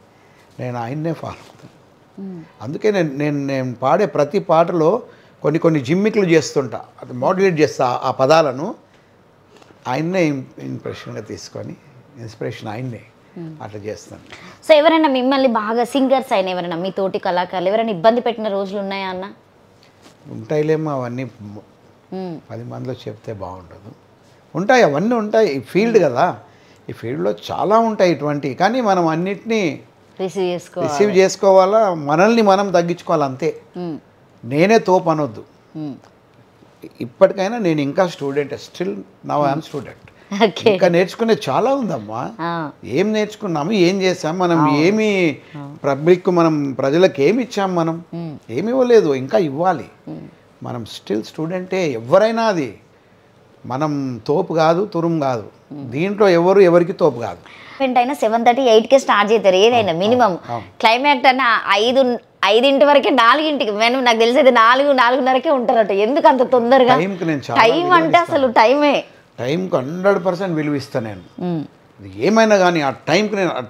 నేను ఆయన్నే ఫాలో అవుతాను. అందుకే నేను పాడే ప్రతి పాటలో కొన్ని జిమ్మిక్లు చేస్తుంటా, అది మోడ్యులేట్ చేస్తా ఆ పదాలను. ఆయన్నే ఇంప్రెషన్గా తీసుకొని ఇన్స్పిరేషన్ ఆయన్నే అట్లా చేస్తాను. సో ఎవరైనా మిమ్మల్ని బాగా సింగర్స్ అయినా ఎవరైనా మీ తోటి కళాకారులు ఎవరైనా ఇబ్బంది పెట్టిన రోజులు ఉన్నాయా అన్న? ఉంటాయిలేమో, అవన్నీ 10 మందిలో చెప్తే బాగుండదు. ఉంటాయి, అవన్నీ ఉంటాయి. ఈ ఫీల్డ్ కదా, ఈ ఫీల్డ్లో చాలా ఉంటాయి ఇటువంటివి. కానీ మనం అన్నిటినీ రిసీవ్ చేసుకోవాలా, మనల్ని మనం తగ్గించుకోవాలి అంతే. నేనే తోపు అనొద్దు. ఇప్పటికైనా నేను ఇంకా student, still now I'm student. ఇంకా నేర్చుకునే చాలా ఉందమ్మా. ఏం నేర్చుకున్నాము, ఏం చేసాం మనం, ఏమి పబ్లిక్, మనం ప్రజలకు ఏమి ఇచ్చాం, మనం ఏమి ఇవ్వలేదు, ఇంకా ఇవ్వాలి. మనం స్టిల్ స్టూడెంటే. ఎవరైనా అది మనం తోపు కాదు, తురుము కాదు. దీంట్లో ఎవరికి తోపు కాదు. అయినా 7:30, 8కే స్టార్ట్ చేస్తారు ఏదైనా. మినిమం క్లైమాక్స్ అన్న 5 వరకే, 4కి నాకు తెలిసేది 4-4:30కే ఉంటారట. ఎందుకు అంత తొందరగా? టైం అంటే అసలు టైమే. టైంకి 100% విలువ ఇస్తాను నేను. ఏమైనా కానీ ఆ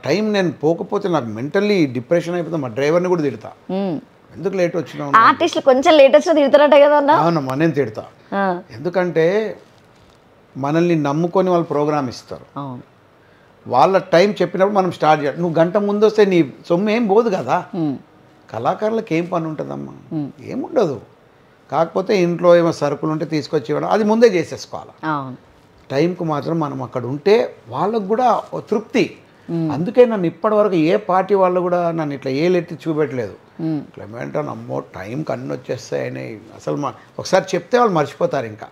టైం నేను పోకపోతే నాకు మెంటల్లీ డిప్రెషన్ అయిపోతుంది. మా డ్రైవర్ని కూడా తిడతా, ఎందుకు లేట్ వచ్చినావు. ఆర్టిస్టులు కొంచెం లేట్ వచ్చినా తిడతారట కదా? అవునమ్మా, నేను తిడతా. ఎందుకంటే మనల్ని నమ్ముకొని వాళ్ళు ప్రోగ్రామ్ ఇస్తారు. వాళ్ళ టైం చెప్పినప్పుడు మనం స్టార్ట్ చేయాలి. నువ్వు గంట ముందు వస్తే నీ సొమ్ము ఏం పోదు కదా. కళాకారులకు ఏం పని ఉంటుందమ్మా? ఏముండదు. కాకపోతే ఇంట్లో ఏమో సరుకులు ఉంటే తీసుకొచ్చి ఇవ్వడం, అది ముందే చేసేసుకోవాలి. టైంకు మాత్రం మనం అక్కడ ఉంటే వాళ్ళకు కూడా తృప్తి. అందుకే నన్ను ఇప్పటివరకు ఏ పార్టీ వాళ్ళు కూడా నన్ను ఇట్లా ఏలెత్తి చూపెట్టలేదు. క్లైమేట్ నమ్మో టైంకి అన్నీ వచ్చేస్తాయని అసలు ఒకసారి చెప్తే వాళ్ళు మర్చిపోతారు. ఇంకా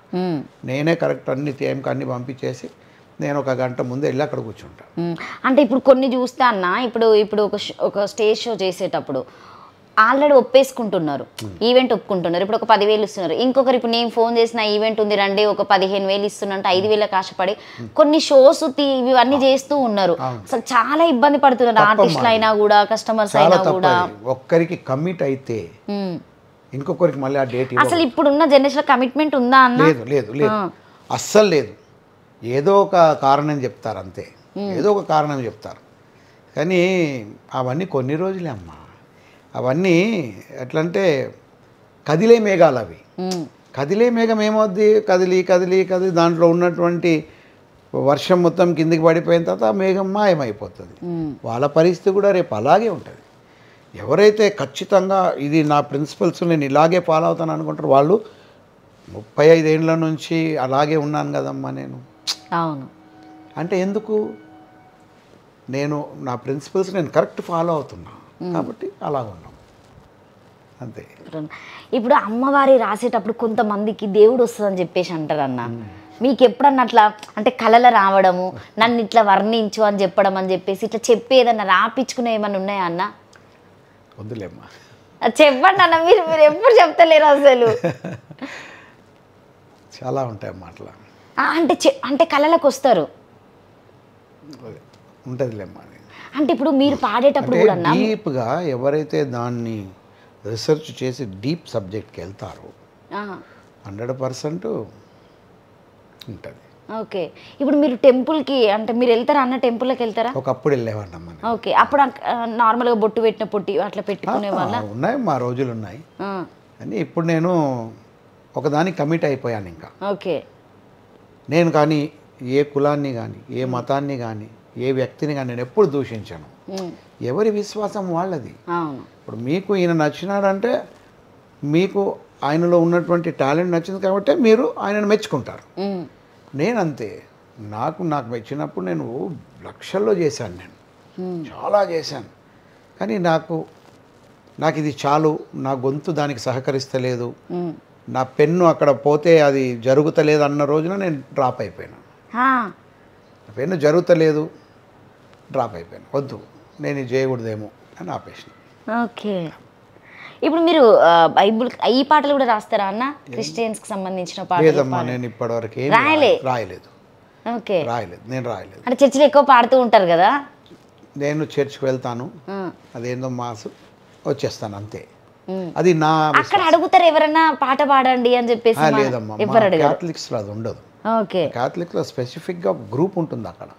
నేనే కరెక్ట్ అన్ని టైంకి అన్ని పంపించేసి నేను 1 గంట ముందు వెళ్ళి అక్కడ కూర్చుంటాను. అంటే ఇప్పుడు కొన్ని చూస్తే అన్న, ఇప్పుడు ఒక స్టేజ్ షో చేసేటప్పుడు ఆల్రెడీ ఒప్పేసుకుంటున్నారు, ఈవెంట్ ఒప్పుకుంటున్నారు. ఇప్పుడు ఒక 10,000 ఇస్తున్నారు. ఇంకొకరు ఇప్పుడు నేను ఫోన్ చేసిన ఈవెంట్ ఉంది రండి ఒక 15,000 ఇస్తున్నట్టు 5,000 ఆశపడి కొన్ని షోస్ ఇవన్నీ చేస్తూ ఉన్నారు. అసలు చాలా ఇబ్బంది పడుతున్నారు ఆర్టిస్టులు అయినా కూడా, కస్టమర్స్ అయినా కూడా. ఒక్కరికి కమిట్ అయితే ఇంకొకరికి మళ్ళీ ఆ డేట్. అసలు ఇప్పుడున్న జనరేషన్ కమిట్మెంట్ ఉందా అన్న? లేదు, అస్సలు లేదు. ఏదో ఒక కారణం చెప్తారు అంతే, ఏదో ఒక కారణం చెప్తారు. కానీ అవన్నీ కొన్ని రోజులే అమ్మా. అవన్నీ ఎట్లంటే కదిలే మేఘాలు అవి. కదిలే మేఘం ఏమవుద్ది, కదిలి కదిలి కదిలి దాంట్లో ఉన్నటువంటి వర్షం మొత్తం కిందికి పడిపోయిన తర్వాత ఆ మేఘం మాయమైపోతుంది. వాళ్ళ పరిస్థితి కూడా రేపు అలాగే ఉంటుంది. ఎవరైతే ఖచ్చితంగా ఇది నా ప్రిన్సిపల్స్ నేను ఇలాగే ఫాలో అవుతాను అనుకుంటారు, వాళ్ళు 35 ఏళ్ళ నుంచి అలాగే ఉన్నాను కదమ్మా నేను. అవును. అంటే ఎందుకు నేను నా ప్రిన్సిపల్స్ నేను కరెక్ట్ ఫాలో అవుతున్నా కాబట్టి అలా ఉన్నాం అంతే. ఇప్పుడు అమ్మవారి రాసేటప్పుడు కొంతమందికి దేవుడు వస్తుందని చెప్పేసి అంటారన్న, మీకు ఎప్పుడన్నా అట్లా అంటే కళలు రావడము, నన్ను ఇట్లా వర్ణించు అని చెప్పడం అని చెప్పేసి ఇట్లా చెప్పేదన్నా రాపించుకునే ఏమన్నా ఉన్నాయా అన్న? వద్దులేమ్మా, చెప్పండి అన్న, మీరు మీరు ఎప్పుడు చెప్తలేరు అసలు. చాలా ఉంటాయమ్మా అట్లా. అంటే అంటే కళలకు వస్తారు ఉంటుందిలేమ్మా. అంటే ఇప్పుడు మీరు పాడేటప్పుడు కూడా అన్న డీప్గా ఎవరైతే దాన్ని రీసెర్చ్ చేసి డీప్ సబ్జెక్ట్కి వెళ్తారో 100% ఉంటుంది. ఓకే. ఇప్పుడు మీరు టెంపుల్కి అంటే మీరు వెళ్తారా అన్న? టెంపుల్కి వెళ్తారా? ఒకప్పుడు వెళ్ళేవాడినమ్మా. ఓకే. అప్పుడు నార్మల్గా బొట్టు పెట్టిన పొట్టి అట్లా పెట్టుకునే వాళ్ళ? ఉన్నాయి, మా రోజులు ఉన్నాయి. అని ఇప్పుడు నేను ఒకదానికి కమిట్ అయిపోయాను. ఇంకా ఓకే. నేను కానీ ఏ కులాన్ని కానీ ఏ మతాన్ని కానీ ఏ వ్యక్తిని కానీ నేను ఎప్పుడు దూషించాను. ఎవరి విశ్వాసం వాళ్ళది. ఇప్పుడు మీకు ఈయన నచ్చినాడంటే మీకు ఆయనలో ఉన్నటువంటి టాలెంట్ నచ్చింది కాబట్టి మీరు ఆయనను మెచ్చుకుంటారు. నేనంతే, నాకు మెచ్చినప్పుడు నేను లక్షల్లో చేశాను, నేను చాలా చేశాను. కానీ నాకు ఇది చాలు, నా గొంతు దానికి సహకరిస్తలేదు, నా పెన్ను అక్కడ పోతే అది జరుగుతలేదు అన్న రోజున నేను డ్రాప్ అయిపోయాను. పెన్ను జరుగుతలేదు, డ్రాప్ అయిపోయాను. వద్దు, నేను ఇది చేయకూడదేమో అని ఆపేసిన. ఓకే. ఇప్పుడు మీరు బైబుల్ ఈ పాటలు కూడా రాస్తారా అన్న? క్రిస్టియన్స్కి సంబంధించిన పాటలు? లేదమ్మా, నేను ఇప్పటివరకు రాయలేదు. ఓకే. నేను రాయలేదు. అంటే చర్చిలో ఎక్కువ పాడుతూ ఉంటారు కదా? నేను చర్చ్కి వెళ్తాను, అదేందో మాసు వచ్చేస్తాను అంతే. అది నా అక్కడ అడుగుతారు ఎవరన్నా పాట పాడండి అని చెప్పేసి? లేదమ్మా, క్యాథలిక్స్లో అది ఉండదు. ఓకే. క్యాథలిక్లో స్పెసిఫిక్గా గ్రూప్ ఉంటుంది, అక్కడ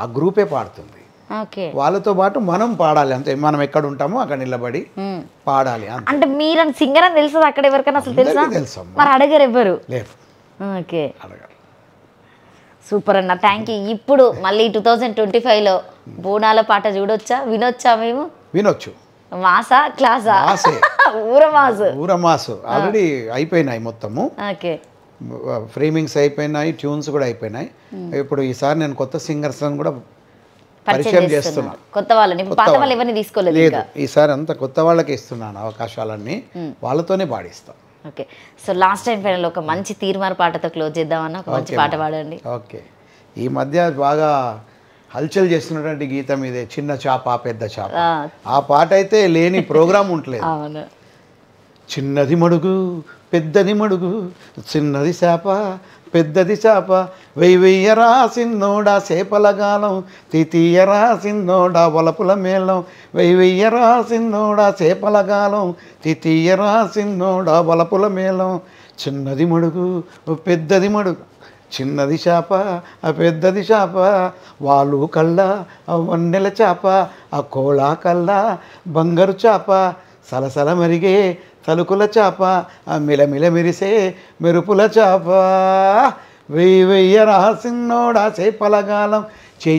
ఆ గ్రూపే పాడుతుంది. ఓకే. వాళ్ళతో పాటు మనం పాడాలి అంతే. మనం ఎక్కడ ఉంటామో అక్కడ నిలబడి పాడాలి. అంటే మీరు సింగర్ అని తెలుసు అక్కడ ఎవరికైనా అసలు తెలుసా? తెలుసమ్మా. మరి అడగరు ఎవరు? లేదు. ఓకే, సూపర్ అన్న, థ్యాంక్ యూ. ఇప్పుడు మళ్ళీ 2025లో బోనాల పాట చూడొచ్చా, వినొచ్చా? మేము వినొచ్చు. మాసా క్లాసా? ఊరమాసు ఆల్రెడీ అయిపోయినాయి మొత్తము. ఓకే. ఫ్రేమింగ్స్ అయిపోయినాయి, ట్యూన్స్ కూడా అయిపోయినాయి. ఇప్పుడు ఈసారి నేను కొత్త సింగర్స్ కూడా పరిచయం చేస్తున్నా. కొత్త వాళ్ళని, పాత వాళ్ళు ఎవరిని తీసుకోలేదు. లేదు, ఈసారి అంతా కొత్త వాళ్ళకి ఇస్తున్నాను అవకాశాలన్నీ, వాళ్ళతోనే పాడిస్తాం. Okay. So last time final ఒక మంచి తీర్మార్ పాటతో క్లోజ్ చేద్దామన్నా, ఒక మంచి పాట పాడండి. ఓకే. ఈ మధ్య బాగా హల్చల్ చేస్తున్నటువంటి గీతం ఇదే, చిన్న చాప పెద్ద చాప. ఆ పాట అయితే లేని ప్రోగ్రామ్ ఉండలేదు. అవును. చిన్నది మడుగు పెద్దది మడుగు, చిన్నది చేప పెద్దది చేప, వెయ్యరా సిన్నోడా చేపల గాలం, తీయరా సిన్నోడా వలపుల మేళం, వెయ్యరా సిన్నోడా చేపల గాలం, తీయరా సిన్నోడా వలపుల మేళం. చిన్నది మడుగు పెద్దది మడుగు, చిన్నది చేప పెద్దది చేప, వాళ్ళు కళ్ళ వన్నెల చేప, ఆ కోళ కళ్ళ బంగారు చేప, సలసల మరిగే తలుకుల చేప, ఆ మిలమిల మెరిసే మెరుపుల చేప, వెయ్యరా సిన్నోడా చేపల గాలం,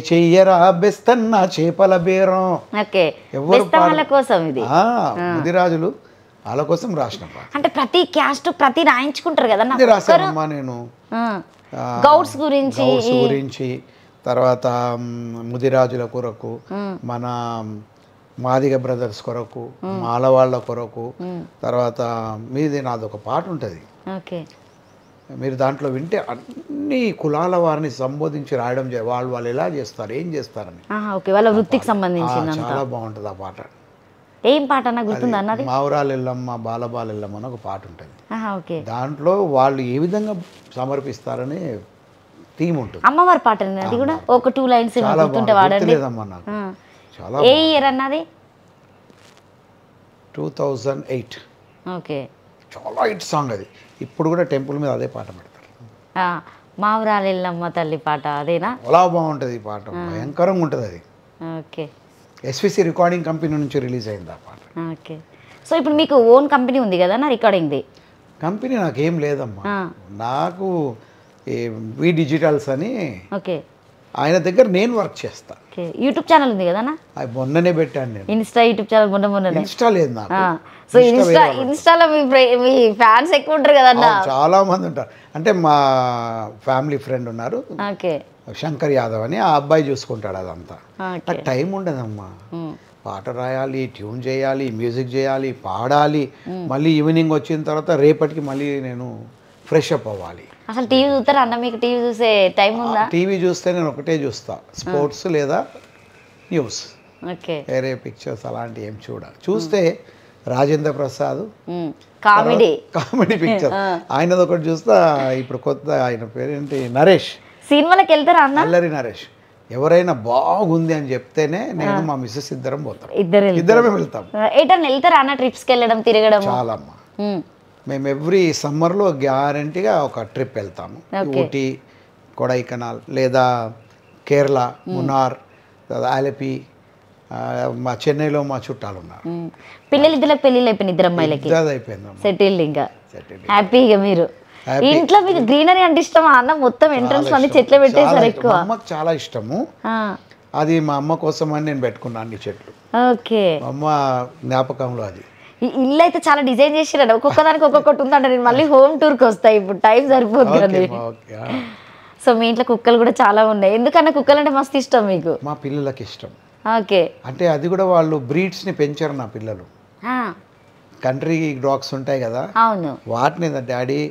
చెయ్యరా బెస్తన్న చేపల బేరం. ఎవరి కోసం ఇది? ముదిరాజులు వాళ్ళ కోసం రాసిన పాట. అంటే ప్రతి క్యాస్ట్ ప్రతి రాయించుకుంటారు కదా? రాశానమ్మా నేను. గౌడ్స్ గురించి, తర్వాత ముదిరాజుల కొరకు, మన మాదిగ బ్రదర్స్ కొరకు, మాలవాళ్ళ కొరకు, తర్వాత మీది నాదొక పాట ఉంటుంది. మీరు దాంట్లో వింటే అన్ని కులాల వారిని సంబోధించి రాయడం, వాళ్ళు ఎలా చేస్తారు, ఏం చేస్తారని, వాళ్ళ వృత్తికి సంబంధించి చాలా బాగుంటుంది ఆ పాట. ఏం పాట అన్న గుర్తుందా అన్నది? మావురాలెల్లమ్మ బాలబాలెల్లమ్మ అని ఒక పాట ఉంటుంది. దాంట్లో వాళ్ళు ఏ విధంగా సమర్పిస్తారని థీమ్ ఉంటుంది. అమ్మవారి పాట అది కూడా ఒక 2 లైన్స్ గుర్తుంటే వాడండి. చాలా. ఏ ఇయర్ అన్నది? 2008. ఓకే. చాలా హిట్ సాంగ్ అది. ఇప్పుడు కూడా టెంపుల్ మీద అదే పాట పెడతారు. మావురాలెల్లమ్మ తల్లి పాట అదేనా? చాలా బాగుంటుంది ఈ పాట, భయంకరంగా ఉంటుంది అది. ఓకే. ఎస్విసి రికార్డింగ్ కంపెనీ నుంచి రిలీజ్ అయింది ఆ పాట. ఓకే. సో ఇప్పుడు మీకు ఓన్ కంపెనీ ఉంది కదా నా రికార్డింగ్ది? కంపెనీ నాకేం లేదమ్మా, నాకు వి డిజిటల్స్ అని. ఓకే. ఆయన దగ్గర నేను వర్క్ చేస్తా. యూట్యూబ్ ఛానల్ ఉంది కదా? అది మొన్ననే పెట్టాను నేను. ఇన్స్టా యూట్యూబ్ ఛానల్ మొన్న. ఇన్స్టా లేదు నాకు. సో ఇన్స్టాలో మీ ఫ్యాన్స్ ఎక్కువ ఉంటారు కదన్నా? చాలా మంది ఉంటారు. అంటే మా ఫ్యామిలీ ఫ్రెండ్ ఉన్నారు, ఓకే, శంకర్ యాదవ్ అని, ఆ అబ్బాయి చూసుకుంటాడు అదంతా. ఓకే. నాకు టైం ఉండదమ్మా. పాట రాయాలి, ట్యూన్ చేయాలి, మ్యూజిక్ చేయాలి, పాడాలి, మళ్ళీ ఈవినింగ్ వచ్చిన తర్వాత రేపటికి మళ్ళీ నేను ఫ్రెష్ అప్ అవ్వాలి. అసలు టీవీ చూస్తారా అన్న? మీకు టీవీ చూసే టైం ఉందా? టీవీ చూస్తే నేను ఒకటే చూస్తా, స్పోర్ట్స్ లేదా న్యూస్. ఓకే. వేరే పిక్చర్స్ అలాంటివి ఏం చూస్తే రాజేంద్ర ప్రసాద్ కామెడీ పిక్చర్ ఆయనది ఒకటి చూస్తా. ఇప్పుడు కొత్త ఆయన పేరేంటి, నరేష్, సినిమాలకు వెళ్తారా అన్న? అల్లరి నరేష్. ఎవరైనా బాగుంది అని చెప్తేనే నేను మా మిస్సెస్ ఇద్దరం పోతాం. ఇద్దరమే వెళ్తాం. ఎటన్నా వెళ్తారా అన్న? ట్రిప్స్కి వెళ్ళడం, తిరగడం? చాలా అమ్మా. మేము ఎవ్రీ సమ్మర్లో గ్యారంటీగా ఒక ట్రిప్ వెళ్తాము. ఊటీ, కొడైకెనాల్ లేదా కేరళ, మున్నార్, ఆలపి. మా చెన్నైలో మా చుట్టాలు ఉన్నారు. పిల్లలిద్దరికి పెళ్ళిళ్ళు అయిపోయింది, ఇద్దరు అమ్మాయిలకి అయిపోయింది. సెటిల్డ్. ఇంకా హ్యాపీగా మీరు ఇంట్లో మీకు గ్రీనరీ అంటే ఇష్టమా అన్న? మొత్తం ఎంట్రన్స్ అన్ని చెట్లు పెట్టేసారు ఎక్కువ. అమ్మకు చాలా ఇష్టము అది. మా అమ్మ కోసం అని నేను పెట్టుకున్నాను అన్ని చెట్లు. ఓకే. అమ్మ జ్ఞాపకంలో అది. ఇల్లు అయితే చాలా డిజైన్ చేసిరండి, ఒక్కొక్క దానికి ఒక్కొక్కటి ఉందంట. నేను మళ్ళీ హోమ్ టూర్కి వస్తాయి, ఇప్పుడు టైం సరిపోతుంది కదా. సో మీ ఇంట్లో కుక్కలు కూడా చాలా ఉన్నాయి. ఎందుకన్నా కుక్కలు అంటే మస్తు ఇష్టం మీకు? మా పిల్లలకి ఇష్టం. ఓకే. అంటే అది కూడా వాళ్ళు బ్రీడ్స్ని పెంచారు నా పిల్లలు. కంట్రీ డాగ్స్ ఉంటాయి కదా, అవును, వాటిని డాడీ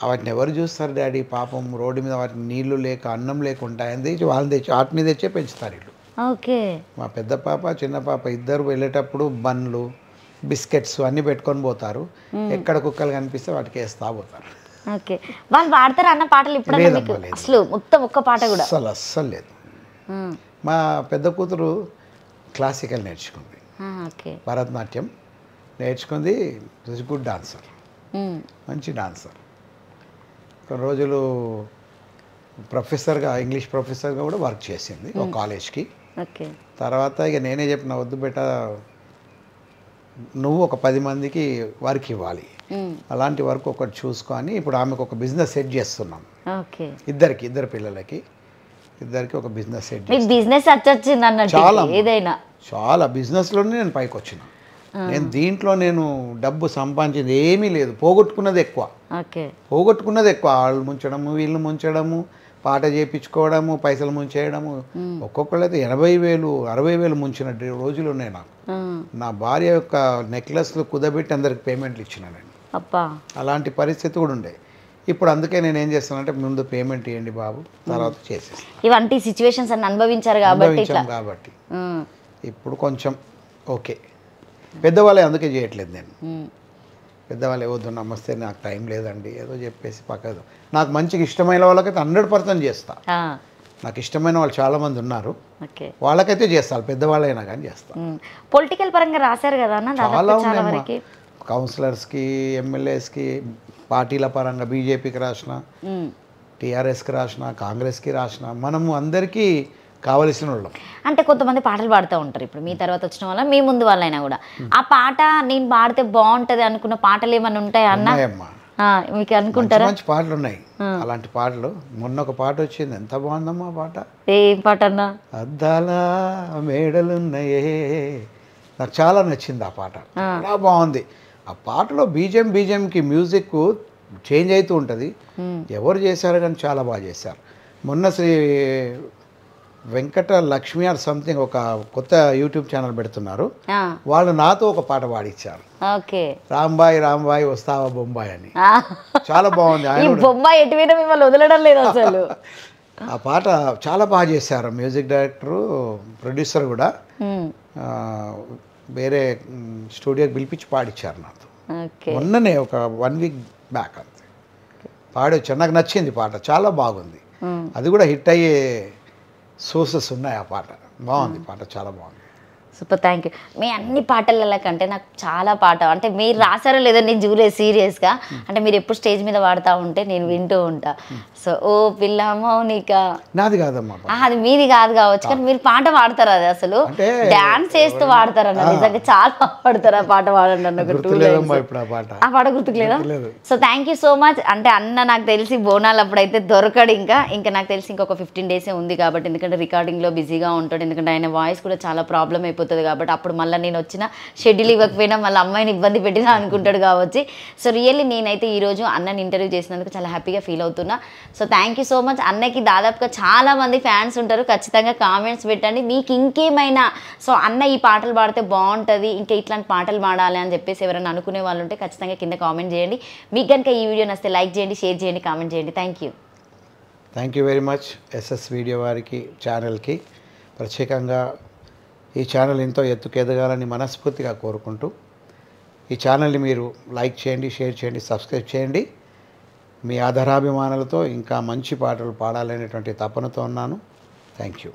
వాటిని ఎవరు చూస్తారు డాడీ, పాపం రోడ్డు మీద వాటిని నీళ్లు లేక అన్నం లేక ఉంటాయని తెచ్చి వాళ్ళని తెచ్చి వాటిని తెచ్చే పెంచుతారు వీళ్ళు. ఓకే. మా పెద్ద పాప చిన్న పాప ఇద్దరు వెళ్ళేటప్పుడు బండ్లు, బిస్కెట్స్ అన్నీ పెట్టుకొని పోతారు. ఎక్కడ కుక్కలు కనిపిస్తే వాటికి వేస్తా పోతారు. ఓకే. వాళ్ళు పాడతారా అన్న పాటలు? ఇప్పుడు అసలు మొత్తం ఒక్క పాట కూడా అస్సలు లేదు. మా పెద్ద కూతురు క్లాసికల్ నేర్చుకుంది, భరతనాట్యం నేర్చుకుంది. గుడ్ డాన్సర్, మంచి డాన్సర్. కొన్ని రోజులు ప్రొఫెసర్గా, ఇంగ్లీష్ ప్రొఫెసర్గా కూడా వర్క్ చేసింది ఒక కాలేజ్కి. తర్వాత ఇక నేనే చెప్పిన, వద్దు బెట, నువ్వు ఒక 10 మందికి వర్క్ ఇవ్వాలి, అలాంటి వర్క్ ఒకటి చూసుకొని ఇప్పుడు ఆమెకు ఒక బిజినెస్ సెట్ చేస్తున్నాం. ఇద్దరు పిల్లలకి ఇద్దరికి ఒక బిజినెస్ సెట్. బిజినెస్ వచ్చింది అన్నట్టు. ఏదైనా చాలా బిజినెస్లోనే నేను పైకి వచ్చిన. నేను దీంట్లో నేను డబ్బు సంపాదించింది ఏమీ లేదు, పోగొట్టుకున్నది ఎక్కువ. వాళ్ళు ముంచడము, వీళ్ళు ముంచడము, పాట చేయించుకోవడము, పైసలు ముంచేయడము. ఒక్కొక్కళ్ళు అయితే 80,000 60,000 ముంచిన రోజులు ఉన్నాయి నాకు. నా భార్య యొక్క నెక్లెస్లు కుదబెట్టి అందరికి పేమెంట్లు ఇచ్చినానండి. అలాంటి పరిస్థితి కూడా ఉండే. ఇప్పుడు అందుకే నేను ఏం చేస్తానంటే, ముందు పేమెంట్ ఇవ్వండి బాబు, తర్వాత చేసేస్తాను. ఇవంటి సిచ్యువేషన్స్ అన్ని అనుభవించారు కాబట్టి ఇప్పుడు కొంచెం ఓకే. పెద్దవాళ్ళే అందుకే చేయట్లేదు నేను. పెద్దవాళ్ళు ఏవద్దు, నమస్తే నాకు టైం లేదండి ఏదో చెప్పేసి పక్కదు. నాకు మంచిగా ఇష్టమైన వాళ్ళకైతే 100% చేస్తా. నాకు ఇష్టమైన వాళ్ళు చాలామంది ఉన్నారు, వాళ్ళకైతే చేస్తాను. పెద్దవాళ్ళైనా కానీ చేస్తాను. పొలిటికల్ పరంగా రాశారు కదా అన్న? చాలా ఉన్నాయి. కౌన్సిలర్స్కి, ఎమ్మెల్యేస్కి, పార్టీల పరంగా బీజేపీకి రాసిన, టీఆర్ఎస్కి రాసిన, కాంగ్రెస్కి రాసిన. మనము అందరికీ కావలసిన వాళ్ళం. అంటే కొంతమంది పాటలు పాడుతూ ఉంటారు. ఇప్పుడు మీ తర్వాత వచ్చిన వాళ్ళ, మీ ముందు వాళ్ళైనా కూడా ఆ పాట నేను పాడితే బాగుంటుంది అనుకున్న పాటలు ఏమైనా ఉంటాయా అన్న? మీకు అనుకుంటారా? మంచి పాటలు ఉన్నాయి. అలాంటి పాటలు మొన్న ఒక పాట వచ్చింది, ఎంత బాగుందమ్మా ఆ పాట. ఏం పాట అన్న? అద్దాల మేడలున్నాయే. నాకు చాలా నచ్చింది ఆ పాట, చాలా బాగుంది. ఆ పాటలో బీజిఎంకి మ్యూజిక్ చేంజ్ అవుతూ ఉంటుంది. ఎవరు చేశారు కానీ చాలా బాగా చేశారు. మొన్న శ్రీ వెంకట లక్ష్మి ఆర్ సంథింగ్ ఒక కొత్త యూట్యూబ్ ఛానల్ పెడుతున్నారు. వాళ్ళు నాతో ఒక పాట పాడిచ్చారు, రాంబాయ్ రాంబాయ్ వస్తావా బొంబాయి అని. చాలా బాగుంది. బొంబాయి ఎటువైనా మిమ్మల్ని వదలడం లేదు అసలు. ఆ పాట చాలా బాగా చేశారు. మ్యూజిక్ డైరెక్టరు, ప్రొడ్యూసర్ కూడా వేరే స్టూడియోకి పిలిపించి పాడిచ్చారు నాతో. మొన్ననే ఒక 1 వీక్ బ్యాక్ అంతే పాడొచ్చారు. నాకు నచ్చింది పాట, చాలా బాగుంది. అది కూడా హిట్ అయ్యే సోర్సెస్ ఉన్నాయి. ఆ పాట బాగుంది, పాట చాలా బాగుంది. Super, thank you. మీ అన్ని పాటల కంటే నాకు చాలా పాట అంటే మీరు రాసారో లేదో నేను చూడలేదు సీరియస్గా. అంటే మీరు ఎప్పుడు స్టేజ్ మీద పాడుతూ ఉంటే నేను వింటూ ఉంటా. సో ఓ పిల్ల మౌనిక, నాది కాదమ్మా, అది మీది కాదు కావచ్చు, కానీ మీరు పాట పాడతారు. అది అసలు డాన్స్ చేస్తూ పాడతారన్న, నిజంగా చాలా పాడతారు. ఆ పాట పాడండి అన్న, ఆ పాట గుర్తుకులేదా? So thank you so much. అంటే అన్న నాకు తెలిసి బోనాలు అప్పుడైతే దొరకడు. ఇంకా నాకు తెలిసి ఇంకొక 15 డేసే ఉంది కాబట్టి, ఎందుకంటే రికార్డింగ్లో బిజీగా ఉంటాడు. ఎందుకంటే ఆయన వాయిస్ కూడా చాలా ప్రాబ్లం అయిపోతుంది అయిపోతుంది కాబట్టి అప్పుడు మళ్ళీ నేను వచ్చిన షెడ్యూల్ ఇవ్వకపోయినా మళ్ళీ అమ్మాయిని ఇబ్బంది పెట్టినా అనుకుంటాడు కావచ్చు. సో రియల్లీ నేనైతే ఈరోజు అన్నని ఇంటర్వ్యూ చేసినందుకు చాలా హ్యాపీగా ఫీల్ అవుతున్నా. So thank you so much. అన్నకి దాదాపుగా చాలామంది ఫ్యాన్స్ ఉంటారు, ఖచ్చితంగా కామెంట్స్ పెట్టండి మీకు ఇంకేమైనా. సో అన్న ఈ పాటలు పాడితే బాగుంటుంది, ఇంకా ఇట్లాంటి పాటలు పాడాలి అని చెప్పేసి ఎవరైనా అనుకునే వాళ్ళు ఉంటే ఖచ్చితంగా కింద కామెంట్ చేయండి. మీకు కనుక ఈ వీడియో నచ్చితే లైక్ చేయండి, షేర్ చేయండి, కామెంట్ చేయండి. Thank you very much SS video వారికి, ఛానల్కి ప్రత్యేకంగా. ఈ ఛానల్ ఎంతో ఎత్తుకెదగాలని మనస్ఫూర్తిగా కోరుకుంటూ ఈ ఛానల్ని మీరు లైక్ చేయండి, షేర్ చేయండి, సబ్స్క్రైబ్ చేయండి. మీ ఆధారాభిమానాలతో ఇంకా మంచి పాటలు పాడాలనేటువంటి తపనతో ఉన్నాను. Thank you.